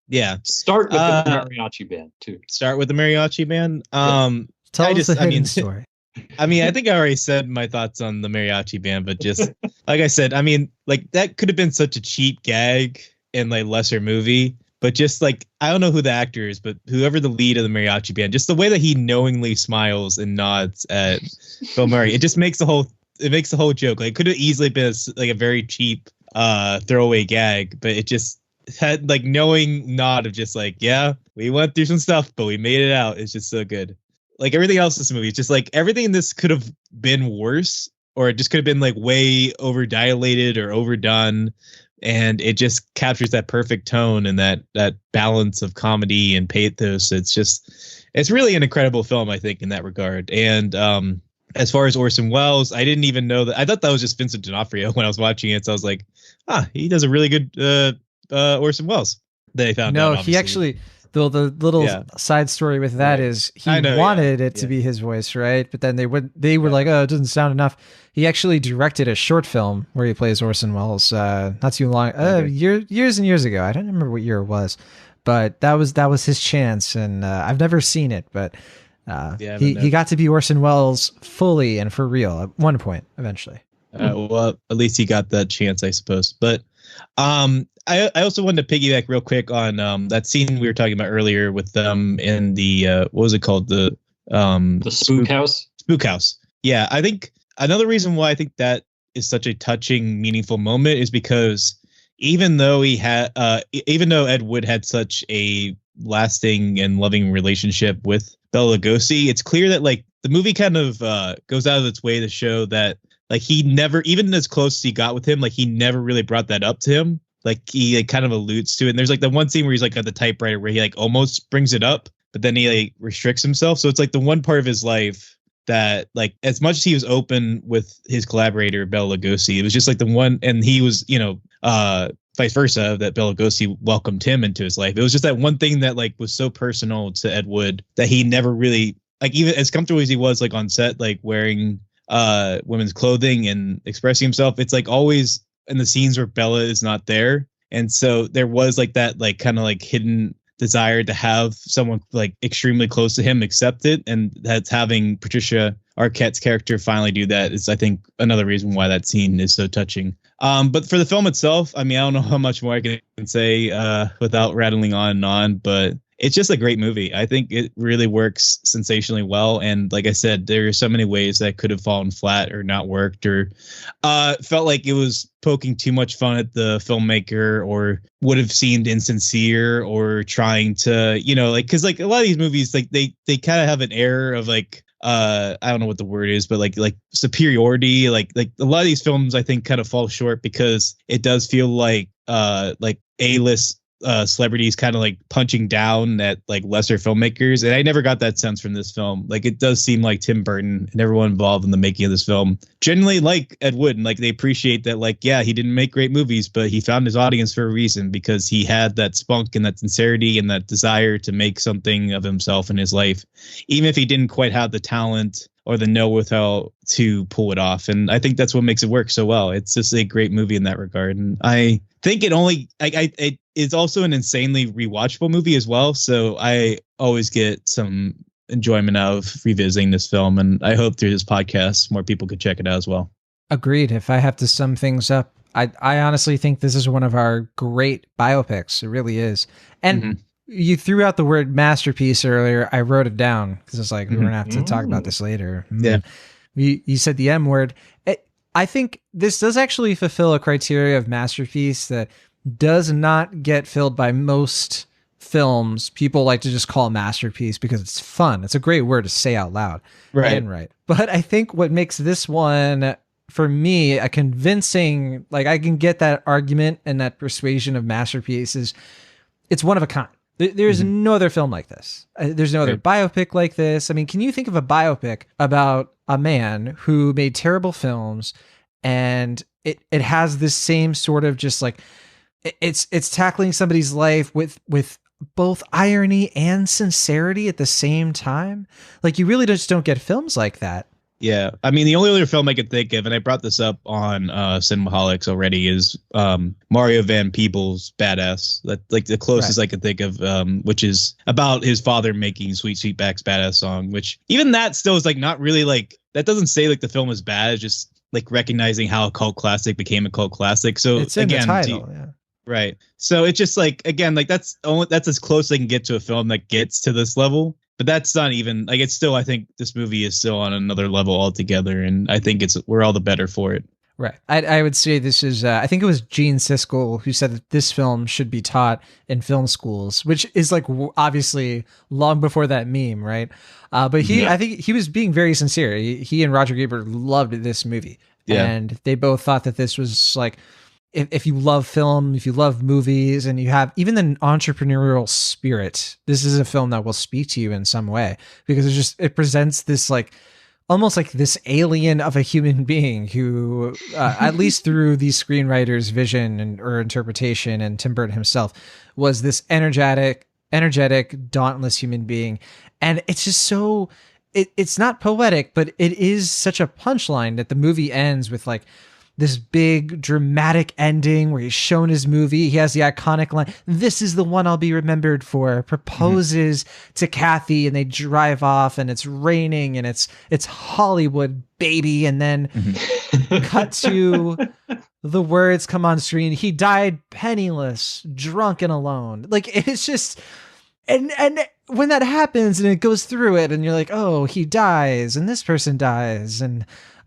Yeah. Start with the mariachi band too. Start with the mariachi band. Tell us the hidden story. I mean, I think I already said my thoughts on the mariachi band, but just like I said, I mean, like that could have been such a cheap gag in like lesser movie, but just like, I don't know who the actor is, but whoever the lead of the mariachi band, just the way that he knowingly smiles and nods at Bill Murray, it just makes the whole joke. Like, it could have easily been like a very cheap throwaway gag, but it just had like knowing nod of just like, yeah, we went through some stuff, but we made it out. It's just so good. Like everything else in this movie, it's just like everything in this could have been worse, or it just could have been like way over dilated or overdone. and it just captures that perfect tone and that balance of comedy and pathos. It's really an incredible film, I think, in that regard. And as far as Orson Welles, I didn't even know that. I thought that was just Vincent D'Onofrio when I was watching it. So I was like, he does a really good Orson Welles. They found out. No, he actually. The little side story with that is he wanted it to be his voice, right? But then they were like, oh, it doesn't sound enough. He actually directed a short film where he plays Orson Welles not too long, years and years ago. I don't remember what year it was, but that was his chance, and I've never seen it, but he got to be Orson Welles fully and for real at one point eventually. Well, at least he got that chance, I suppose. But I also wanted to piggyback real quick on that scene we were talking about earlier with them in the what was it called, the spook house. Spook house. Yeah, I think another reason why I think that is such a touching, meaningful moment is because even though Ed Wood had such a lasting and loving relationship with Bela Lugosi, it's clear that like the movie kind of goes out of its way to show that like he never, even as close as he got with him, like he never really brought that up to him. Like he like, kind of alludes to it. And there's like the one scene where he's like at the typewriter where he like almost brings it up, but then he like restricts himself. So it's like the one part of his life that like as much as he was open with his collaborator Bela Lugosi, it was just like the one, and he was, vice versa, that Bela Lugosi welcomed him into his life. It was just that one thing that like was so personal to Ed Wood that he never really, like, even as comfortable as he was like on set, like wearing women's clothing and expressing himself, it's like always in the scenes where Bella is not there. And so there was like that like kind of like hidden desire to have someone like extremely close to him accept it, and that's having Patricia Arquette's character finally do that is, I think, another reason why that scene is so touching. But for the film itself, I mean, I don't know how much more I can say without rattling on and on, but it's just a great movie. I think it really works sensationally well. And like I said, there are so many ways that could have fallen flat or not worked, or felt like it was poking too much fun at the filmmaker, or would have seemed insincere, or trying to, like, because like a lot of these movies, like they kind of have an air of like, I don't know what the word is, but like superiority. Like a lot of these films, I think, kind of fall short because it does feel like A-list celebrities kind of like punching down at like lesser filmmakers, and I never got that sense from this film. Like it does seem like Tim Burton and everyone involved in the making of this film genuinely like Ed Wood, and like they appreciate that, like, yeah, he didn't make great movies, but he found his audience for a reason, because he had that spunk and that sincerity and that desire to make something of himself in his life, even if he didn't quite have the talent or the know-how to pull it off. And I think that's what makes it work so well. It's just a great movie in that regard. And I think it's also an insanely rewatchable movie as well. So I always get some enjoyment out of revisiting this film. And I hope through this podcast, more people could check it out as well. Agreed. If I have to sum things up, I honestly think this is one of our great biopics. It really is. And you threw out the word masterpiece earlier. I wrote it down because it's like, we're going to have to talk about this later. Yeah. You said the M word. I think this does actually fulfill a criteria of masterpiece that does not get filled by most films. People like to just call masterpiece because it's fun. It's a great word to say out loud. Right. But I think what makes this one, for me, a convincing, like, I can get that argument and that persuasion of masterpiece is it's one of a kind. There's no other film like this. There's no other biopic like this. I mean, can you think of a biopic about a man who made terrible films, and it has this same sort of just like, it's tackling somebody's life with both irony and sincerity at the same time? Like, you really just don't get films like that. Yeah, I mean, the only other film I could think of, and I brought this up on Cinemaholics already, is Mario Van Peebles' Badass. That like the closest I could think of, which is about his father making Sweet Sweetback's Badass song. Which even that still is like not really like, that doesn't say like the film is bad. It's just like recognizing how a cult classic became a cult classic. So it's in the title, right. So it's just like, again, like that's as close as I can get to a film that gets to this level. But that's not even like, it's still, I think this movie is still on another level altogether, and I think we're all the better for it. Right. I would say this is, I think it was Gene Siskel who said that this film should be taught in film schools, which is like obviously long before that meme, right? But I think he was being very sincere. He and Roger Ebert loved this movie, and they both thought that this was like, if you love film, if you love movies, and you have even an entrepreneurial spirit, this is a film that will speak to you in some way, because it presents this like almost like this alien of a human being who, at least through the screenwriter's vision or interpretation, and Tim Burton himself, was this energetic, dauntless human being. And it's just so, it's not poetic, but it is such a punchline that the movie ends with like this big dramatic ending where he's shown his movie. He has the iconic line, "This is the one I'll be remembered for," proposes to Kathy, and they drive off, and it's raining, and it's Hollywood, baby. And then cut to the words come on screen, "He died penniless, drunk and alone." Like, it's just, and when that happens and it goes through it, and you're like, oh, he dies, and this person dies, and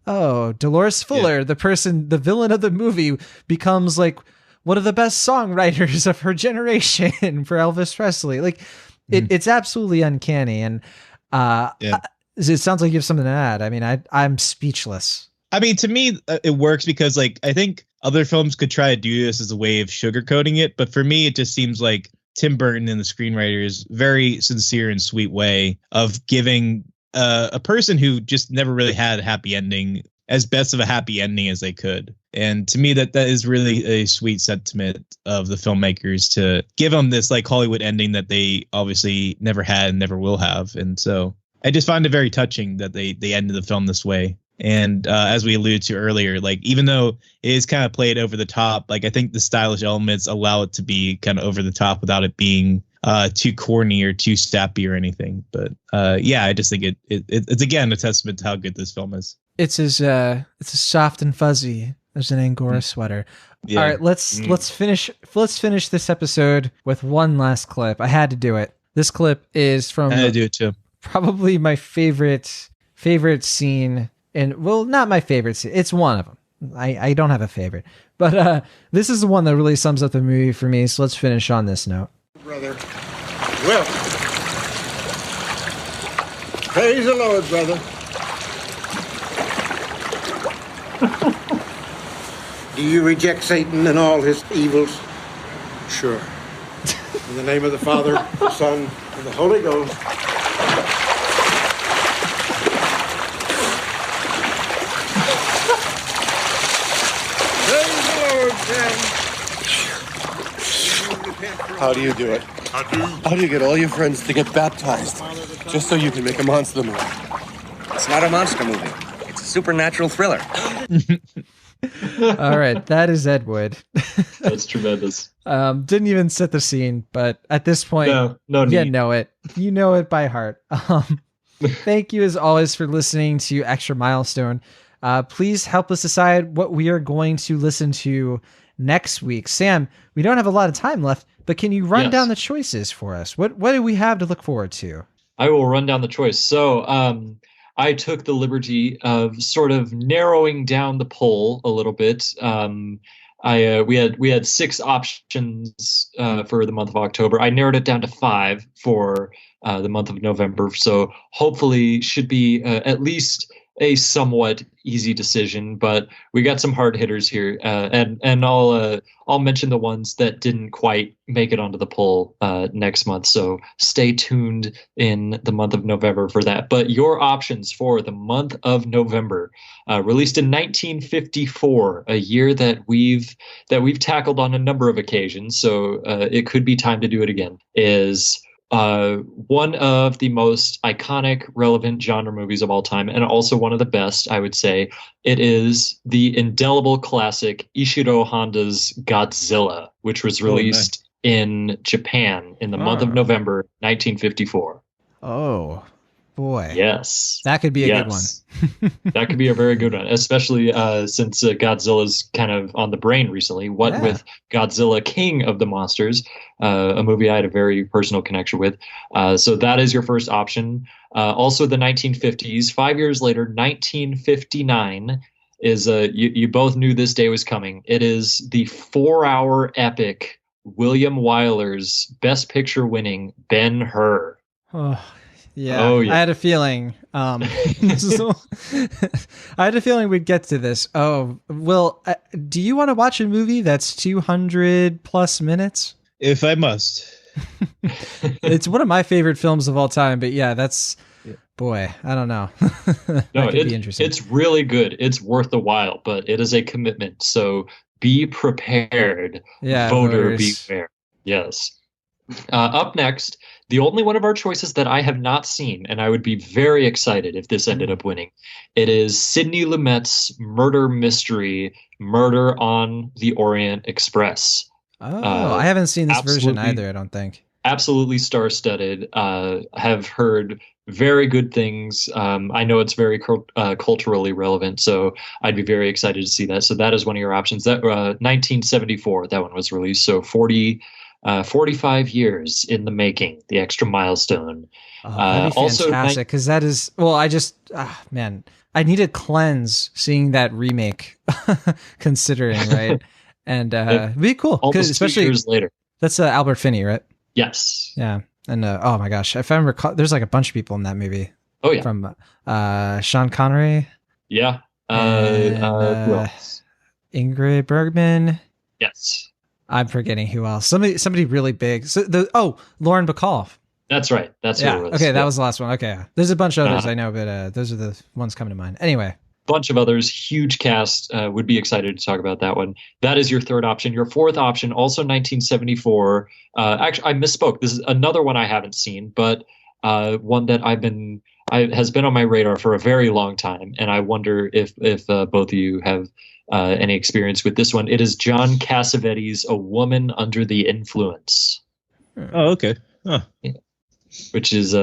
oh, Dolores Fuller, the villain of the movie, becomes like one of the best songwriters of her generation for Elvis Presley. Like, it's absolutely uncanny. And it sounds like you have something to add. I mean, I'm speechless. I mean, to me, it works because, like, I think other films could try to do this as a way of sugarcoating it. But for me, it just seems like Tim Burton and the screenwriter's very sincere and sweet way of giving a person who just never really had a happy ending as best of a happy ending as they could. And to me, that is really a sweet sentiment of the filmmakers, to give them this like Hollywood ending that they obviously never had and never will have. And so I just find it very touching that they ended the film this way. And as we alluded to earlier, like, even though it is kind of played over the top, like, I think the stylish elements allow it to be kind of over the top without it being too corny or too sappy or anything. But I just think it's again a testament to how good this film is. It's as soft and fuzzy as an Angora sweater. Yeah. All right, let's finish this episode with one last clip. I had to do it. This clip is from, I had to do it too, probably my favorite scene. And, well, not my favorite scene. It's one of them. I don't have a favorite. But this is the one that really sums up the movie for me. So let's finish on this note. Brother. Well, praise the Lord, brother. Do you reject Satan and all his evils? Sure. In the name of the Father, the Son, and the Holy Ghost. How do you do it? How do you get all your friends to get baptized just so you can make a monster movie? It's not a monster movie. It's a supernatural thriller. All right, that is Ed Wood. That's tremendous. Didn't even set the scene, but at this point, no you need. know it. You know it by heart. Thank you as always for listening to Extra Milestone. Please help us decide what we are going to listen to next week. Sam, we don't have a lot of time left, but can you run down the choices for us? What do we have to look forward to? I will run down the choice. So I took the liberty of sort of narrowing down the poll a little bit. We had 6 options for the month of October. I narrowed it down to 5 for the month of November. So hopefully should be at least a somewhat easy decision, but we got some hard hitters here, and I'll mention the ones that didn't quite make it onto the poll next month. So stay tuned in the month of November for that. But your options for the month of November, released in 1954, a year that we've tackled on a number of occasions, so it could be time to do it again, is one of the most iconic, relevant genre movies of all time, and also one of the best, I would say. It is the indelible classic Ishiro Honda's Godzilla, which was released in Japan in the month of November 1954. Oh, boy. Yes. That could be a good one. That could be a very good one, especially since Godzilla's kind of on the brain recently. What with Godzilla, King of the Monsters, a movie I had a very personal connection with. So that is your first option. Also, the 1950s. 5 years later, 1959 is you both knew this day was coming. It is the 4-hour epic William Wyler's Best Picture winning Ben-Hur. Oh, Yeah, Oh, yeah. I had a feeling. So, I had a feeling we'd get to this. Oh, Will, do you want to watch a movie that's 200 plus minutes? If I must. It's one of my favorite films of all time, but yeah, boy, I don't know. No, That could be interesting. it's really good. It's worth a while, but it is a commitment. So be prepared. Yeah, Voter voters. beware. Yes. Up next, the only one of our choices that I have not seen, and I would be very excited if this ended up winning. It is Sidney Lumet's murder mystery, Murder on the Orient Express. Oh, I haven't seen this version absolutely- either, I don't think. Absolutely star-studded. Have heard very good things. I know it's very culturally relevant, so I'd be very excited to see that. So that is one of your options. That 1974, that one was released. So 45 years in the making, the Extra Milestone. That'd be Also, fantastic, because that is, well, I just, man, I need a cleanse seeing that remake, considering, right? And it'd be cool, because almost especially 2 years later. That's Albert Finney, right? Yes. Yeah, and oh my gosh, if I recall, there's like a bunch of people in that movie. Oh yeah, from Sean Connery. Yeah. And, Who else? Ingrid Bergman. Yes. I'm forgetting who else. Somebody really big. So Lauren Bacall. That's right. That's who yeah. it was. Okay, that Yeah. was the last one. Okay, there's a bunch of others Uh-huh. I know, but those are the ones coming to mind. Anyway, Bunch of others, huge cast. Would be excited to talk about that one. That is your third option. Your fourth option, also 1974. Actually, I misspoke. This is another one I haven't seen, but one that has been on my radar for a very long time, and I wonder if both of you have any experience with this one. It is John Cassavetes' A Woman Under the Influence. Oh, okay. Huh. Which is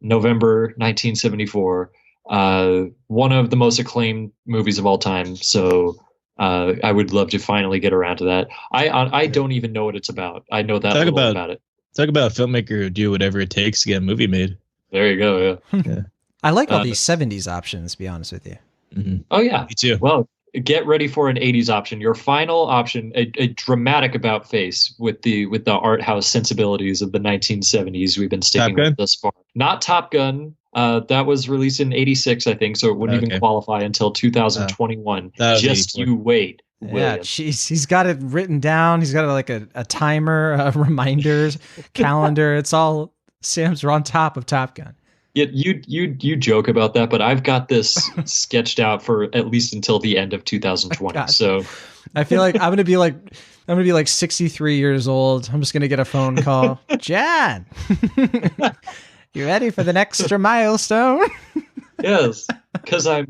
November 1974. One of the most acclaimed movies of all time. So I would love to finally get around to that. I don't even know what it's about. I know that little about it. Talk about a filmmaker who do whatever it takes to get a movie made. There you go. Yeah. I like all these 70s options, to be honest with you. Mm-hmm. Oh yeah, me too. Well, get ready for an 80s option. Your final option, a dramatic about face with the art house sensibilities of the 1970s we've been sticking with thus far. Not Top Gun. That was released in 86, I think, so it wouldn't even qualify until 2021. Just you wait. Yeah, William. jeez, he's got it written down. He's got like a timer, reminders, calendar. It's all Sam's on top of Top Gun. Yeah, you joke about that, but I've got this sketched out for at least until the end of 2020. God. So I feel like I'm gonna be like 63 years old. I'm just gonna get a phone call. John, you ready for the next Extra Milestone? yes, because I'm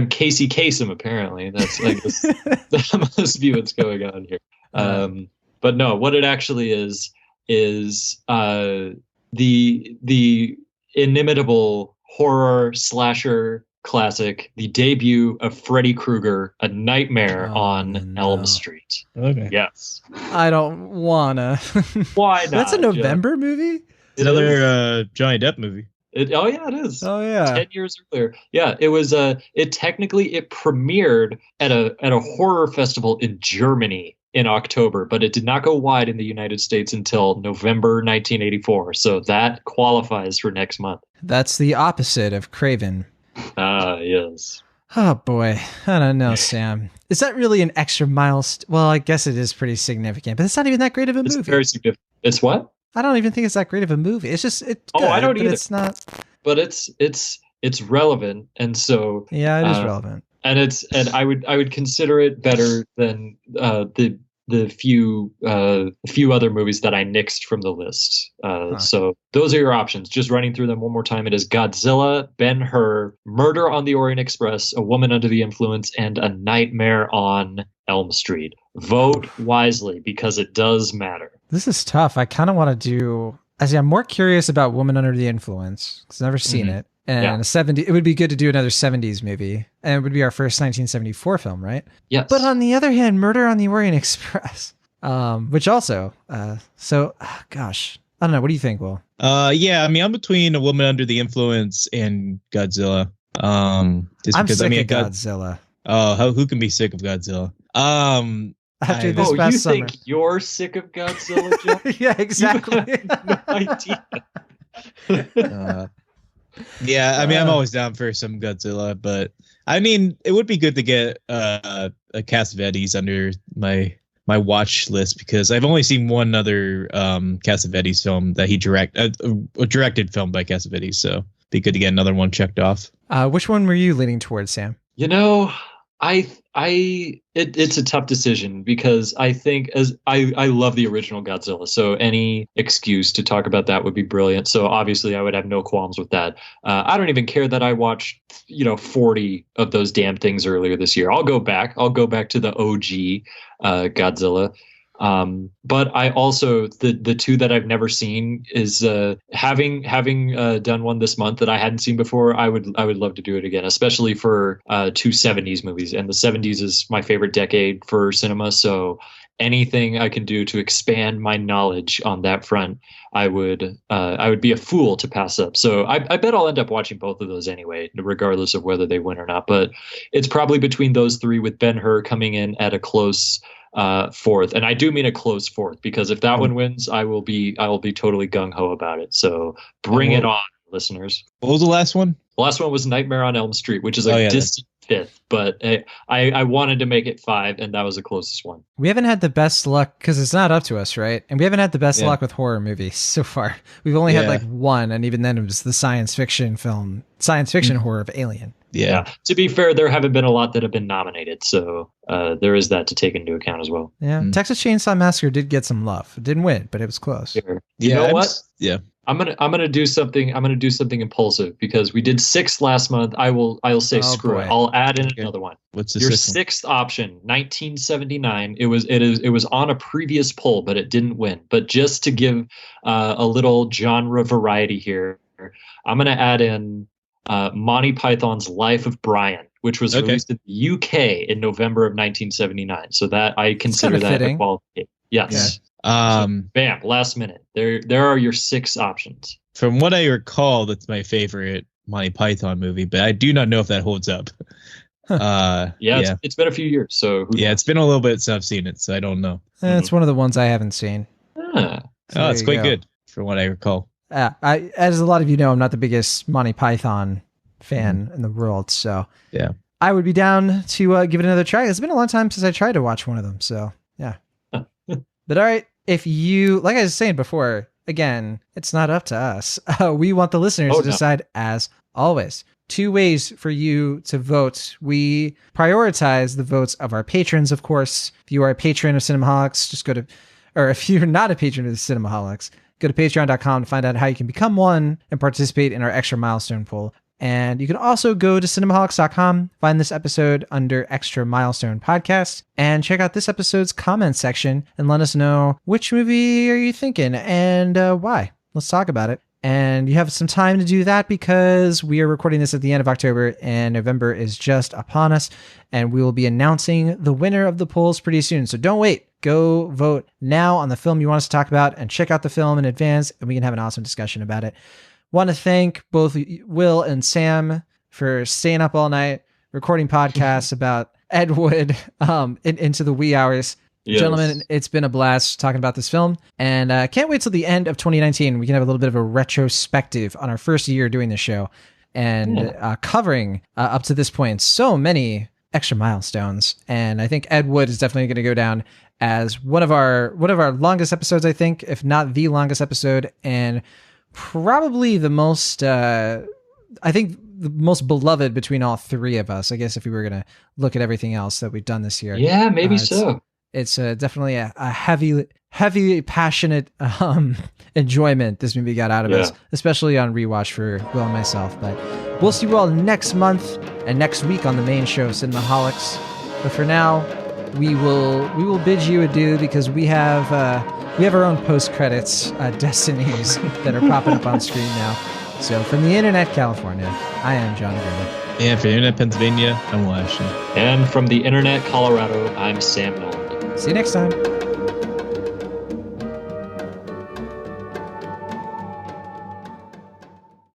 Casey Kasem, apparently. That's like that must be what's going on here. But no, what it actually is the inimitable horror slasher classic, the debut of Freddy Krueger, A Nightmare on Elm Street. Okay. Yes. I don't wanna. Why not? That's a November movie? It's another Johnny Depp movie. Oh yeah, it is. Oh yeah. 10 years earlier. Yeah, it was it premiered at a horror festival in Germany in October, but it did not go wide in the United States until November 1984. So that qualifies for next month. That's the opposite of Craven. Yes. Oh boy, I don't know, Sam. Is that really an extra milestone? Well, I guess it is pretty significant, but it's not even that great of a movie. It's very significant. It's what? I don't even think it's that great of a movie. It's just it's Oh, good, I don't but either. It's not. But it's relevant, and so Yeah, it is relevant. and I would consider it better than the few other movies that I nixed from the list. So those are your options. Just running through them one more time. It is Godzilla, Ben-Hur, Murder on the Orient Express, A Woman Under the Influence, and A Nightmare on Elm Street. Vote wisely because it does matter. This is tough. I kind of want to do. I'm more curious about Woman Under the Influence because I've never seen it. And a 70. It would be good to do another 70s movie, and it would be our first 1974 film, right? Yes. But on the other hand, Murder on the Orient Express, which also, gosh, I don't know. What do you think, Will? Yeah, I mean, I'm between A Woman Under the Influence and Godzilla. I'm sick of Godzilla. Oh, who can be sick of Godzilla? After this past you summer. think you're sick of Godzilla, Jeff? Yeah, exactly. No idea. Yeah, I mean, I'm always down for some Godzilla, but I mean, it would be good to get a Cassavetes under my watch list because I've only seen one other Cassavetes film that he directed film by Cassavetes, so it'd be good to get another one checked off. Which one were you leaning towards, Sam? You know, it's a tough decision because I think I love the original Godzilla, so any excuse to talk about that would be brilliant. So obviously I would have no qualms with that. I don't even care that I watched 40 of those damn things earlier this year. I'll go back to the OG Godzilla. But I also the two that I've never seen is having done one this month that I hadn't seen before. I would love to do it again, especially for two 70s movies. And the 70s is my favorite decade for cinema. So anything I can do to expand my knowledge on that front, I would be a fool to pass up. So I bet I'll end up watching both of those anyway, regardless of whether they win or not. But it's probably between those three, with Ben-Hur coming in at a close fourth, and I do mean a close fourth, because if that one wins, I will be totally gung-ho about it. So bring it on, listeners. What was the last one? The last one was Nightmare on Elm Street, which is a distant fifth, but I wanted to make it 5, and that was the closest one. We haven't had the best luck because it's not up to us, right? And we haven't had the best luck with horror movies so far. We've only had like one, and even then it was the science fiction horror of Alien. Yeah. To be fair, there haven't been a lot that have been nominated, so there is that to take into account as well. Yeah, Texas Chainsaw Massacre did get some love. It didn't win, but it was close. Sure. You know what? I'm gonna do something. I'm gonna do something impulsive because we did 6 last month. I'll say screw it. I'll add in another one. What's the your sixth option? 1979. It was on a previous poll, but it didn't win. But just to give a little genre variety here, I'm gonna add in Monty Python's Life of Brian, which was released in the UK in November of 1979. So that I consider that a qualification. Yes. So, bam, last minute. There are your 6 options. From what I recall, that's my favorite Monty Python movie, but I do not know if that holds up. It's been a few years, so it's been a little bit since I've seen it, so I don't know. It's one of the ones I haven't seen. It's quite good from what I recall. As a lot of you know, I'm not the biggest Monty Python fan in the world, so I would be down to give it another try. It's been a long time since I tried to watch one of them, so yeah. But all right, if you, like I was saying before, again, it's not up to us. We want the listeners to decide, as always. 2 ways for you to vote. We prioritize the votes of our patrons, of course. If you are a patron of Cinemaholics, just go to, or if you're not a patron of the Cinemaholics, go to patreon.com to find out how you can become one and participate in our Extra Milestone poll. And you can also go to cinemaholics.com, find this episode under Extra Milestone Podcast, and check out this episode's comment section and let us know which movie are you thinking and why. Let's talk about it. And you have some time to do that because we are recording this at the end of October and November is just upon us. And we will be announcing the winner of the polls pretty soon. So don't wait. Go vote now on the film you want us to talk about and check out the film in advance and we can have an awesome discussion about it. Want to thank both Will and Sam for staying up all night, recording podcasts about Ed Wood into the wee hours. Yes. Gentlemen, it's been a blast talking about this film, and can't wait till the end of 2019. We can have a little bit of a retrospective on our first year doing the show and covering up to this point so many extra milestones. And I think Ed Wood is definitely going to go down as one of our longest episodes, I think, if not the longest episode, and probably the most, I think, the most beloved between all 3 of us, I guess, if we were going to look at everything else that we've done this year. Yeah, maybe so. It's definitely a heavy, passionate enjoyment this movie got out of us, especially on rewatch for Will and myself. But we'll see you all next month and next week on the main show, Cinemaholics. But for now, we will bid you adieu because we have our own post-credits destinies that are popping up on screen now. So from the Internet, California, I am John Agurra. And from the Internet, Pennsylvania, I'm Will Ashton. And from the Internet, Colorado, I'm Sam Nolan. See you next time.